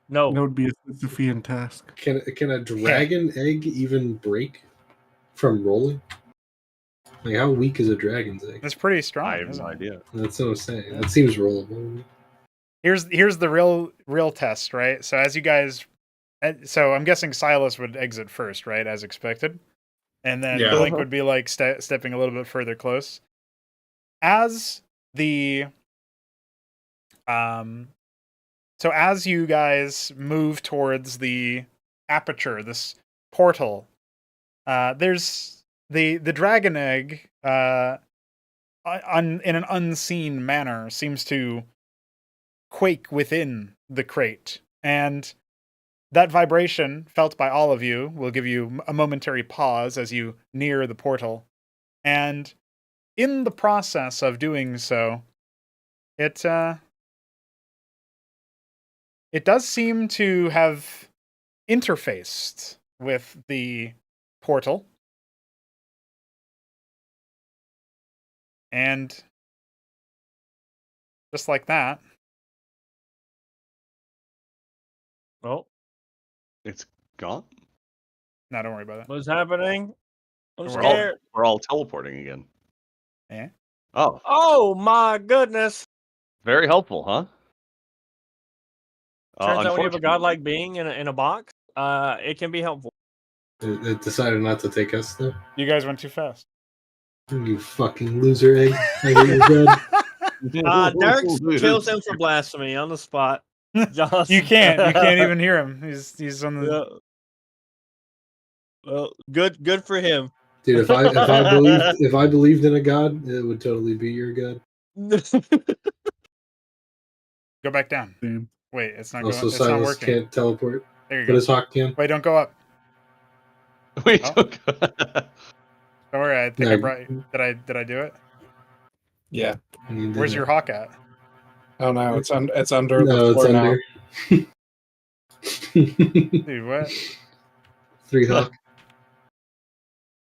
No. That would be a Sisyphean task. Can a dragon egg even break from rolling? Like, how weak is a dragon's egg? It's pretty strong. I have isn't no it? idea. That's what I'm saying. That seems rollable. Here's the real test, right? So as you guys, so I'm guessing Silas would exit first, right, as expected, and then Yeah. Blink would be like stepping a little bit further close. As the so as you guys move towards the aperture, this portal, there's the dragon egg, in an unseen manner, seems to quake within the crate, and that vibration felt by all of you will give you a momentary pause as you near the portal, and in the process of doing so, it does seem to have interfaced with the portal, and just like that. Oh, It's gone. No, don't worry about it. what's happening? I'm We're scared. We're all teleporting again. Yeah. Oh, Oh my goodness! very helpful, huh? Turns out when you have a Unfortunately- godlike being in a box, it can be helpful. It decided not to take us, though. You guys went too fast. You fucking loser egg. I hate your god. Derek kills him for blasphemy on the spot. Just- You can't even hear him. He's on the. Yeah. Well, good for him. Dude, if I believed in a god, it would totally be your god. Go back down. Same. Wait, it's not Also, going. It's not Silas working. can't teleport, There you but go. his hawk can. Wait, don't go up. Wait, Oh. don't go- Don't worry. I think I No. brought. Did I do it? Yeah. Where's your hawk at? Oh no, it's under No, the it's floor now. under. Dude, what? 3 hawk.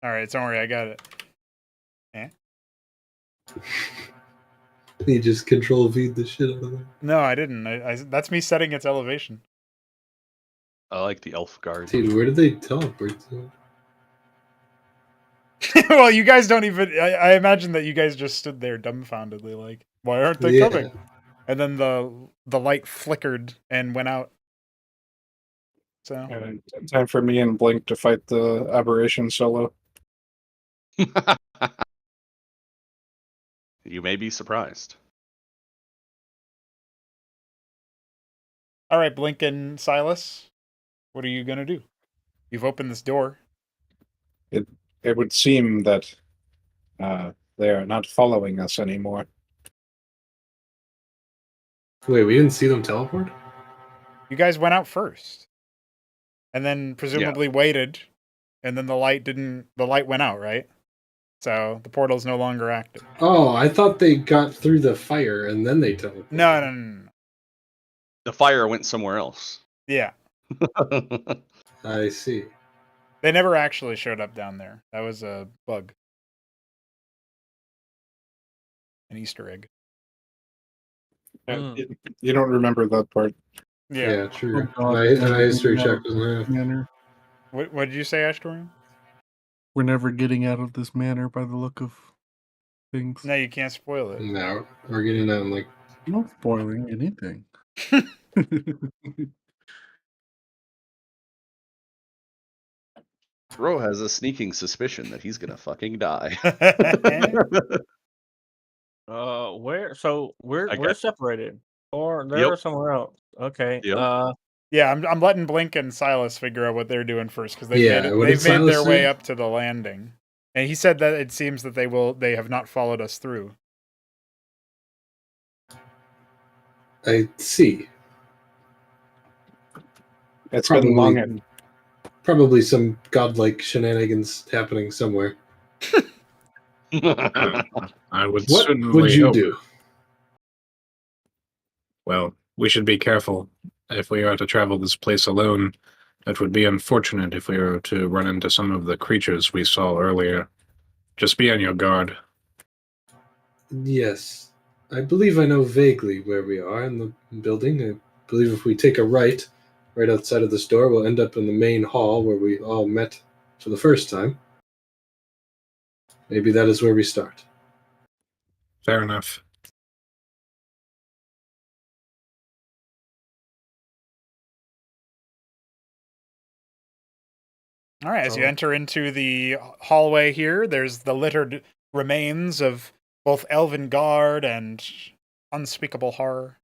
All right, don't worry. I got it. You just control V the shit out of them. No, I didn't. That's me setting its elevation. I like the elf guard. Dude, where did they teleport to? Well, you guys don't even. I imagine that you guys just stood there dumbfoundedly, like, why aren't they Yeah. coming? And then the light flickered and went out. So Time for me and Blink to fight the aberration solo. You may be surprised. all right, Blink and Silas, what are you gonna do? You've opened this door. It would seem that they are not following us anymore. Wait, we didn't see them teleport? You guys went out first, and then presumably waited, and then the light went out, right? So the portal's no longer active. Oh, I thought they got through the fire and then they teleported. No. The fire went somewhere else. Yeah, I see. they never actually showed up down there. That was a bug, an Easter egg. You don't remember that part. Yeah, true. Oh, God. My history check doesn't have. Manor. What did you say, Ashtorian? We're never getting out of this manor by the look of things. No, you can't spoil it. No, we're getting that in like. I'm not spoiling anything. Ro has a sneaking suspicion that he's gonna fucking die. Where? So we're Okay. separated, or they're Yep. somewhere else. Okay. Yep. Yeah, I'm letting Blink and Silas figure out what they're doing first because Yeah, what did they've made their Silas way say? up to the landing, and he said that it seems that they have not followed us through. I see. It's been long Probably- and Probably some godlike shenanigans happening somewhere. I would What certainly would you hope. do? Well, we should be careful. If we are to travel this place alone, it would be unfortunate if we were to run into some of the creatures we saw earlier. Just be on your guard. Yes. I believe I know vaguely where we are in the building. I believe if we take a right, right outside of this door. We'll end up in the main hall where we all met for the first time. Maybe that is where we start. Fair enough. All right, as you So- enter into the hallway here, there's the littered remains of both elven guard and unspeakable horror.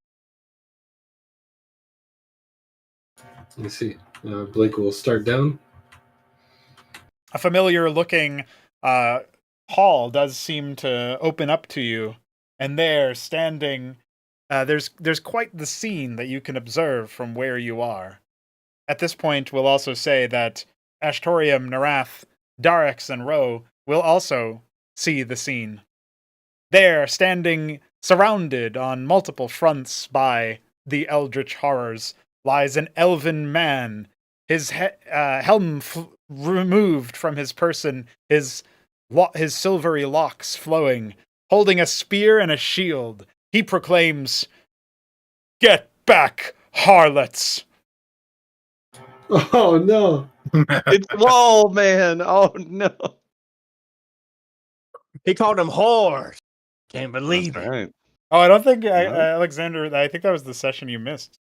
Let me see. Blake will start down. A familiar-looking hall does seem to open up to you, and there, standing, there's quite the scene that you can observe from where you are. At this point, we'll also say that Ashtorium, Narath, Darix, and Ro will also see the scene. There, standing surrounded on multiple fronts by the eldritch horrors, lies an elven man, his helm removed from his person, his silvery locks flowing, holding a spear and a shield. He proclaims, "Get back, harlots!" Oh no! It's Wall Man. Oh no. He called him whores. Can't believe That's it. right. Oh, I don't think, No? Alexander, I think that was the session you missed.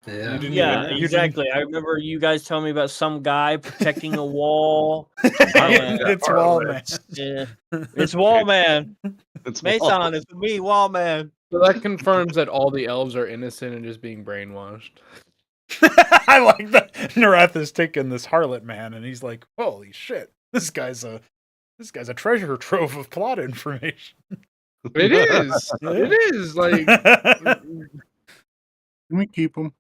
Yeah. You didn't Yeah, even- you exactly. I remember you guys telling me about some guy protecting a wall. It's Wall Man. Yeah. It's Wall Man. It's Wall. Mason, it's me, Wall Man. So that confirms that all the elves are innocent and just being brainwashed. I like that Narath has taken this harlot man and he's like, holy shit, this guy's a treasure trove of plot information. It is. It is like Can we keep him?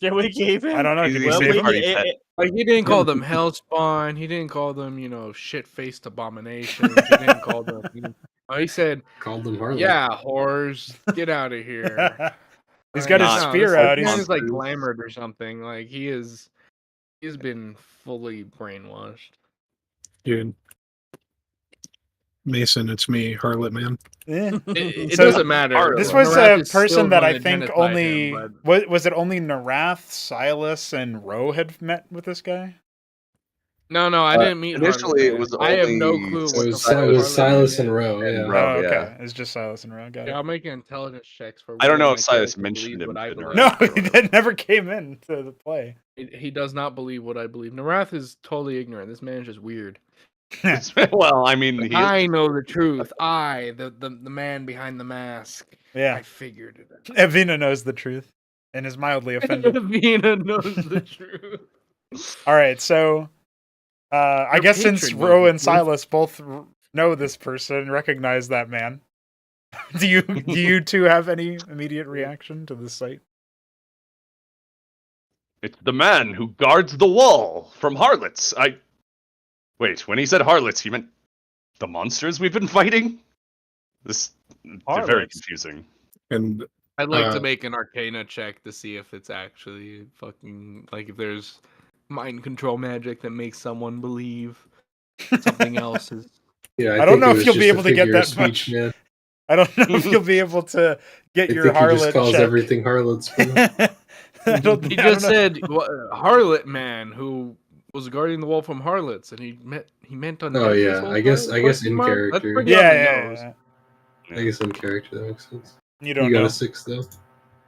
Can we keep him? I don't know. He's Did the we Well, save we him? party did- pet. Like he didn't call them hellspawn. He didn't call them, shit-faced abominations. He didn't call them. He said, Called them harlots. "Yeah, whores, get out of here." He's got his Not spear this out. man He's is like monsters. glamored or something. Like he's been fully brainwashed. Dude. Mason, it's me, Harlot Man. eh. It So doesn't matter. This Narath was a is still person that I gonna think genocide only him, but- was it only Narath, Silas, and Ro had met with this guy? No, I didn't meet. initially, Harlot it was Man. I have no only- clue. It what was, the fuck it was Harlot Silas Man and is. Ro. And Yeah. Ro. Oh, okay. yeah. It's just Silas and Ro. Got Yeah, it. I'll make intelligence checks for. I don't know whether if my Silas character mentioned believes him what I to believe. No, Narath. that never came into the play. He does not believe what I believe. Narath is totally ignorant. This man is just weird. Well, I mean, he I know the truth. I, the man behind the mask. Yeah, I figured it out. Evina knows the truth and is mildly offended. Vina knows the truth. All right, so I Your guess since patron knows Ro the and truth. Silas both know this person, recognize that man. do you two have any immediate reaction to this sight? it's the man who guards the wall from harlots. Wait, when he said harlots, he meant the monsters we've been fighting? This is very Harlots? confusing. And I'd like to Uh, make an Arcana check to see if it's actually fucking like if there's mind control magic that makes someone believe something else is. Yeah, I don't think know it if was you'll just be a able to get figure of that speech, much. man. I don't know if you'll be able to get I your think he just harlot calls check. everything harlots. bro. I don't, He I don't just know. said Harlot man who was guarding the wall from harlots, and he meant on. Oh yeah, I guess in character. That's pretty Yeah, on the yeah, nose. yeah. I guess in character that makes sense. You don't You got know. a 6 though.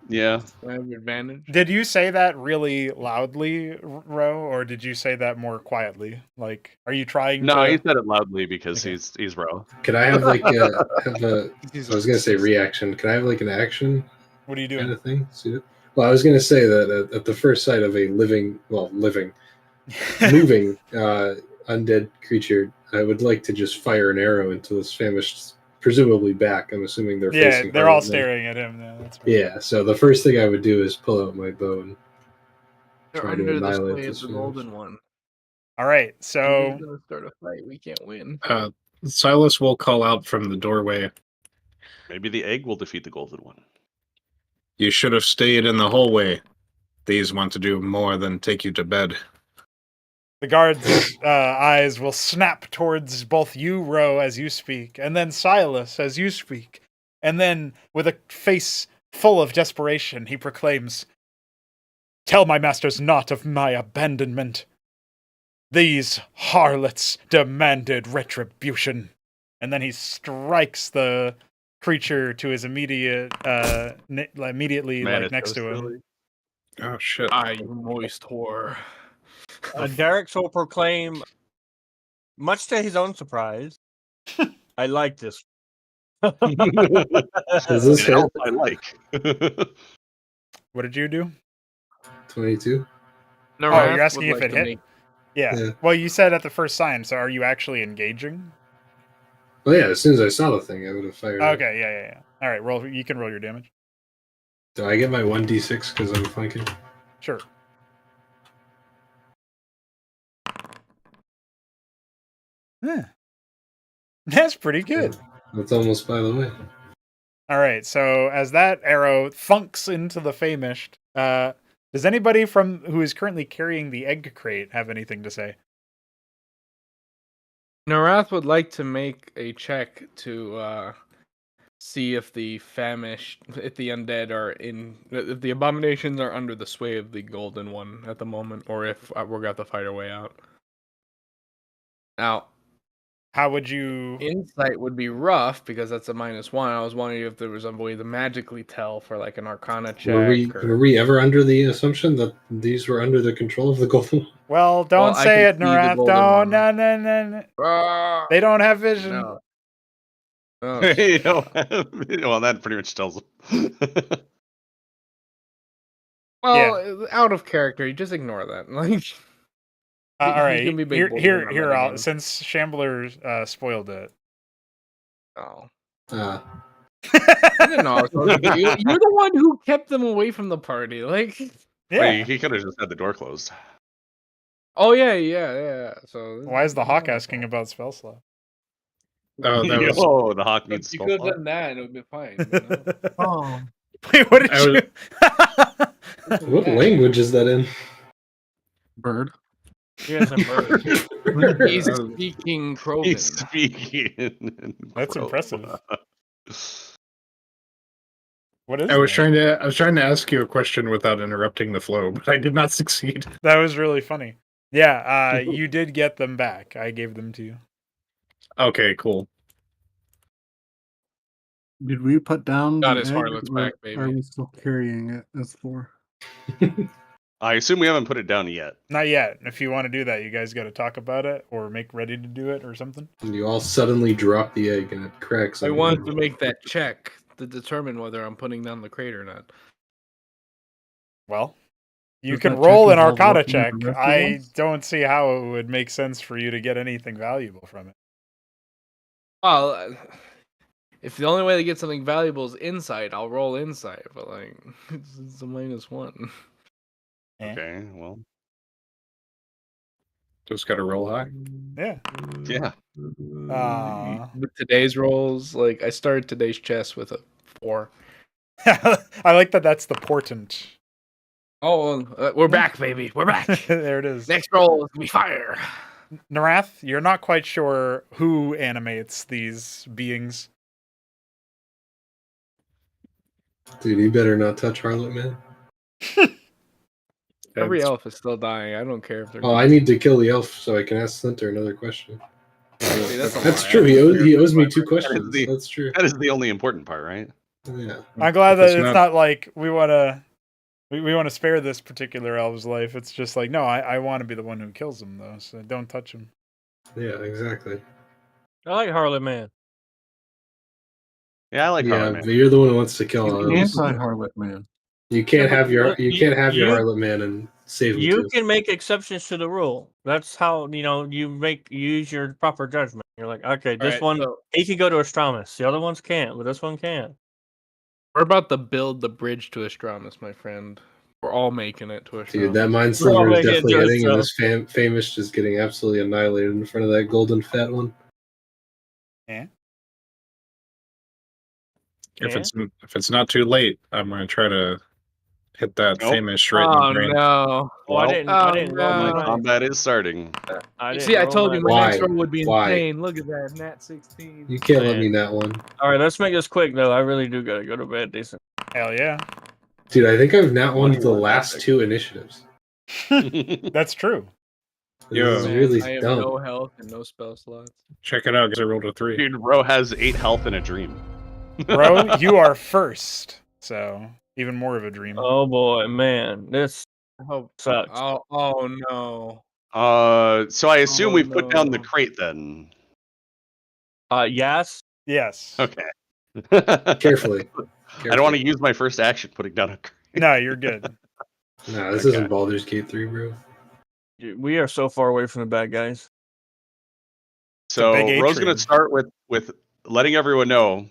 Yeah. I have advantage. Did you say that really loudly, Ro, or did you say that more quietly? Like, are you trying No, to? he said it loudly because Okay. he's Ro. Could I have like a I was gonna say reaction. Can I have like an action What are you kind doing? of thing? See it? Well, I was gonna say that at the first sight of a moving undead creature, I would like to just fire an arrow into this famished, presumably back. I'm assuming they're Yeah, facing. they're all Harlot now. staring at him. Yeah, that's right. Yeah, so the first thing I would do is pull out my bow and They're try to under the annihilate sway of this the finish. golden one. All right, He's so gonna start a fight. We can't win. Silas will call out from the doorway. Maybe the egg will defeat the golden one. You should have stayed in the hallway. These want to do more than take you to bed. the guard's eyes will snap towards both you, Ro, as you speak, and then Silas as you speak, and then with a face full of desperation, he proclaims, Tell my masters not of my abandonment. These harlots demanded retribution. And then he strikes the creature to his immediately Man, like it's next so to him. silly. Oh shit! I moist whore. Derek will proclaim, much to his own surprise, I like this. Does this An hit? elf I like. What did you do? 22. Oh, you're asking if it hit? Make... Yeah. Yeah. Well, you said at the first sign, so are you actually engaging? Well, yeah, as soon as I saw the thing, I would have fired. it. Okay, yeah. All right, roll. You can roll your damage. Do I get my 1d6 because I'm flanking? Sure. Yeah. That's pretty good. That's almost by the way. All right, so as that arrow thunks into the famished, does anybody from who is currently carrying the egg crate have anything to say? Narath would like to make a check to see if the famished, if the undead are if the abominations are under the sway of the golden one at the moment, or if we're going to fight our way out. Now, How would you? insight would be rough because that's a -1. I was wondering if there was a way to magically tell for like an Arcana check. Were we ever under the assumption that these were under the control of the golden? Well, don't Well, I say can it, see the Narath. golden Don't. one. No. Ah, They don't have vision. no. Oh, You know, well, that pretty much tells them. well, out of character. You just ignore that. Like, All he's right. gonna be big Here, bold here, in that here. game. Since Shambler spoiled it. oh. Ah, I didn't know. You're the one who kept them away from the party. Like, Yeah. Wait, he could have just had the door closed. oh yeah. So Why is the hawk asking about spell slot? Oh, that was. Yo, the hawk needs You spell could have slot. done that, and it would be fine. You know? Oh, Wait, what did I you? what language is that in? bird. He has a bird. He's speaking Krogan. He's speaking. in That's Crow. impressive. What is I was that? trying to ask you a question without interrupting the flow, but I did not succeed. That was really funny. Yeah, you did get them back. I gave them to you. Okay, cool. Did we put down Got the his egg, harlots or back, baby. Are we still carrying it as 4? I assume we haven't put it down yet. Not yet. If you want to do that, you guys got to talk about it or make ready to do it or something. And you all suddenly drop the egg and it cracks. I on wanted you. to make that check to determine whether I'm putting down the crate or not. Well, you Does can that roll check an involve Arcana looking at check. the rest of I us? don't see how it would make sense for you to get anything valuable from it. Well, if the only way to get something valuable is insight, I'll roll insight. But like, it's a -1. Eh? Okay, well, Just got to roll high. Yeah. yeah. With today's rolls, like I started today's chess with a 4. I like that. That's the portent. Oh, we're back, baby. We're back. There it is. Next roll is gonna be fire. Narath, you're not quite sure who animates these beings. Dude, you better not touch Harlot, man. Every That's- elf is still dying. I don't care if they're. Oh, I need to kill the elf so I can ask Splinter another question. See, that's a That's lie. true. I He don't owes, care he if owes me they're 2 dying. questions. the- That's true. That is the only important part, right? Yeah. I'm glad If that it's it's not- not like we want to. We want to spare this particular elf's life. It's just like, no, I want to be the one who kills him, though, so don't touch him. Yeah, exactly. I like Harlot Man. Yeah, I like Yeah, Harlot but Man. you're the one who wants to kill him. Anti-harlot man. You can't Yeah, have your but you can't have your you- Harlot man and save him You too. can make exceptions to the rule. That's how you use your proper judgment. You're like, okay, this Alright, one so he can go to Astramus. The other ones can't, but this one can. we're about to build the bridge to Astramus, my friend. We're all making it to Astramus. Dude, that mind We're all sliver is making it definitely to hitting, and us, this famous just getting absolutely annihilated in front of that golden fat one. Yeah. If Yeah? it's not too late, I'm gonna try to hit that Nope. famous right in Oh the brain. no! Oh, I Well, didn't. oh, I didn't roll no. my My dice. combat is starting. I didn't See, I roll told you my Why? next roll would be Why? insane. Look at that, nat 16. You can't let Man. me that one. All right, let's make this quick though. I really do gotta go to bed. Decent. Hell yeah. Dude, I think I've not won the 21 last epic. 2 initiatives. That's true. This Yo. is Man, really I have dumb. no health and no spell slots. Check it out, because I rolled a 3. Dude, Ro has 8 health and a dream. Bro, you are first. So, even more of a dream. Oh boy, man, this I hope. sucks. Oh no. So I assume Oh, we've put down the no. crate then. Yes. Yes. Okay. Carefully. I don't want to use my first action putting down a crate. No, you're good. Nah, this Okay. isn't Baldur's Gate 3, bro. Dude, we are so far away from the bad guys. So big Ro's going atrium. to start with letting everyone know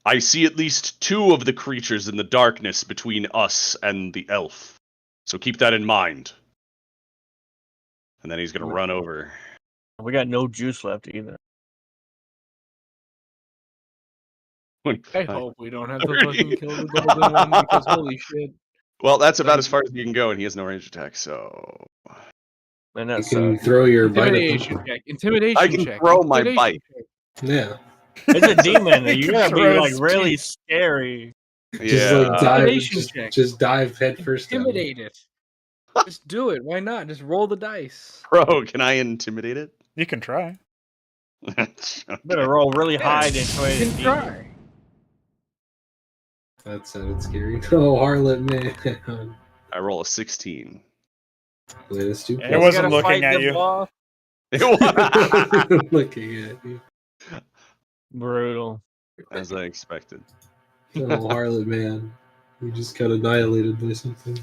I see at least 2 of the creatures in the darkness between us and the elf. So keep that in mind. And then he's going to run over. We got no juice left either. I 25. hope we don't have to 30. fucking kill the golden one because holy shit. Well, that's about Thank as far as you can go, and he has no range attack, so And You that's can throw your bite at Intimidation them. check. Intimidation I can check. throw my Intimidation bite. check. Yeah. it's a demon. He You can gotta be throw like his really teeth. scary. Just Yeah. like dive, Intimidation check. just dive head first. down. Intimidate it. Just do it. Why not? Just roll the dice. Bro, can I intimidate it? You can try. Okay. Better roll really high to You intimidate can a demon. try. That sounded scary. Oh, harlot man. I roll a 16. Latest 2 It You wasn't gotta looking fight at the you. boss. Looking at you. Brutal. As I expected. Oh, harlot man. You just got annihilated by something.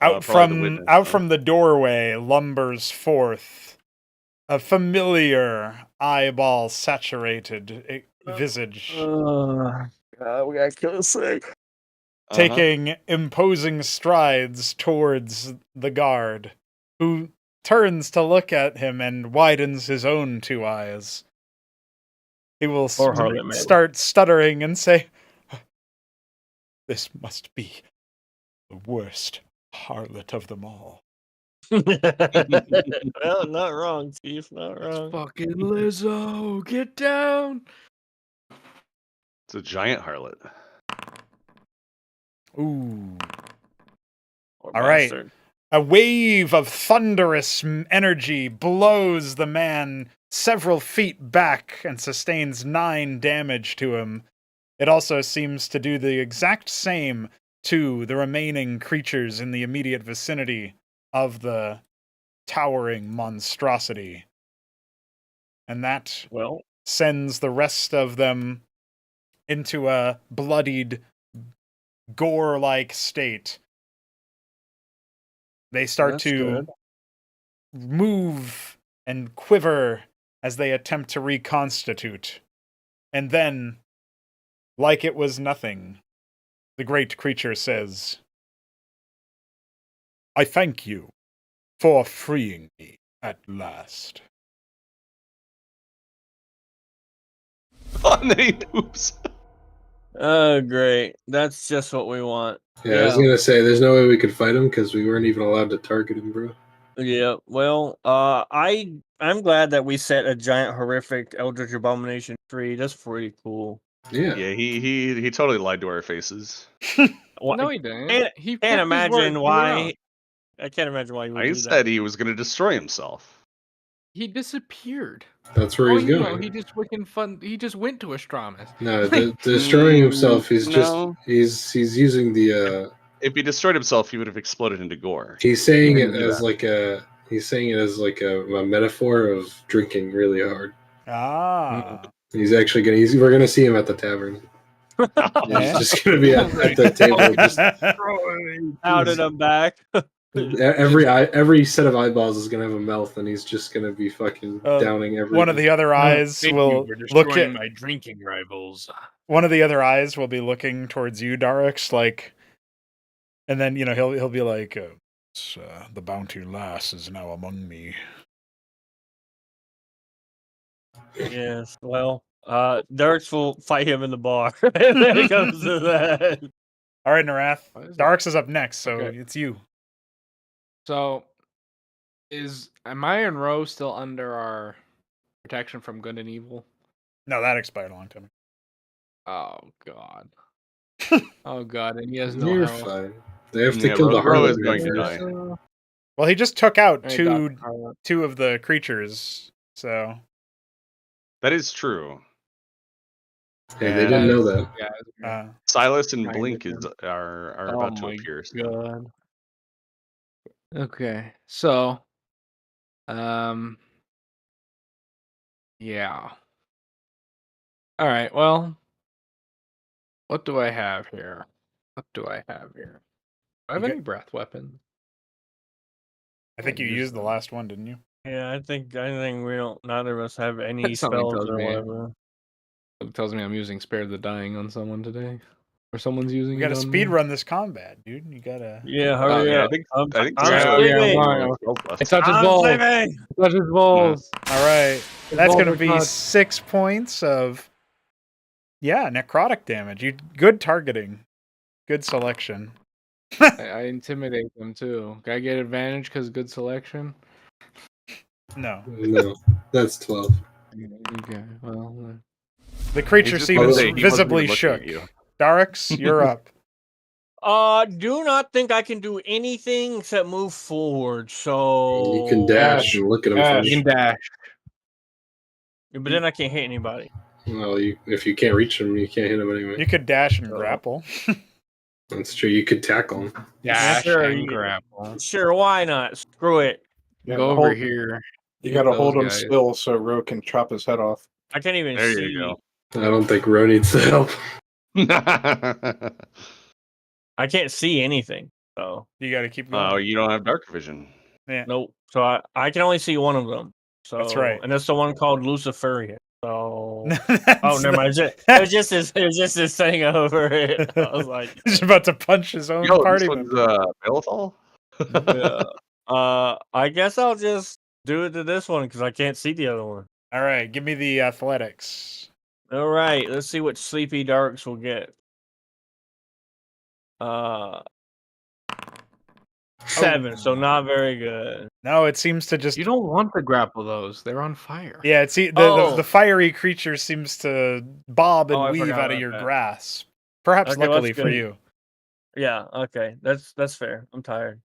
Out probably the from witness, out huh? from the doorway lumbers forth a familiar eyeball saturated visage, God, we gotta kill this thing. taking imposing strides towards the guard, who turns to look at him and widens his own 2 eyes. He will Poor harlot man. start stuttering and say, "This must be the worst harlot of them all." Well, not wrong, Chief. Not wrong. Fucking Lizzo, get down. It's a giant harlot. Ooh. Poor All right. bastard. A wave of thunderous energy blows the man several feet back and sustains 9 damage to him. It also seems to do the exact same to the remaining creatures in the immediate vicinity of the towering monstrosity. And that Well, sends the rest of them into a bloodied, gore-like state. They start That's to good. move and quiver as they attempt to reconstitute. And then, like it was nothing, the great creature says, "I thank you for freeing me at last." And then he poops. Oh, great. That's just what we want. Yeah, I was gonna say, there's no way we could fight him because we weren't even allowed to target him, bro. Yeah. Well, I'm glad that we set a giant horrific Eldritch Abomination tree. That's pretty cool. Yeah. Yeah, he totally lied to our faces. No, he didn't. Can't- He Can't kept his word. imagine He went why. out. I can't imagine why you would I do said that. he was gonna destroy himself. He disappeared. That's where Oh, he's you going. know, he just fucking fun. He just went to Astramus. No, destroying himself. He's No. just he's using the. If he destroyed himself, he would have exploded into gore. He's saying He it didn't do as that. like a. He's saying it as like a metaphor of drinking really hard. Ah. He's actually gonna. We're gonna see him at the tavern. Yeah. He's just gonna be at the table. Just Outed him back. every set of eyeballs is gonna have a mouth, and he's just gonna be fucking downing every. One of the other eyes will look at my drinking rivals. one of the other eyes will be looking towards you, Darix, like, and then he'll be like, "The bounty lass is now among me." Yes. Well, Dirks will fight him in the bar. And then it comes to that. All right, Narath. What is it? Darix is up next, so Okay. it's you. So, am I and Ro still under our protection from good and evil? No, that expired a long time ago. Oh God. Oh god, and he has no You're health. fine. They have to Yeah, kill the Roseboro is Harlot going to man die. first. Well, he just took out Hey, two Dr. Harlow. of the creatures, so That is true. Hey, they didn't know that. Yeah. Silas and Kinda Blink can. are Oh about to my appear. So. god. Okay, so, yeah. All right. Well, what do I have here? What do I have here? Do I have You any breath weapons? I think you use used the them. last one, didn't you? Yeah, I think we don't. Neither of us have any Something spells tells or me. whatever. It tells me I'm using Spare the Dying on someone today, or someone's using We it got to on speed me. run this combat, dude. You gotta. Yeah, hurry yeah, up. I think I'm Yeah, Silas sleeping. has fine. no spells left. It touches I'm balls. sleeping. Touches balls. All right, His that's balls gonna are be touched. 6 points of. Yeah, necrotic damage. You good targeting, good selection. I intimidate them too. Can I get advantage because good selection? No, No, that's 12. Okay. Well, the He's creature just gonna seems say he wasn't visibly even looking at shook. you. Darix, you're up. Do not think I can do anything except move forward. So You can dash and look at him you funny. can dash. but then I can't hit anybody. Well, if you can't reach him, you can't hit him anyway. You could dash and So- grapple. That's true. You could tackle him. Dash sure, and you- grapple. Sure, why not? Screw it. Yeah, Go over hold- here. You Hit gotta those hold him guys. still so Ro can chop his head off. I can't even There see. you go. I don't think Ro needs the help. I can't see anything. So You got to keep going. Oh, you don't have dark vision. Yeah. nope. So I can only see one of them. So That's right. and that's the one called Luciferian. So That's oh, never mind. It was just this thing over it. I was like, He's about to punch his own Yo, party this member. one's Belethal? yeah. I guess I'll just do it to this one because I can't see the other one. All right, give me the athletics. All right, let's see what Sleepy Darks will get. 7, so not very good. No, it seems to just. You don't want to grapple those. They're on fire. Yeah, see, Oh. the fiery creature seems to bob and Oh, I weave forgot out of about your that. grasp. Perhaps Okay, well, luckily that's for good. you. Yeah, okay, that's fair. I'm tired.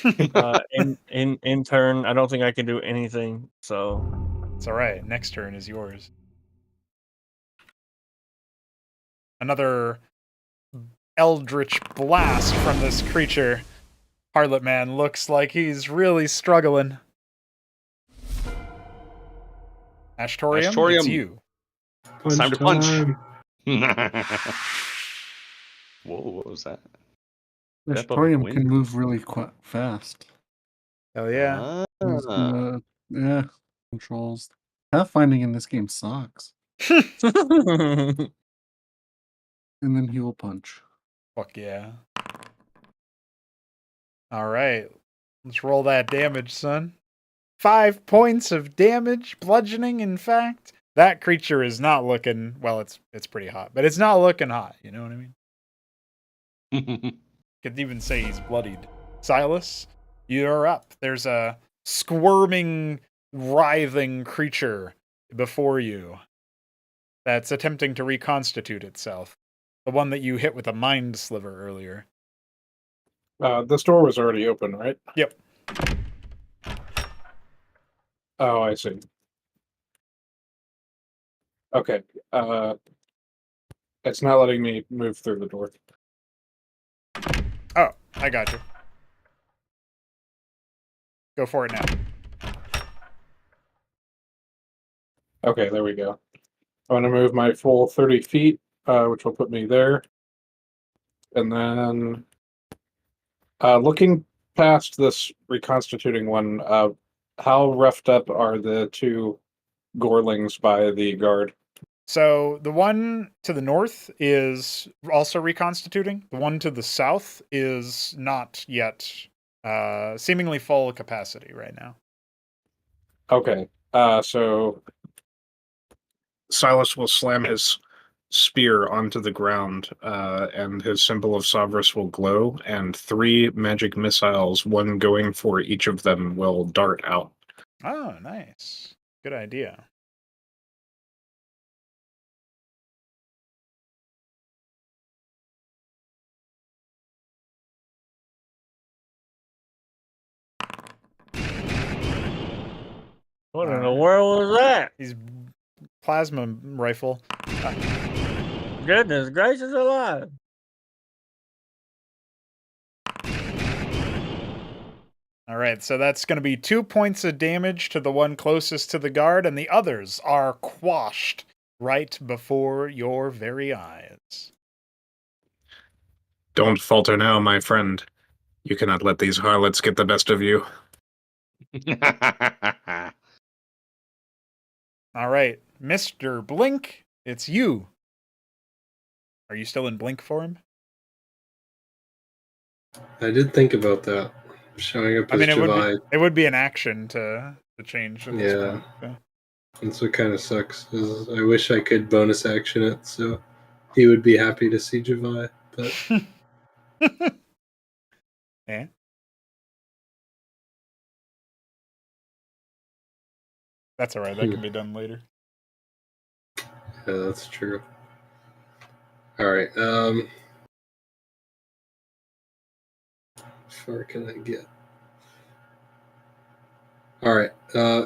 In turn, I don't think I can do anything. So It's all right. Next turn is yours. Another eldritch blast from this creature. Harlot Man looks like he's really struggling. Ashtorium, it's Ashtorium. you. It's time to punch. time. Whoa, what was that? The Step of Astorium wind. can move really quite fast. Hell yeah. He's Ah. gonna, yeah, controls. Pathfinding in this game sucks. And then he will punch. Fuck yeah. All right. Let's roll that damage, son. 5 points of damage, bludgeoning, in fact. That creature is not looking, well, it's pretty hot, but it's not looking hot, you know what I mean? Could even say he's bloodied. Silas, you're up. There's a squirming, writhing creature before you that's attempting to reconstitute itself. The one that you hit with a mind sliver earlier. This door was already open, right? Yep. Oh, I see. Okay. It's not letting me move through the door. Oh, I got you. Go for it now. Okay, there we go. I'm going to move my full 30 feet, which will put me there. And then, looking past this reconstituting one, how roughed up are the two gorlings by the guard? So the one to the north is also reconstituting. The one to the south is not yet seemingly full capacity right now. Okay, so Silas will slam his spear onto the ground, and his symbol of Savras will glow, and 3 magic missiles, one going for each of them, will dart out. Oh, nice. Good idea. What in the world was that? He's plasma rifle. Goodness gracious alive. All right, so that's going to be 2 points of damage to the one closest to the guard, and the others are quashed right before your very eyes. Don't falter now, my friend. You cannot let these harlots get the best of you. All right, Mr. Blink, it's you. Are you still in Blink form? I did think about that. Showing up I as mean, Javai. it would be an action to change at this Yeah. point. So. That's what kind of sucks. Is I wish I could bonus action it, so he would be happy to see Javai. But Yeah. That's all right. That can be done later. yeah, that's true. All right. How far can I get? All right.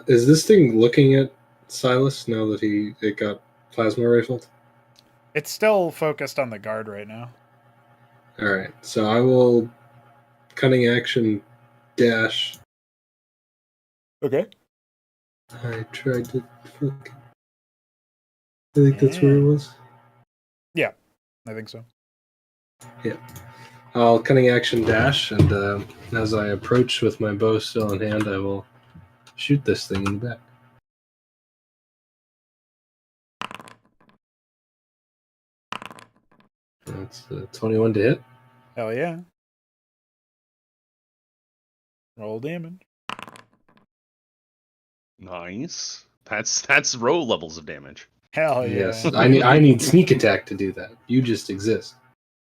Is this thing looking at Silas now that it got plasma rifled? It's still focused on the guard right now. All right. So I will cunning action dash. Okay. I tried to. I think that's where it was. Yeah, I think so. Yeah. I'll cunning action dash, and as I approach with my bow still in hand, I will shoot this thing in the back. That's 21 to hit. Hell yeah. Roll damage. Nice. That's row levels of damage. Hell yeah. Yes, I need sneak attack to do that. You just exist.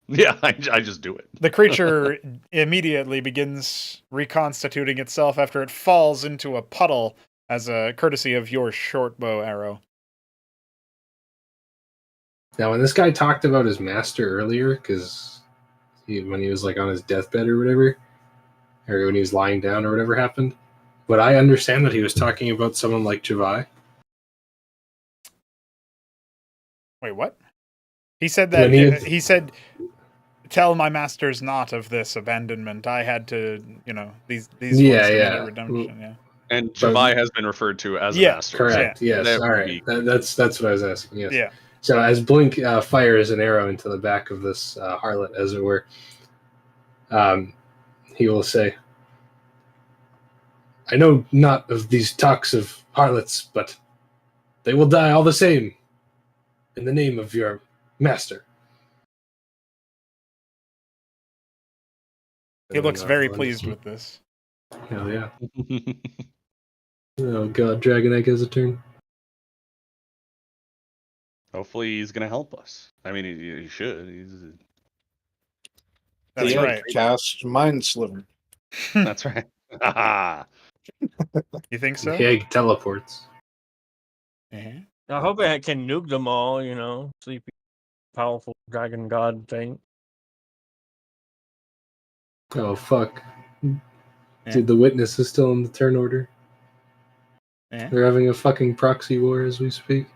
Yeah, I just do it. The creature immediately begins reconstituting itself after it falls into a puddle as a courtesy of your short bow arrow. Now, when this guy talked about his master earlier, because when he was like on his deathbed or whatever, or when he was lying down or whatever happened, would I understand that he was talking about someone like Javai? Wait, what? He said that he said, "Tell my masters not of this abandonment. I had to, these Yeah, ones to yeah. get redemption." Yeah. And Javai has been referred to as a Yeah, master. Correct. Yeah. Yes. All right. That's what I was asking. Yes. Yeah. So as Blink fires an arrow into the back of this harlot, as it were, he will say, "I know not of these talks of harlots, but they will die all the same in the name of your master." He looks very pleased with this. Hell yeah. Oh god, Dragon Egg has a turn. Hopefully he's gonna help us. I mean, he should. That's The egg right. Cast Mind Sliver. That's right. You think so? The egg teleports. Uh-huh. I hope I can nuke them all, sleepy, powerful dragon god thing. Oh fuck. Yeah. Dude, the witness is still in the turn order. Yeah. They're having a fucking proxy war as we speak.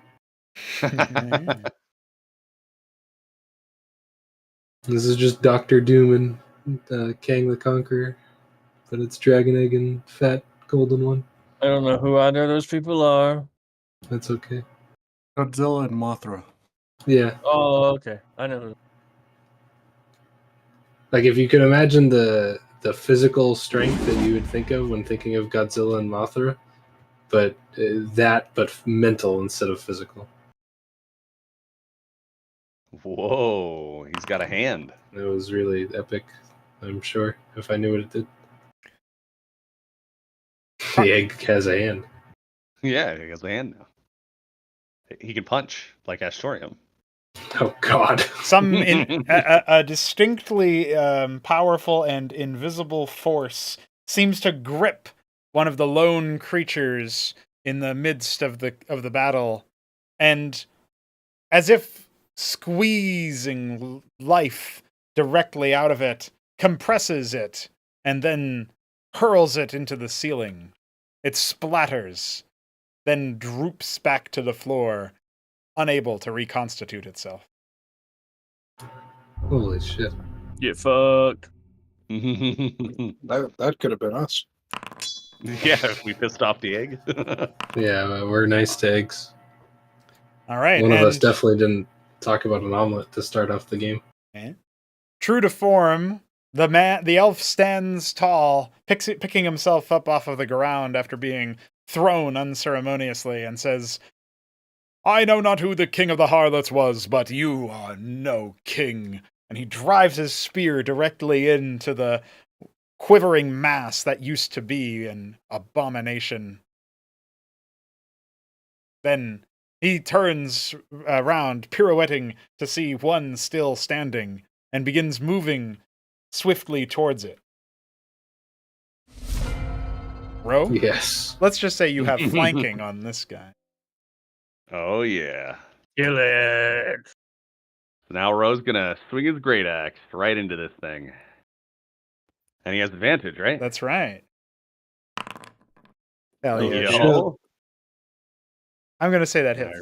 This is just Doctor Doom and Kang the Conqueror, but it's Dragon Egg and Fat Golden One. I don't know who either of those people are. That's okay. Godzilla and Mothra. Yeah, Oh, okay. I know. like if you could imagine the physical strength that you would think of when thinking of Godzilla and Mothra, but but mental instead of physical. Whoa, he's got a hand. It was really epic, I'm sure, if I knew what it did. The egg has a hand. Yeah, he has a hand now. He can punch like Astorium. Oh god. A distinctly powerful and invisible force seems to grip one of the lone creatures in the midst of the battle, and as if squeezing life directly out of it, compresses it, and then hurls it into the ceiling. It splatters, then droops back to the floor, unable to reconstitute itself. Holy shit. Get fucked. That could have been us. Yeah, if we pissed off the egg. Yeah, we're nice to eggs. All right. One of us and- definitely didn't talk about an omelet to start off the game. True to form, the elf stands tall, picking himself up off of the ground after being thrown unceremoniously, and says, "I know not who the king of the harlots was, but you are no king." And he drives his spear directly into the quivering mass that used to be an abomination. Then he turns around, pirouetting to see one still standing, and begins moving swiftly towards it. Ro? Yes. Let's just say you have flanking on this guy. Oh yeah. Kill it. Now Ro's gonna swing his great axe right into this thing. And he has advantage, right? That's right. Hell Oh, yeah. shit. Yo. I'm going to say that I hits.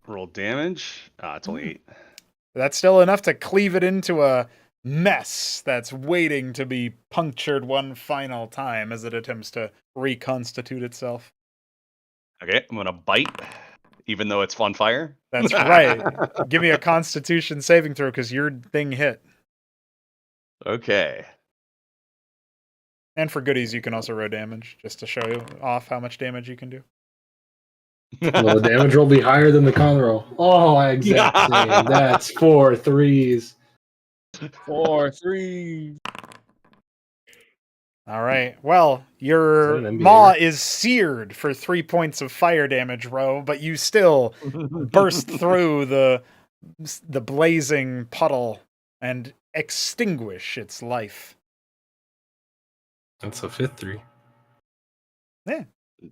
roll damage. It's only 8. That's still enough to cleave it into a mess that's waiting to be punctured one final time as it attempts to reconstitute itself. Okay, I'm gonna bite, even though it's on fire. That's right. Give me a Constitution saving throw because your thing hit. Okay. And for goodies, you can also roll damage just to show you off how much damage you can do. Well, the damage roll will be higher than the con roll. Oh, exact same. That's 4 3s. 4 3. All right. Well, your Is that an NBA? maw is seared for 3 points of fire damage, Ro, but you still burst through the blazing puddle and extinguish its life. That's a 5th 3.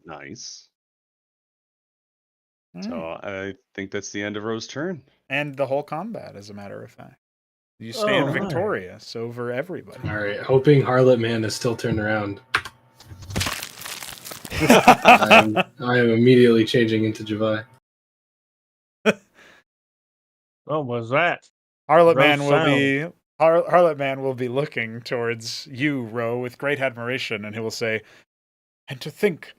Nice. Mm. So I think that's the end of Ro's turn. And the whole combat, as a matter of fact. You stand Oh, my. victorious over everybody. All right. Hoping Harlot Man is still turned around. I am immediately changing into Javai. What was that? Harlot Gross Man will be Harlot Man will be looking towards you, Ro, with great admiration, and he will say, "And to think,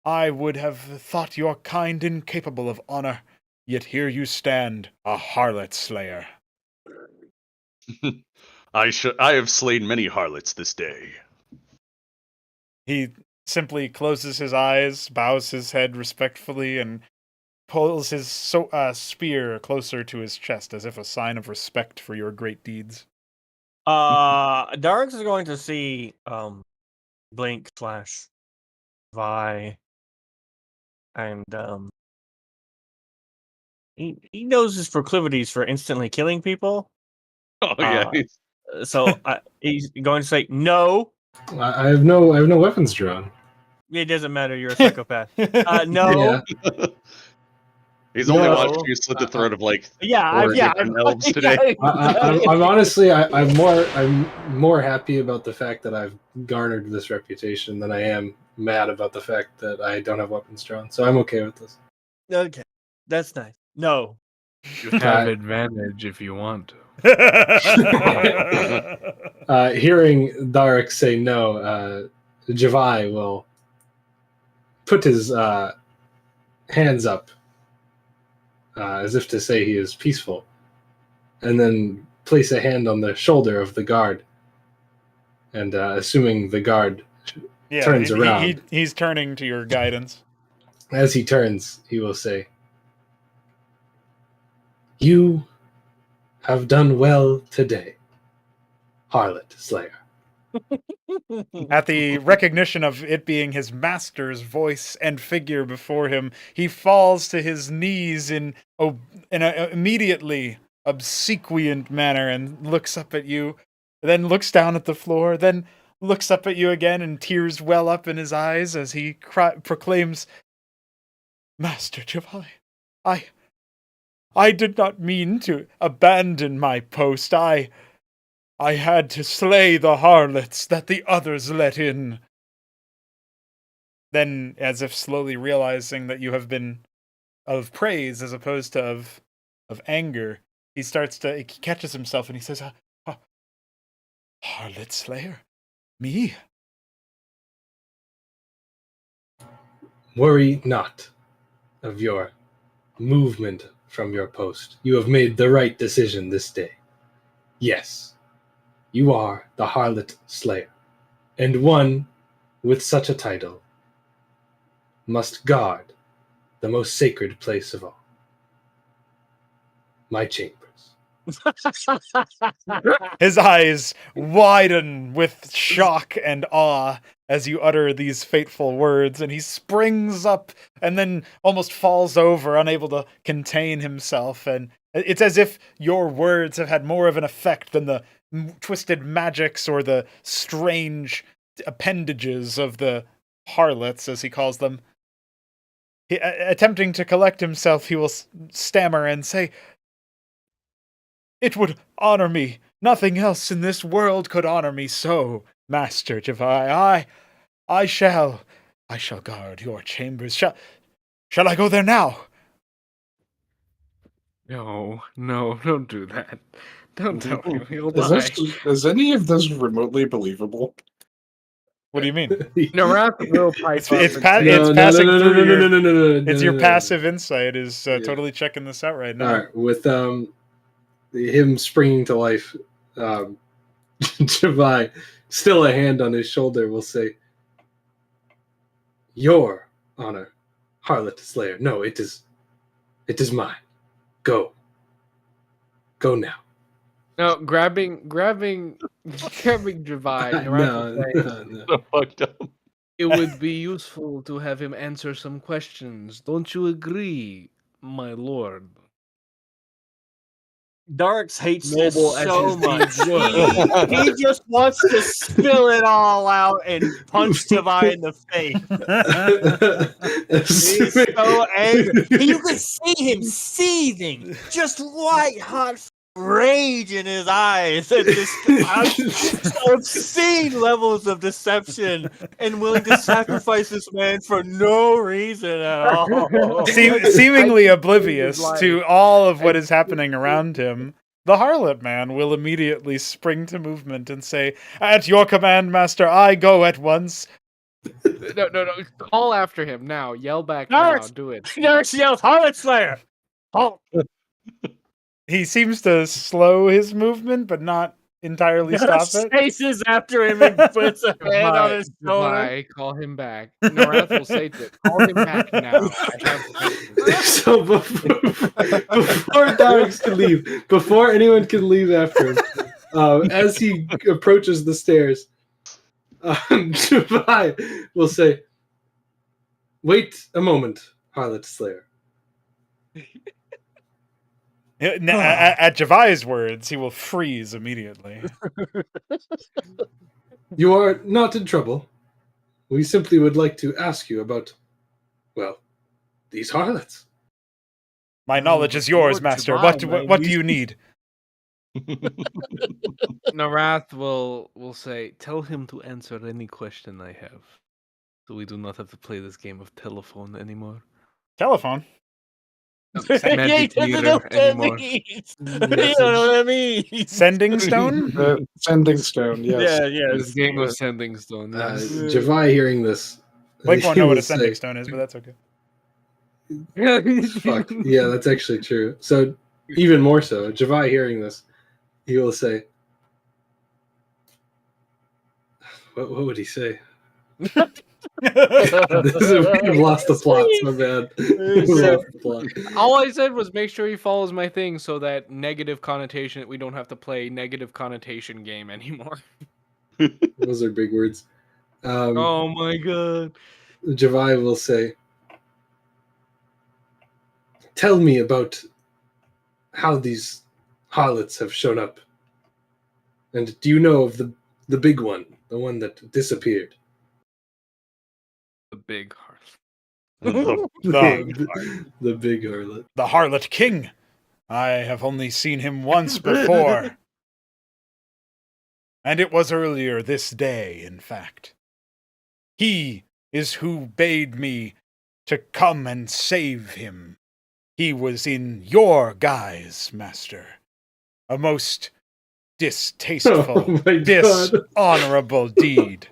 I would have thought your kind incapable of honor, yet here you stand, a harlot slayer." I have slain many harlots this day. He simply closes his eyes, bows his head respectfully, and pulls his spear closer to his chest as if a sign of respect for your great deeds. Darks is going to see Blink / Vi, and he knows his proclivities for instantly killing people. Oh yeah. So he's going to say no. I have no weapons drawn. It doesn't matter. You're a psychopath. No. Yeah. He's only No. watched you slit the throat of like Yeah. four different elves today. I'm honestly, I'm more happy about the fact that I've garnered this reputation than I am mad about the fact that I don't have weapons drawn. So I'm okay with this. Okay, that's nice. No. You have advantage if you want to. Hearing Darik say no, Javai will put his hands up as if to say he is peaceful, and then place a hand on the shoulder of the guard. And assuming the guard turns around. He's turning to your guidance. As he turns, he will say, "You have done well today, Harlot Slayer." At the recognition of it being his master's voice and figure before him, he falls to his knees in an immediately obsequious manner and looks up at you, then looks down at the floor, then looks up at you again, and tears well up in his eyes as he proclaims, "Master Javai, I did not mean to abandon my post. I had to slay the harlots that the others let in." then, as if slowly realizing that you have been of praise as opposed to of anger, he catches himself and he says, Harlot Slayer? Me? Worry not of your movement from your post. You have made the right decision this day. Yes, you are the Harlot Slayer, and one with such a title must guard the most sacred place of all, my chambers. His eyes widen with shock and awe as you utter these fateful words, and he springs up and then almost falls over, unable to contain himself. And it's as if your words have had more of an effect than the twisted magics or the strange appendages of the harlots, as he calls them. Attempting to collect himself, he will stammer and say, "It would honor me. Nothing else in this world could honor me so, Master Javai. I shall guard your chambers. Shall I go there now?" No, don't do that. Don't tell him he'll die. Is any of this remotely believable? What do you mean? Narath will pipe It's up it's and pa- say, it's passing through your. no. It's your passive insight is totally checking this out right now. All right, with him springing to life, Javai, still a hand on his shoulder, will say, "Your honor, Harlot Slayer. No, it is mine. Go now." No, grabbing Javai. Narath will say, no. So fucked up. it would be useful to have him answer some questions. Don't you agree, my lord? Darks hates this Noble as so his much. deeds were. He just wants to spill it all out and punch Javai in the face. He's so angry. You can see him seething, just white hot rage in his eyes, and just obscene levels of deception, and willing to sacrifice this man for no reason at all. Seemingly oblivious to all of what is happening around him, the harlot man will immediately spring to movement and say, "At your command, master, I go at once." No. Call after him now. Yell back Darks! now. Do it. Darks yells, "Harlot Slayer!" Halt! He seems to slow his movement, but not entirely stop Darks it. chases after him and puts a hand on his shoulder. Javai, call him back. Narath will say to it, call him back now. I have questions." So before Darks can leave, before anyone can leave after him, as he approaches the stairs, Javai will say, "Wait a moment, Harlot Slayer." At Javai's words, he will freeze immediately. "You are not in trouble. We simply would like to ask you about, well, these harlots." My knowledge is yours, Lord master. Javai, What do you need? Narath will say, tell him to answer any question I have. So we do not have to play this game of telephone anymore. Telephone. He doesn't know what that means. He don't know what that means. Sending stone? Sending stone, yes. Yeah. This game of Sending Stone. Yes. Javai hearing this, Blake won't he know what will a sending say, stone is, but that's okay. "Fuck, yeah, that's actually true." So even more so, Javai hearing this, he will say, what would he say? We've lost the plot so bad. We've lost the plot. All I said was make sure he follows my thing so that negative connotation, we don't have to play negative connotation game anymore. Those are big words. Oh my god. Javai will say, "Tell me about how these harlots have shown up. And do you know of the big one, the one that disappeared?" The big heart. The big harlot. The Harlot King. I have only seen him once before. And it was earlier this day, in fact. He is who bade me to come and save him. He was in your guise, master. A most distasteful, Oh my God. dishonorable deed.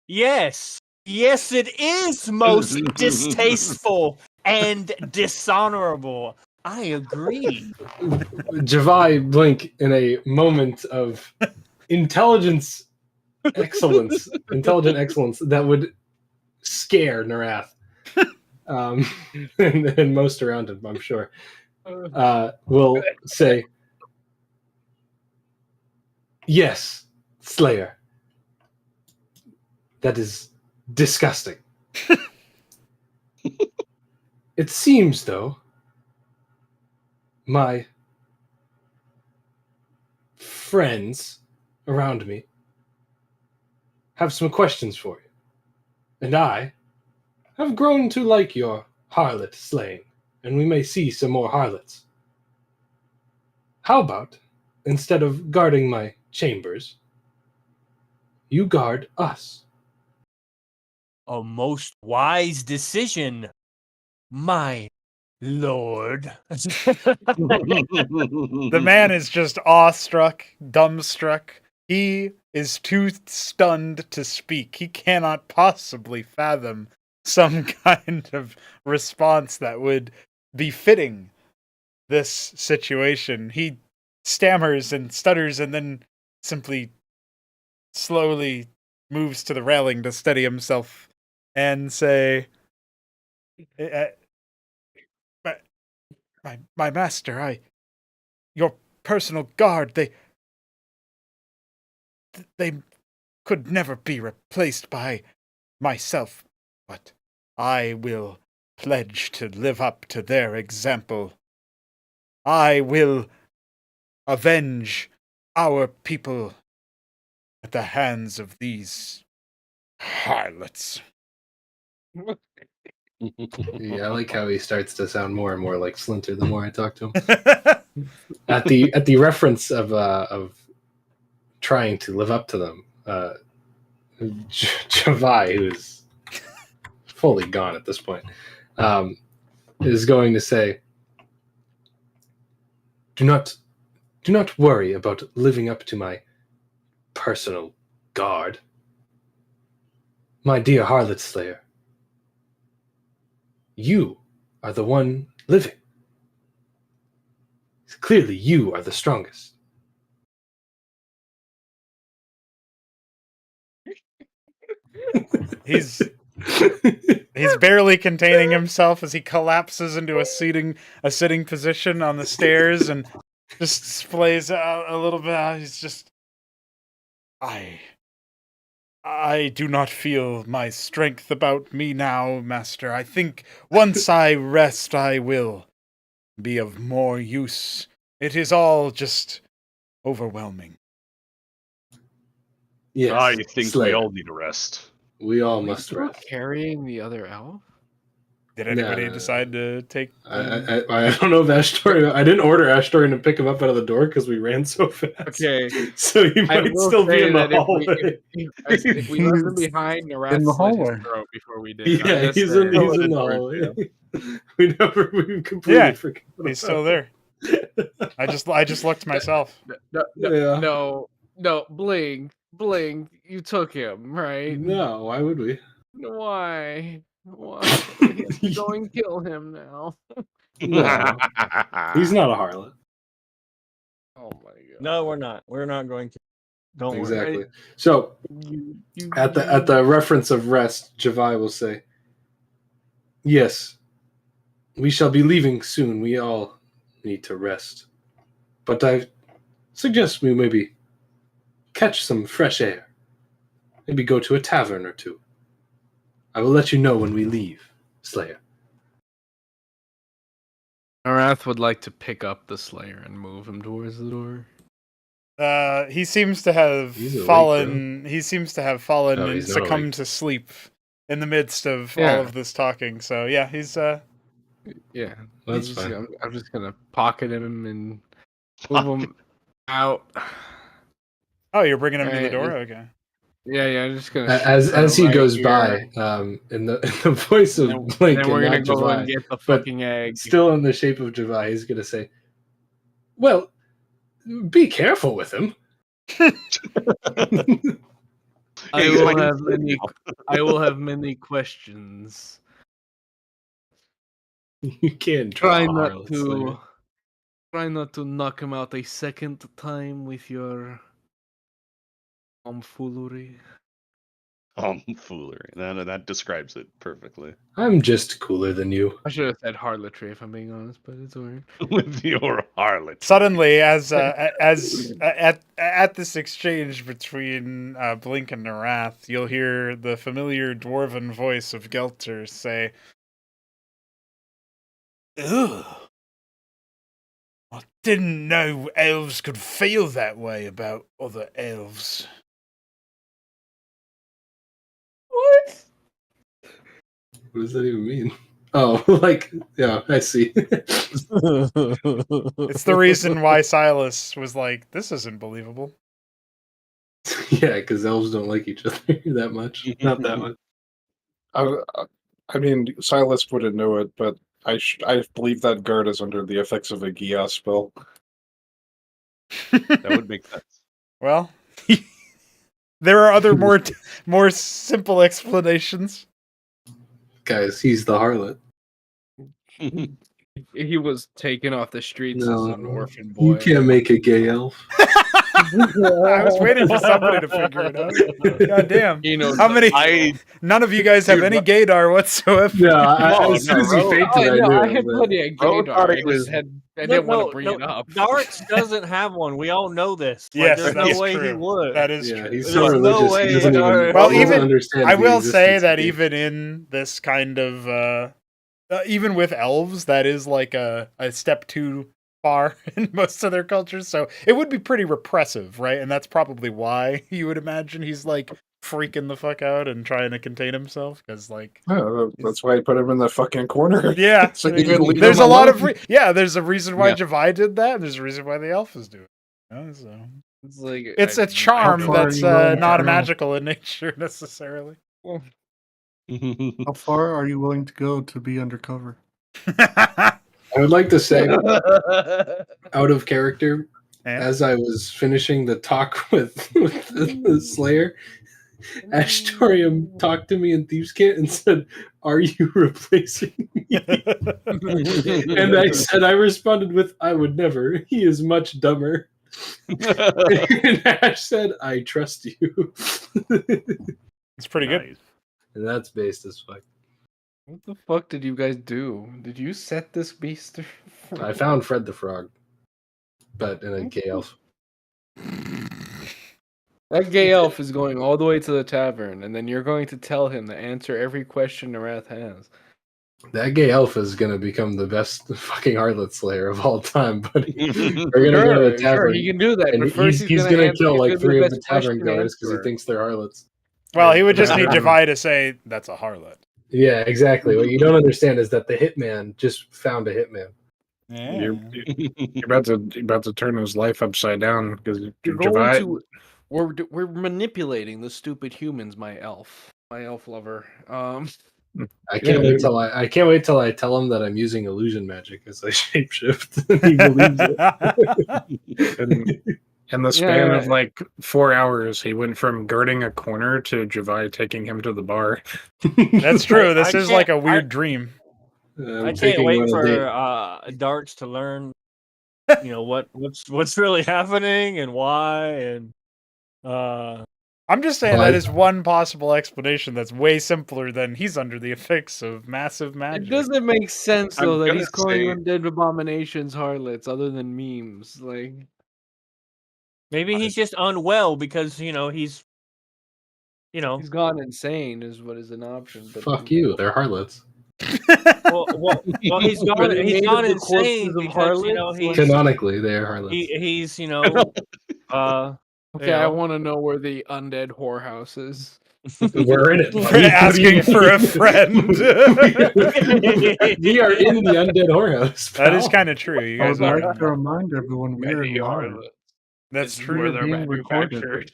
Yes, yes, it is most distasteful and dishonorable. I agree. Javai blink in a moment of intelligent excellence that would scare Narath. And most around him, I'm sure. Will say, yes, Slayer. That is disgusting. It seems, though, my friends around me have some questions for you. And I have grown to like your harlot slaying, and we may see some more harlots. How about, instead of guarding my chambers, you guard us? A most wise decision, my lord. The man is just awestruck, dumbstruck. He is too stunned to speak. He cannot possibly fathom some kind of response that would be fitting this situation. He stammers and stutters and then simply slowly moves to the railing to steady himself and say, my master, your personal guard, they could never be replaced by myself, but I will pledge to live up to their example. I will avenge our people at the hands of these harlots. Yeah, I like how he starts to sound more and more like Splinter the more I talk to him. At the reference of trying to live up to them, Javai, who's fully gone at this point, is going to say, Do not worry about living up to my personal guard. My dear Harlot Slayer, you are the one living. Clearly, you are the strongest. He's barely containing himself as he collapses into a sitting position on the stairs and just displays a little bit. He's just, I do not feel my strength about me now, master. I think once I rest, I will be of more use. It is all just overwhelming. Yes, I think Slayer. we all need a rest. We all Are you must still rest. carrying the other elf? Did anybody decide to take? I don't know if Ashtorian. I didn't order Ashtorian to pick him up out of the door because we ran so fast. Okay. So he might still be in the hallway. If we left him behind, In the hallway. throat before we did. Yeah, he's in the hallway. we completely forgot. He's still there. I just looked myself. No, Bling, you took him, right? No, why would we? Why? We have to go and kill him now. No, he's not a harlot. Oh my god. No, we're not. We're not going to. Don't Exactly. worry. So at the reference of rest, Javai will say, "Yes, we shall be leaving soon. We all need to rest, but I suggest we maybe catch some fresh air. Maybe go to a tavern or two. I will let you know when we leave, Slayer." Arath would like to pick up the Slayer and move him towards the door. He seems to have fallen. He seems to have fallen and succumbed to sleep in the midst of all of this talking. So yeah, he's Yeah, that's fine. I'm just gonna pocket him and move him out. Oh, you're bringing him to the door? Okay. Yeah, I'm just gonna as he right goes here, by, in the voice of and Blink then we're and gonna not go and Javai, get the but fucking egg. still in the shape of Javai, he's gonna say, "Well, be careful with him." I He's will like- have many. I will have many questions. You can't Try draw not Harlot to. Slayer. Try not to knock him out a second time with your tomfoolery. Foolery. That describes it perfectly. I'm just cooler than you. I should have said harlotry if I'm being honest, but it's alright. With your harlot. Suddenly, as at this exchange between Blink and Narath, you'll hear the familiar dwarven voice of Gelter say, "Ugh, I didn't know elves could feel that way about other elves." What? What does that even mean? Oh, like, yeah, I see. It's the reason why Silas was like, "This isn't believable." Yeah, because elves don't like each other that much. Not that much. I mean, Silas wouldn't know it, but I believe that guard is under the effects of a Gia spell. That would make sense. Well, there are other more simple explanations. Guys, he's the harlot. He was taken off the streets as an orphan boy. You can't make a gay elf. I was waiting for somebody to figure it out. God damn. You know, How many? I None of you guys have Dude, any gaydar whatsoever. Yeah, No, as soon as he no, fainted, I I knew. I had but- plenty of Bro gaydar. thought I he was- just had. I didn't want to bring it up. Darks doesn't have one. We all know this. Like, Yes, there's that's no way he true. would. That is Yeah, true. he's There's so no religious. way He doesn't even, Well, doesn't even- understand I the will say existence that of even in this kind of, even with elves, that is like a step too far in most of their cultures. So it would be pretty repressive, right? And that's probably why you would imagine he's like freaking the fuck out and trying to contain himself, because like, Yeah, that's why I put him in the fucking corner. yeah, So you can leave there's him a lot of alone. there's a reason why Yeah. Javai did that, and there's a reason why the elf is doing it. You know, so It's like it's a charm How far that's are you willing to not go? magical in nature necessarily. How far are you willing to go to be undercover? I would like to say, out of character, Yeah. as I was finishing the talk with the Slayer, Ashtorium talked to me in Thieves' Cant and said, "Are you replacing me?" And I responded with, "I would never. He is much dumber." And Ash said, "I trust you." It's pretty good. Nice. And that's based as fuck. What the fuck did you guys do? Did you set this beast? I found Fred the Frog, but in a gay elf. That gay elf is going all the way to the tavern, and then you're going to tell him to answer every question Narath has. That gay elf is gonna become the best fucking harlot slayer of all time, buddy. We're gonna go to the Sure, tavern, he can do that, and but first he's gonna answer- kill he's like gonna be 3 of best the tavern question goers because he answerer. thinks they're harlots. Well, he would just need Yeah. Javai to say that's a harlot. Yeah, exactly. What you don't understand is that the hitman just found a hitman. Yeah. You're about to turn his life upside down because You're going to. We're manipulating the stupid humans, my elf lover. I can't wait till I can't wait till I tell him that I'm using illusion magic as I shapeshift. He believes it. In the span Yeah. of like 4 hours, he went from guarding a corner to Javai taking him to the bar. That's true. This I is like a can't- weird dream. I'm I can't taking wait one a for date. Darts to learn, what's really happening and why, and I'm just saying Well, that I- is one possible explanation that's way simpler than he's under the effects of massive magic. It doesn't make sense I'm though that gonna he's calling say- undead abominations harlots, other than memes. Like, maybe he's just unwell because he's he's gone insane, is what is an option. But Fuck you, they're harlots. well, he's Are gone they he's made gone of the corpses insane of because harlots? he's Canonically, they are harlots. he's okay, I want to know where the undead whorehouse is. We're in it. For buddy. asking for a friend. We are in the undead whorehouse. That is pal. kind of true. You I guys would are. like to remind everyone we are Many live. harlots. That's This is true. where they're being recorded. manufactured.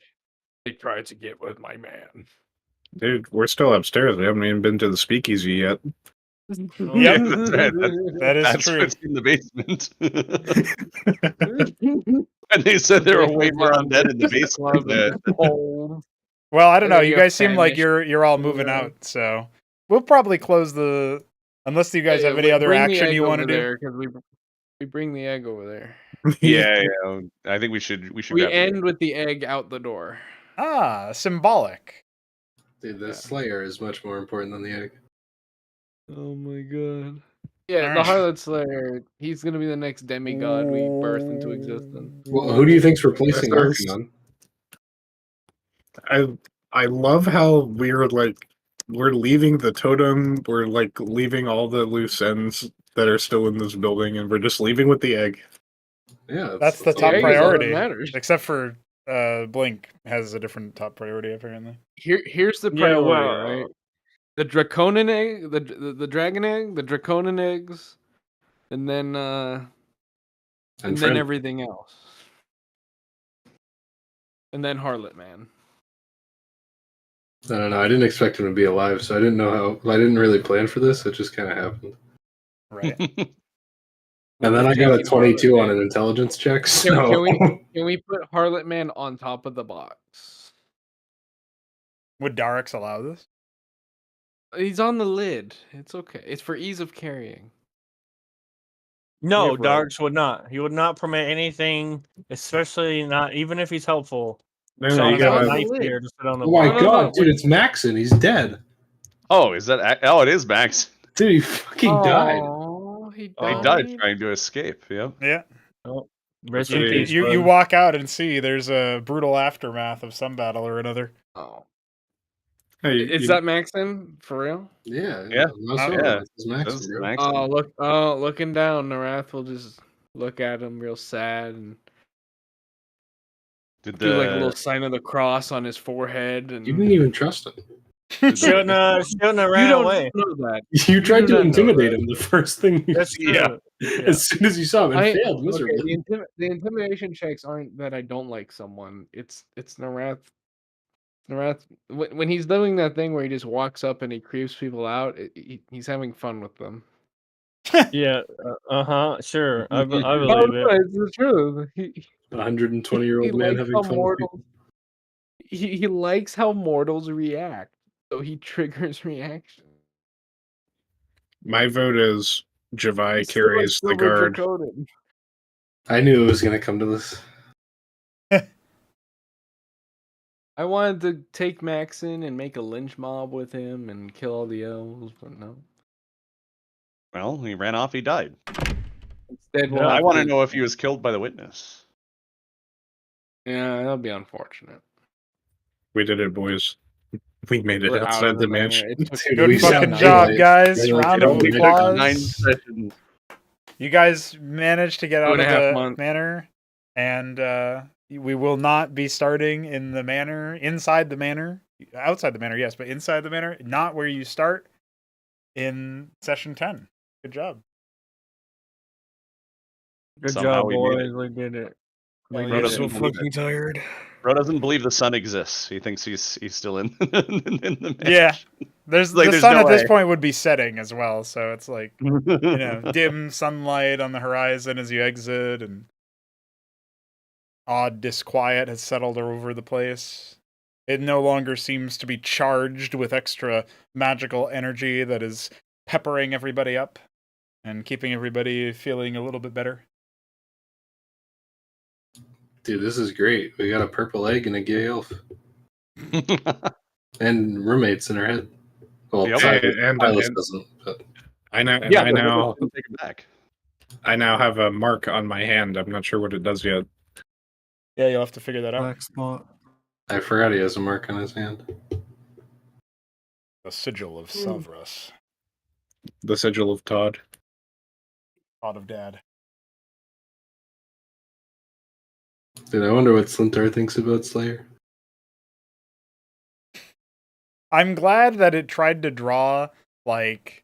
They tried to get with my man. Dude, we're still upstairs. We haven't even been to the speakeasy yet. Yep. That's right. That is That's true. what's in the basement. And they said there were way more undead in the basement. Well, I don't know. They You got guys seem like famished. you're all moving out, so we'll probably close the. Unless you guys have any other action you want to do. Because we bring the egg over there. Yeah, I think we should We grab the end egg. with the egg out the door. Ah, symbolic. Dude, the Yeah. Slayer is much more important than the egg. Oh my god. Yeah, Alright. the Harlot Slayer. He's gonna be the next demigod we birth into existence. Well, who do you think's replacing This is- Arcanon? I love how we're leaving the totem, we're like leaving all the loose ends that are still in this building, and we're just leaving with the egg. Yeah, That's the all top egg we is all that priority. matters. Except for Blink has a different top priority apparently. Here's the Yeah, priority, well, right? The Draconin egg, the dragon egg, the Draconin eggs, and then and then friend. everything else. And then Harlot Man. I don't know. I didn't expect him to be alive, so I didn't know how. I didn't really plan for this. It just kind of happened. Right. And then We're I got a taking 22 Harlot on an Man. intelligence check. Can, So can we put Harlot Man on top of the box? Would Darix allow this? He's on the lid. It's okay. It's for ease of carrying. No, We have rope. Darks would not. He would not permit anything, especially not even if he's helpful. No, Sean you It's on got a the gotta, knife lid. here to sit on the oh my box. No, god, dude, wait. it's Maxon. He's dead. Oh, is that? Oh, it is Max. Dude, he fucking died. Oh, he He died. died trying to escape. Yep. Yeah. Rest You- in You, peace, you bud. walk out and see there's a brutal aftermath of some battle or another. Oh, hey, is that Maxon for real? Yeah, Yeah. no, Yeah. this is This Maxon, is bro. Max. Oh, looking down. Narath will just look at him real sad and Did do like a little the sign of the cross on his forehead. And You didn't even trust him. Shouldn't have ran you don't away. know that. You tried do to not know intimidate that. him the first thing you That's said. true. Yeah. As soon as you saw him, and failed Okay, miserably. the intimidation checks aren't that I don't like someone. It's Narath. Narath, when he's doing that thing where he just walks up and he creeps people out, he's having fun with them. Yeah. Sure. I Oh, believe no, it. it's the truth. He 120-year-old man likes having how fun with mortals. people. He likes how mortals react, so he triggers reaction. my vote is Javai He's still like carries the Silver guard. Draconin. I knew it was going to come to this. I wanted to take Maxon and make a lynch mob with him and kill all the elves, but no. Well, he ran off. He died. Instead, we'll Yeah, I have want to to- know if he was killed by the witness. Yeah, that'll be unfortunate. We did it, boys. We made it We're out outside of the manor. mansion. It took Dude, Good we fucking sound job, daylight. guys. Daylight Round of daylight. applause. 9 sessions. You guys managed to get out of 2.5 the months. manor, and we will not be starting in the manor, inside the manor, outside the manor, yes, but inside the manor, not where you start in session 10. Good job. Good Somehow job, we made boys. We did it. We Hell did yeah. it. so fucking tired. Bro doesn't believe the sun exists. He thinks he's still in the mansion. Yeah. There's Like, the there's sun no at this way. point would be setting as well, so it's like, dim sunlight on the horizon as you exit, and odd disquiet has settled over the place. It no longer seems to be charged with extra magical energy that is peppering everybody up and keeping everybody feeling a little bit better. Dude, this is great. We got a purple egg and a gay elf. And roommates in our head. Well, Yep. Silas doesn't. But I know. And Yeah, I now take it back. I now have a mark on my hand. I'm not sure what it does yet. Yeah, you'll have to figure that out. Black spot. I forgot he has a mark on his hand. The sigil of Savras, The sigil of Todd. God of Dad. Dude, I wonder what Slintar thinks about Slayer. I'm glad that it tried to draw, like,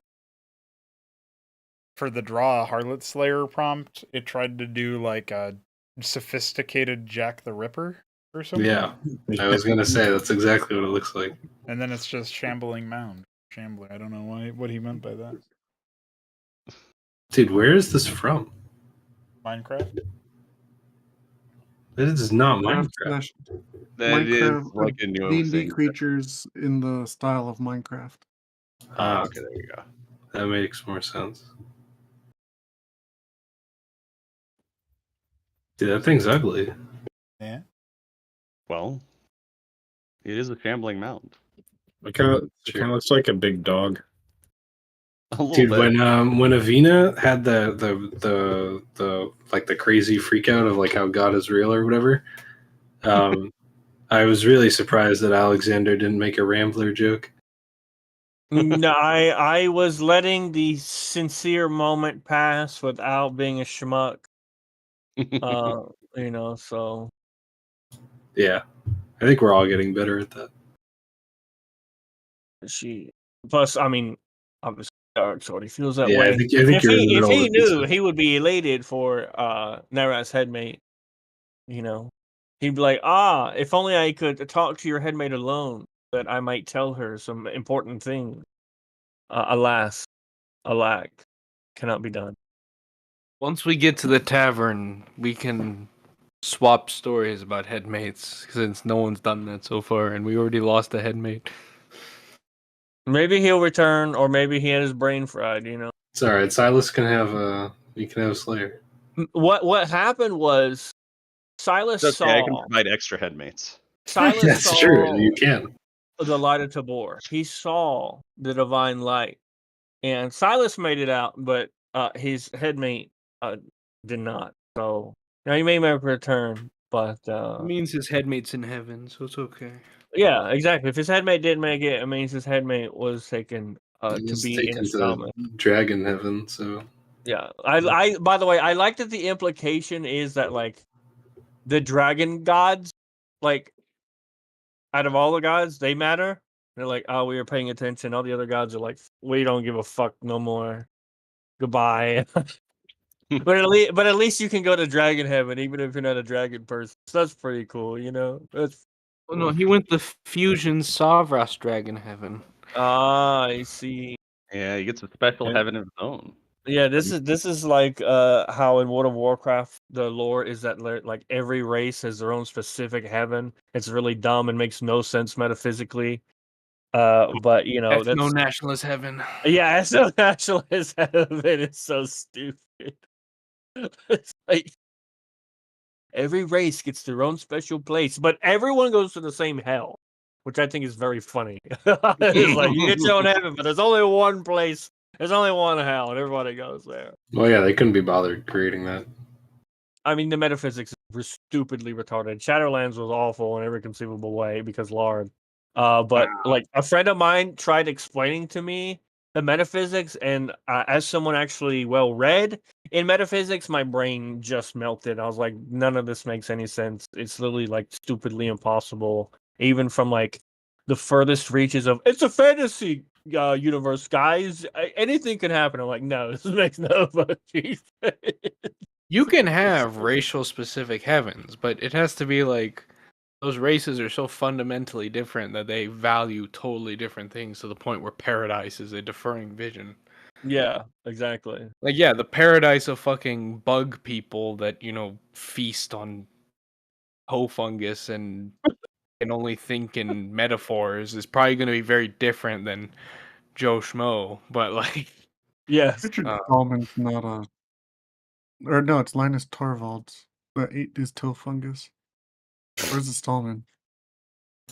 for the draw a Harlot Slayer prompt, it tried to do, like, a sophisticated Jack the Ripper. or something. Yeah, I was gonna say that's exactly what it looks like. And then it's just shambling mound. Shambler. I don't know what he meant by that. Dude, where is this from? Minecraft. This is not Minecraft Minecraft. slash That is Minecraft like a new D&D thing. creatures in the style of Minecraft. Ah, Okay, there you go. that makes more sense. Dude, that thing's ugly. Yeah. Well, it is a shambling mound. It kind of looks like a big dog. A little Dude, bit. when Avina had the like the crazy freak out of like how God is real or whatever, I was really surprised that Alexander didn't make a Rambler joke. No, I was letting the sincere moment pass without being a schmuck. So Yeah, I think we're all getting better at that. plus, I mean, obviously, Dark Sword, he feels that Yeah, way. I think If you're in the he middle of the knew, pizza. he would be elated for Narat's headmate. He'd be like, if only I could talk to your headmate alone, that I might tell her some important thing. Alas, alack, cannot be done. Once we get to the tavern, we can swap stories about headmates, since no one's done that so far, and we already lost a headmate. Maybe he'll return, or maybe he had his brain fried. It's all right. Silas can have you can have Slayer. What happened was Silas It's okay, I can saw provide extra headmates. Silas That's saw true. You can. the light of Tabor. He saw the divine light, and Silas made it out, but his headmate did not. So he may never return, but It means his headmate's in heaven, so it's okay. yeah, exactly. If his headmate didn't make it, it means his headmate was taken He to was be in taken to installment. Dragon Heaven. So Yeah, I by the way, I like that the implication is that like the dragon gods, like out of all the gods, they matter. They're like, oh, we are paying attention. All the other gods are like, we don't give a fuck no more. Goodbye. but at least you can go to dragon heaven, even if you're not a dragon person. So that's pretty cool, That's Oh no, he went the Fusion Savras Dragon Heaven. I see. Yeah, he gets a special Yeah. heaven of his own. Yeah, this is like how in World of Warcraft the lore is that like every race has their own specific heaven. It's really dumb and makes no sense metaphysically. But That's that's no nationalist heaven. yeah, it's so nationalist heaven. It's so stupid. It's like every race gets their own special place, but everyone goes to the same hell, which I think is very funny. It's like you get your own heaven, but there's only one place. There's only one hell, and everybody goes there. well, yeah, they couldn't be bothered creating that. I mean, the metaphysics were stupidly retarded. Shadowlands was awful in every conceivable way because Lard. But like a friend of mine tried explaining to me the metaphysics, and as someone actually well read in metaphysics, my brain just melted. I was like, none of this makes any sense. It's literally like stupidly impossible, even from like the furthest reaches of it's a fantasy universe, guys. Anything can happen. I'm like, no, this makes no fucking sense. You can have racial specific heavens, but it has to be like those races are so fundamentally different that they value totally different things to the point where paradise is a deferring vision. Yeah, exactly. Like, yeah, the paradise of fucking bug people that, feast on hoe fungus and can only think in metaphors is probably going to be very different than Joe Schmo, but like... Yes. Richard Stallman's not a... Or no, it's Linus Torvalds that ate his toe fungus. Where's the Stallman?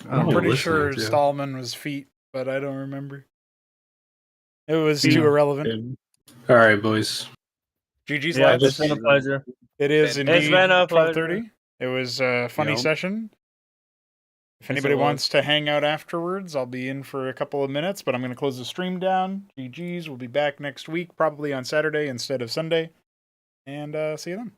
I'm Oh, pretty listening sure to you. Stallman was feet, but I don't remember. It was Yeah. too irrelevant. All right, boys. GG's Yeah, lads. it's been a pleasure. It is It's indeed been a 12:30. It was a funny Yep. session. If Yes, anybody it was. wants to hang out afterwards, I'll be in for a couple of minutes, but I'm going to close the stream down. GG's. We'll be back next week, probably on Saturday instead of Sunday. And see you then.